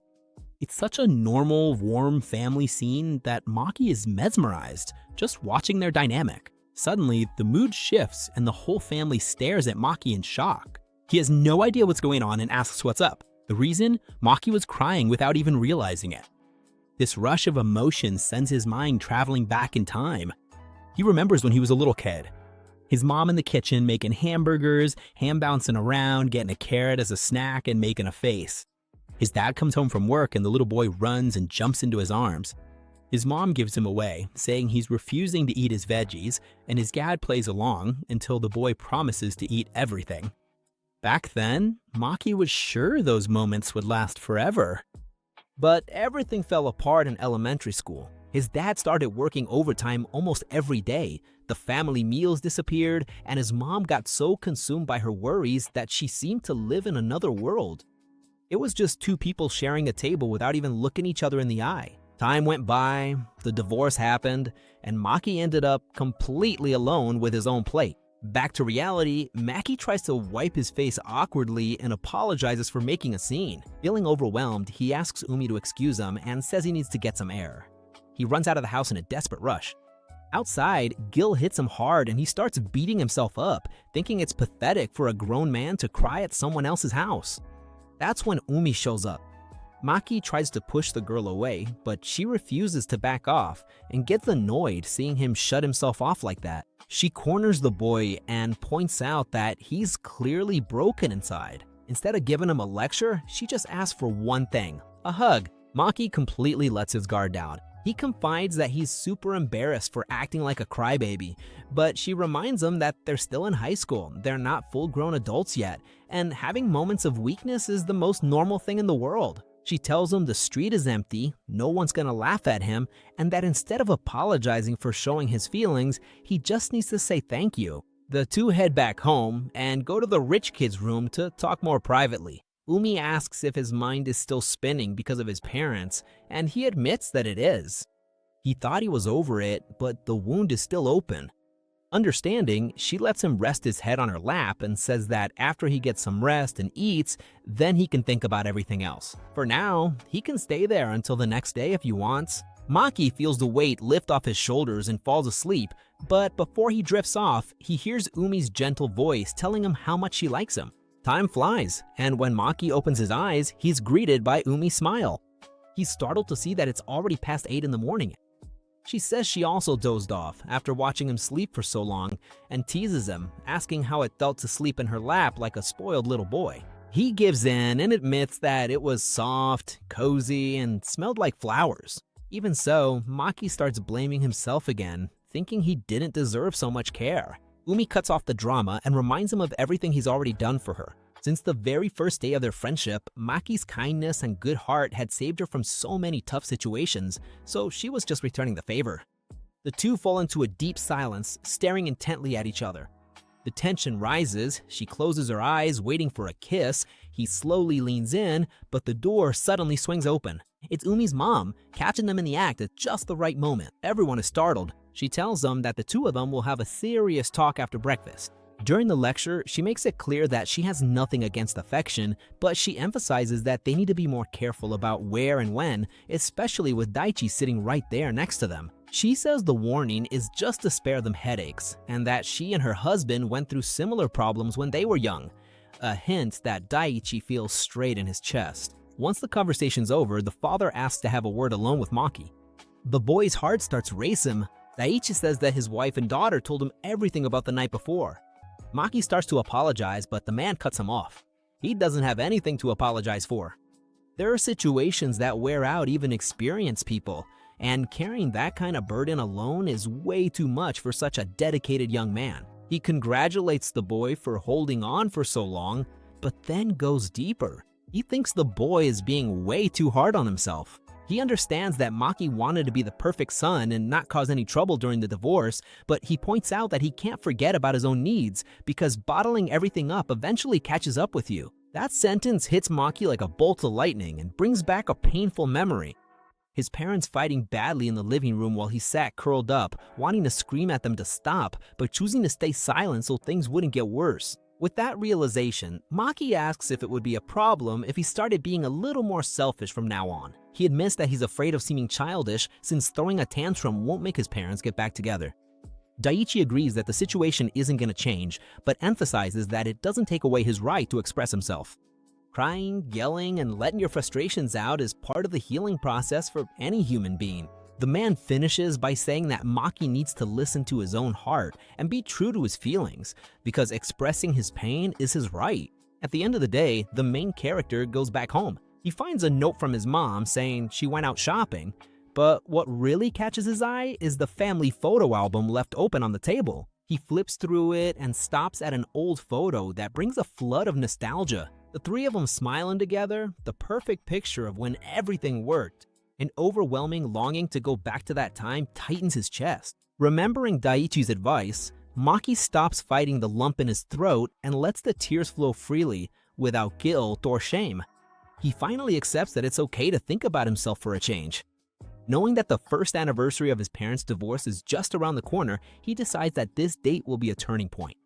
It's such a normal, warm family scene that Maki is mesmerized, just watching their dynamic. Suddenly, the mood shifts and the whole family stares at Maki in shock. He has no idea what's going on and asks what's up. The reason? Maki was crying without even realizing it. This rush of emotion sends his mind traveling back in time. He remembers when he was a little kid. His mom in the kitchen making hamburgers, ham bouncing around, getting a carrot as a snack and making a face. His dad comes home from work and the little boy runs and jumps into his arms. His mom gives him away, saying he's refusing to eat his veggies, and his dad plays along until the boy promises to eat everything. Back then, Maki was sure those moments would last forever. But everything fell apart in elementary school. His dad started working overtime almost every day. The family meals disappeared, and his mom got so consumed by her worries that she seemed to live in another world. It was just two people sharing a table without even looking each other in the eye. Time went by, the divorce happened, and Maki ended up completely alone with his own plate. Back to reality, Maki tries to wipe his face awkwardly and apologizes for making a scene. Feeling overwhelmed, he asks Umi to excuse him and says he needs to get some air. He runs out of the house in a desperate rush. Outside, Gil hits him hard and he starts beating himself up, thinking it's pathetic for a grown man to cry at someone else's house. That's when Umi shows up. Maki tries to push the girl away, but she refuses to back off and gets annoyed seeing him shut himself off like that. She corners the boy and points out that he's clearly broken inside. Instead of giving him a lecture, she just asks for one thing, a hug. Maki completely lets his guard down. He confides that he's super embarrassed for acting like a crybaby, but she reminds him that they're still in high school, they're not full-grown adults yet, and having moments of weakness is the most normal thing in the world. She tells him the street is empty, no one's gonna laugh at him, and that instead of apologizing for showing his feelings, he just needs to say thank you. The two head back home and go to the rich kid's room to talk more privately. Umi asks if his mind is still spinning because of his parents, and he admits that it is. He thought he was over it, but the wound is still open. Understanding, she lets him rest his head on her lap and says that after he gets some rest and eats, then he can think about everything else. For now, he can stay there until the next day if he wants. Maki feels the weight lift off his shoulders and falls asleep, but before he drifts off, he hears Umi's gentle voice telling him how much she likes him. Time flies, and when Maki opens his eyes, he's greeted by Umi's smile. He's startled to see that it's already past 8 in the morning. She says she also dozed off after watching him sleep for so long and teases him, asking how it felt to sleep in her lap like a spoiled little boy. He gives in and admits that it was soft, cozy, and smelled like flowers. Even so, Maki starts blaming himself again, thinking he didn't deserve so much care. Umi cuts off the drama and reminds him of everything he's already done for her. Since the very first day of their friendship, Maki's kindness and good heart had saved her from so many tough situations, so she was just returning the favor. The two fall into a deep silence, staring intently at each other. The tension rises, she closes her eyes, waiting for a kiss. He slowly leans in, but the door suddenly swings open. It's Umi's mom, catching them in the act at just the right moment. Everyone is startled. She tells them that the two of them will have a serious talk after breakfast. During the lecture, she makes it clear that she has nothing against affection, but she emphasizes that they need to be more careful about where and when, especially with Daichi sitting right there next to them. She says the warning is just to spare them headaches, and that she and her husband went through similar problems when they were young. A hint that Daichi feels straight in his chest. Once the conversation's over, the father asks to have a word alone with Maki. The boy's heart starts racing. Daichi says that his wife and daughter told him everything about the night before. Maki starts to apologize, but the man cuts him off. He doesn't have anything to apologize for. There are situations that wear out even experienced people, and carrying that kind of burden alone is way too much for such a dedicated young man. He congratulates the boy for holding on for so long, but then goes deeper. He thinks the boy is being way too hard on himself. He understands that Maki wanted to be the perfect son and not cause any trouble during the divorce, but he points out that he can't forget about his own needs because bottling everything up eventually catches up with you. That sentence hits Maki like a bolt of lightning and brings back a painful memory. His parents fighting badly in the living room while he sat curled up, wanting to scream at them to stop, but choosing to stay silent so things wouldn't get worse. With that realization, Maki asks if it would be a problem if he started being a little more selfish from now on. He admits that he's afraid of seeming childish since throwing a tantrum won't make his parents get back together. Daichi agrees that the situation isn't going to change, but emphasizes that it doesn't take away his right to express himself. Crying, yelling, and letting your frustrations out is part of the healing process for any human being. The man finishes by saying that Maki needs to listen to his own heart and be true to his feelings, because expressing his pain is his right. At the end of the day, the main character goes back home. He finds a note from his mom saying she went out shopping, but what really catches his eye is the family photo album left open on the table. He flips through it and stops at an old photo that brings a flood of nostalgia. The three of them smiling together, the perfect picture of when everything worked. An overwhelming longing to go back to that time tightens his chest. Remembering Daichi's advice, Maki stops fighting the lump in his throat and lets the tears flow freely, without guilt or shame. He finally accepts that it's okay to think about himself for a change. Knowing that the first anniversary of his parents' divorce is just around the corner, he decides that this date will be a turning point.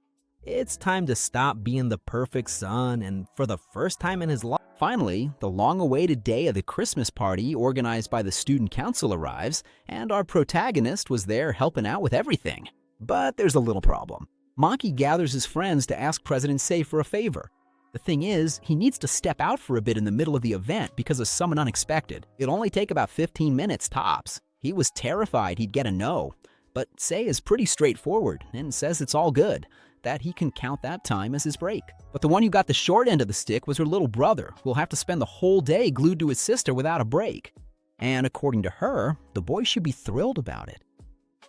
It's time to stop being the perfect son, and for the first time in his life, Finally, the long-awaited day of the Christmas party organized by the student council arrives, and our protagonist was there helping out with everything. But there's a little problem. Maki gathers his friends to ask President Sei for a favor. The thing is, he needs to step out for a bit in the middle of the event because of someone unexpected. It'll only take about 15 minutes tops. He was terrified he'd get a no, but Sei is pretty straightforward and says it's all good, that he can count that time as his break. But the one who got the short end of the stick was her little brother, who'll have to spend the whole day glued to his sister without a break. And according to her, the boy should be thrilled about it.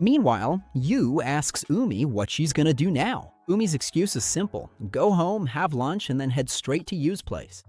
Meanwhile, Yu asks Umi what she's gonna do now. Umi's excuse is simple: go home, have lunch, and then head straight to Yu's place.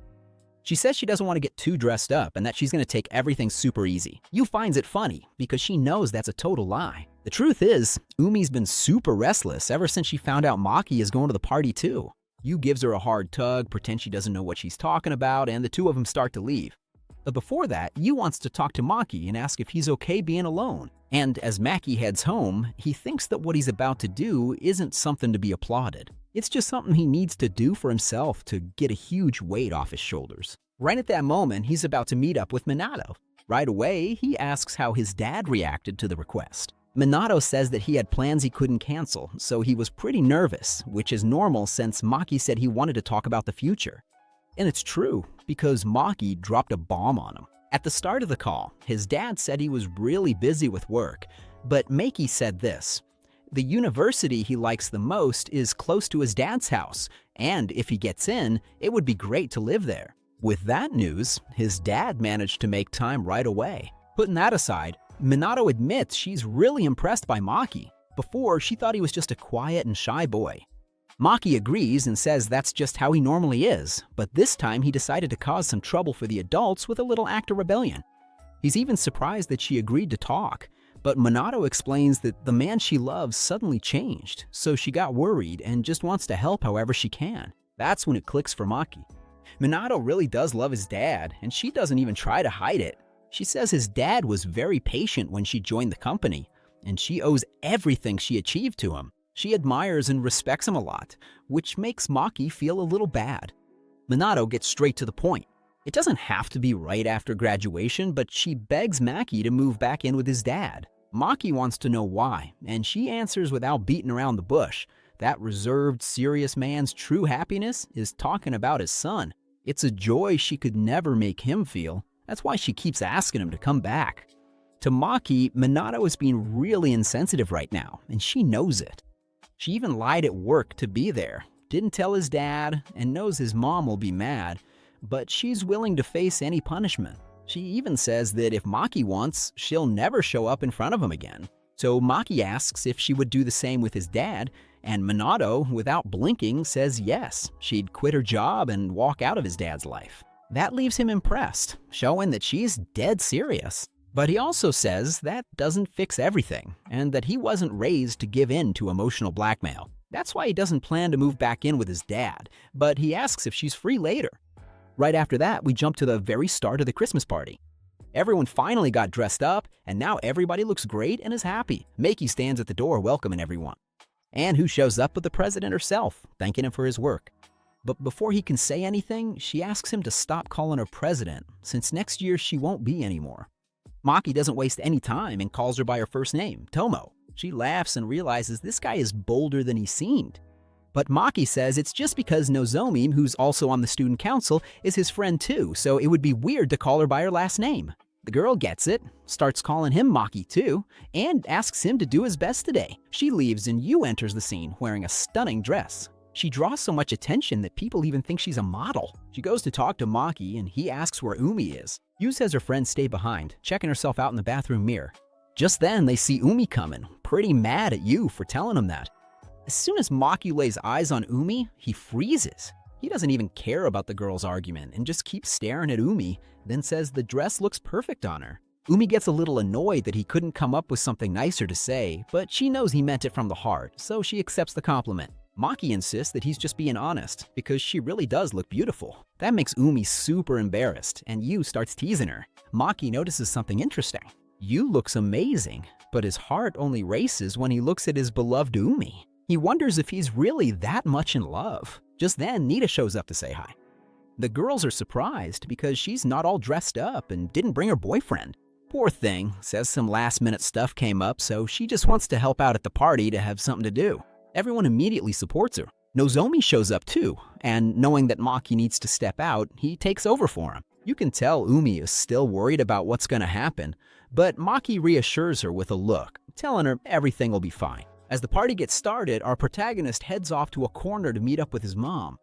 She says she doesn't want to get too dressed up and that she's gonna take everything super easy. Yu finds it funny because she knows that's a total lie. The truth is, Umi's been super restless ever since she found out Maki is going to the party too. Yu gives her a hard tug, pretends she doesn't know what she's talking about, and the two of them start to leave. But before that, Yu wants to talk to Maki and ask if he's okay being alone. And as Maki heads home, he thinks that what he's about to do isn't something to be applauded. It's just something he needs to do for himself to get a huge weight off his shoulders. Right at that moment, he's about to meet up with Minato. Right away, he asks how his dad reacted to the request. Minato says that he had plans he couldn't cancel, so he was pretty nervous, which is normal since Maki said he wanted to talk about the future. And it's true, because Maki dropped a bomb on him. At the start of the call, his dad said he was really busy with work, but Maki said this: the university he likes the most is close to his dad's house, and if he gets in, it would be great to live there. With that news, his dad managed to make time right away. Putting that aside, Minato admits she's really impressed by Maki. Before, she thought he was just a quiet and shy boy. Maki agrees and says that's just how he normally is, but this time he decided to cause some trouble for the adults with a little act of rebellion. He's even surprised that she agreed to talk, But Minato explains that the man she loves suddenly changed, so she got worried and just wants to help however she can. That's when it clicks for Maki. Minato really does love his dad, and she doesn't even try to hide it. She says his dad was very patient when she joined the company, and she owes everything she achieved to him. She admires and respects him a lot, which makes Maki feel a little bad. Minato gets straight to the point. It doesn't have to be right after graduation, but she begs Maki to move back in with his dad. Maki wants to know why, and she answers without beating around the bush. That reserved, serious man's true happiness is talking about his son. It's a joy she could never make him feel. That's why she keeps asking him to come back. To Maki, Minato is being really insensitive right now, and she knows it. She even lied at work to be there, didn't tell his dad, and knows his mom will be mad, but she's willing to face any punishment. She even says that if Maki wants, she'll never show up in front of him again. So Maki asks if she would do the same with his dad, and Minato, without blinking, says yes, she'd quit her job and walk out of his dad's life. That leaves him impressed, showing that she's dead serious. But he also says that doesn't fix everything, and that he wasn't raised to give in to emotional blackmail. That's why he doesn't plan to move back in with his dad, but he asks if she's free later. Right after that, we jump to the very start of the Christmas party. Everyone finally got dressed up, and now everybody looks great and is happy. Maki stands at the door welcoming everyone. And who shows up but the president herself, thanking him for his work. But before he can say anything, she asks him to stop calling her president, since next year she won't be anymore. Maki doesn't waste any time and calls her by her first name, Tomo. She laughs and realizes this guy is bolder than he seemed. But Maki says it's just because Nozomi, who's also on the student council, is his friend too, so it would be weird to call her by her last name. The girl gets it, starts calling him Maki too, and asks him to do his best today. She leaves and Yu enters the scene wearing a stunning dress. She draws so much attention that people even think she's a model. She goes to talk to Maki and he asks where Umi is. Yu says her friends stay behind, checking herself out in the bathroom mirror. Just then they see Umi coming, pretty mad at Yu for telling him that. As soon as Maki lays eyes on Umi, he freezes. He doesn't even care about the girl's argument and just keeps staring at Umi, then says the dress looks perfect on her. Umi gets a little annoyed that he couldn't come up with something nicer to say, but she knows he meant it from the heart, so she accepts the compliment. Maki insists that he's just being honest, because she really does look beautiful. That makes Umi super embarrassed, and Yu starts teasing her. Maki notices something interesting. Yu looks amazing, but his heart only races when he looks at his beloved Umi. He wonders if he's really that much in love. Just then, Nita shows up to say hi. The girls are surprised because she's not all dressed up and didn't bring her boyfriend. Poor thing, says some last-minute stuff came up, so she just wants to help out at the party to have something to do. Everyone immediately supports her. Nozomi shows up too, and knowing that Maki needs to step out, he takes over for him. You can tell Umi is still worried about what's going to happen, but Maki reassures her with a look, telling her everything will be fine. As the party gets started, our protagonist heads off to a corner to meet up with his mom.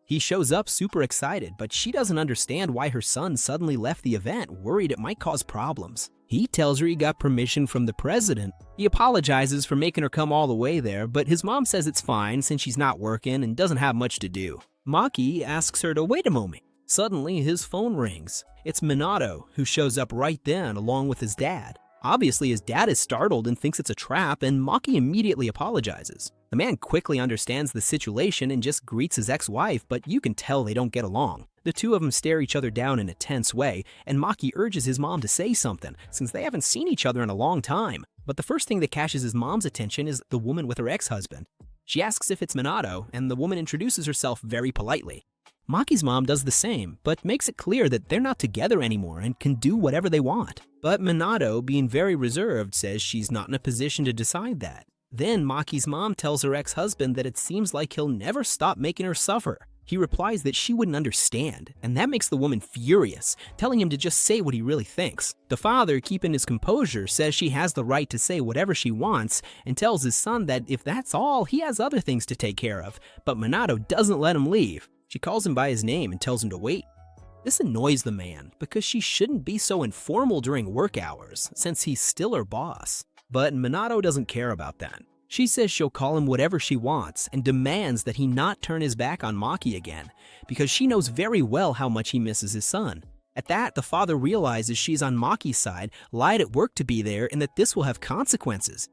He shows up super excited, but she doesn't understand why her son suddenly left the event, worried it might cause problems. He tells her he got permission from the president. He apologizes for making her come all the way there, but his mom says it's fine since she's not working and doesn't have much to do. Maki asks her to wait a moment. Suddenly, his phone rings. It's Minato, who shows up right then along with his dad. Obviously, his dad is startled and thinks it's a trap, and Maki immediately apologizes. The man quickly understands the situation and just greets his ex-wife, but you can tell they don't get along. The two of them stare each other down in a tense way, and Maki urges his mom to say something, since they haven't seen each other in a long time. But the first thing that catches his mom's attention is the woman with her ex-husband. She asks if it's Minato, and the woman introduces herself very politely. Maki's mom does the same, but makes it clear that they're not together anymore and can do whatever they want. But Minato, being very reserved, says she's not in a position to decide that. Then Maki's mom tells her ex-husband that it seems like he'll never stop making her suffer. He replies that she wouldn't understand, and that makes the woman furious, telling him to just say what he really thinks. The father, keeping his composure, says she has the right to say whatever she wants, and tells his son that if that's all, he has other things to take care of, but Minato doesn't let him leave. She calls him by his name and tells him to wait. This annoys the man, because she shouldn't be so informal during work hours, since he's still her boss. But Minato doesn't care about that. She says she'll call him whatever she wants and demands that he not turn his back on Maki again, because she knows very well how much he misses his son. At that, the father realizes she's on Maki's side, lied at work to be there, and that this will have consequences.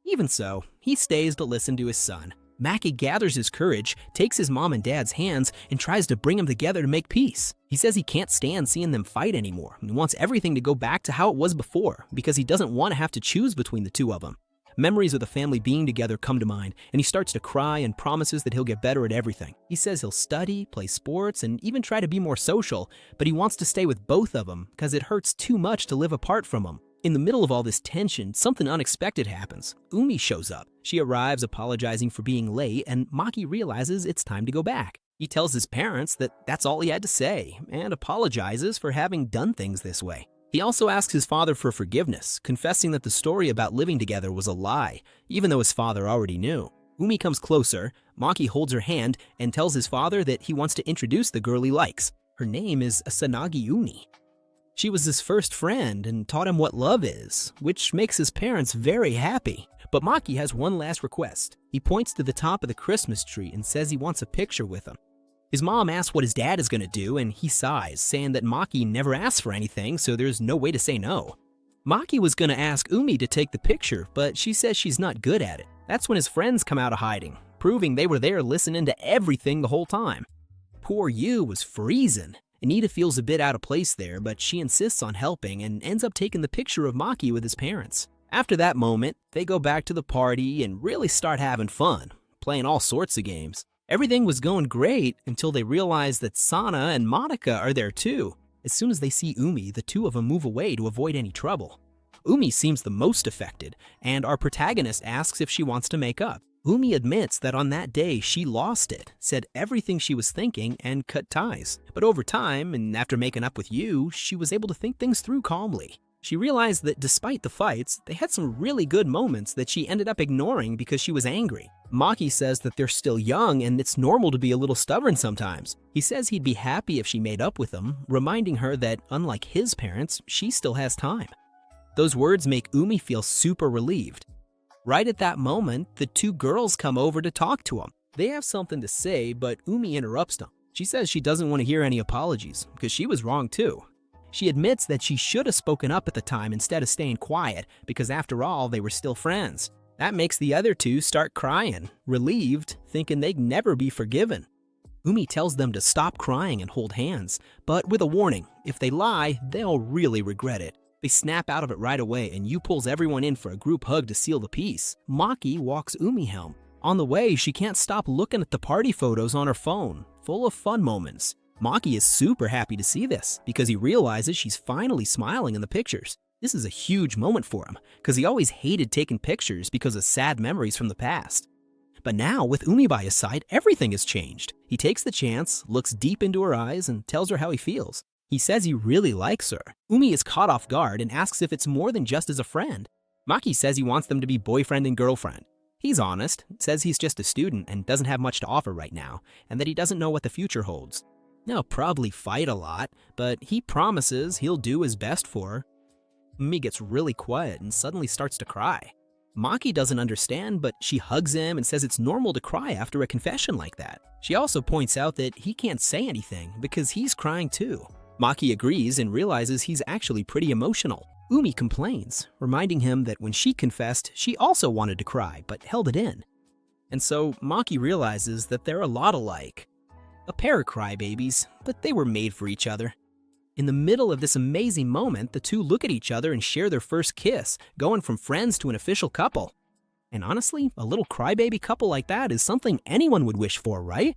Even so, he stays to listen to his son. Maki gathers his courage, takes his mom and dad's hands, and tries to bring them together to make peace. He says he can't stand seeing them fight anymore and wants everything to go back to how it was before because he doesn't want to have to choose between the two of them. Memories of the family being together come to mind, and he starts to cry and promises that he'll get better at everything. He says he'll study, play sports, and even try to be more social, but he wants to stay with both of them because it hurts too much to live apart from them. In the middle of all this tension, something unexpected happens. Umi shows up. She arrives apologizing for being late, and Maki realizes it's time to go back. He tells his parents that that's all he had to say, and apologizes for having done things this way. He also asks his father for forgiveness, confessing that the story about living together was a lie, even though his father already knew. Umi comes closer, Maki holds her hand, and tells his father that he wants to introduce the girl he likes. Her name is Asanagi Uni. She was his first friend and taught him what love is, which makes his parents very happy. But Maki has one last request. He points to the top of the Christmas tree and says he wants a picture with him. His mom asks what his dad is going to do, and he sighs, saying that Maki never asked for anything, so there's no way to say no. Maki was going to ask Umi to take the picture, but she says she's not good at it. That's when his friends come out of hiding, proving they were there listening to everything the whole time. Poor Yu was freezing. Anita feels a bit out of place there, but she insists on helping and ends up taking the picture of Maki with his parents. After that moment, they go back to the party and really start having fun, playing all sorts of games. Everything was going great until they realize that Sana and Monica are there too. As soon as they see Umi, the two of them move away to avoid any trouble. Umi seems the most affected, and our protagonist asks if she wants to make up. Umi admits that on that day she lost it, said everything she was thinking, and cut ties. But over time, and after making up with Yu, she was able to think things through calmly. She realized that despite the fights, they had some really good moments that she ended up ignoring because she was angry. Maki says that they're still young and it's normal to be a little stubborn sometimes. He says he'd be happy if she made up with him, reminding her that unlike his parents, she still has time. Those words make Umi feel super relieved. Right at that moment, the two girls come over to talk to him. They have something to say, but Umi interrupts them. She says she doesn't want to hear any apologies, because she was wrong too. She admits that she should have spoken up at the time instead of staying quiet, because after all, they were still friends. That makes the other two start crying, relieved, thinking they'd never be forgiven. Umi tells them to stop crying and hold hands, but with a warning, if they lie, they'll really regret it. They snap out of it right away, and Yu pulls everyone in for a group hug to seal the peace. Maki walks Umi home. On the way, she can't stop looking at the party photos on her phone, full of fun moments. Maki is super happy to see this, because he realizes she's finally smiling in the pictures. This is a huge moment for him, because he always hated taking pictures because of sad memories from the past. But now, with Umi by his side, everything has changed. He takes the chance, looks deep into her eyes, and tells her how he feels. He says he really likes her. Umi is caught off guard and asks if it's more than just as a friend. Maki says he wants them to be boyfriend and girlfriend. He's honest, says he's just a student and doesn't have much to offer right now, and that he doesn't know what the future holds. They'll probably fight a lot, but he promises he'll do his best for her. Umi gets really quiet and suddenly starts to cry. Maki doesn't understand, but she hugs him and says it's normal to cry after a confession like that. She also points out that he can't say anything because he's crying too. Maki agrees and realizes he's actually pretty emotional. Umi complains, reminding him that when she confessed, she also wanted to cry, but held it in. And so Maki realizes that they're a lot alike. A pair of crybabies, but they were made for each other. In the middle of this amazing moment, the two look at each other and share their first kiss, going from friends to an official couple. And honestly, a little crybaby couple like that is something anyone would wish for, right?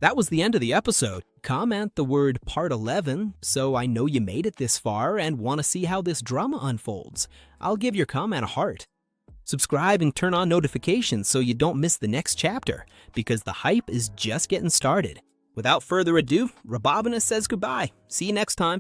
That was the end of the episode. Comment the word Part 11 so I know you made it this far and want to see how this drama unfolds. I'll give your comment a heart. Subscribe and turn on notifications so you don't miss the next chapter, because the hype is just getting started. Without further ado, Rabobina says goodbye. See you next time.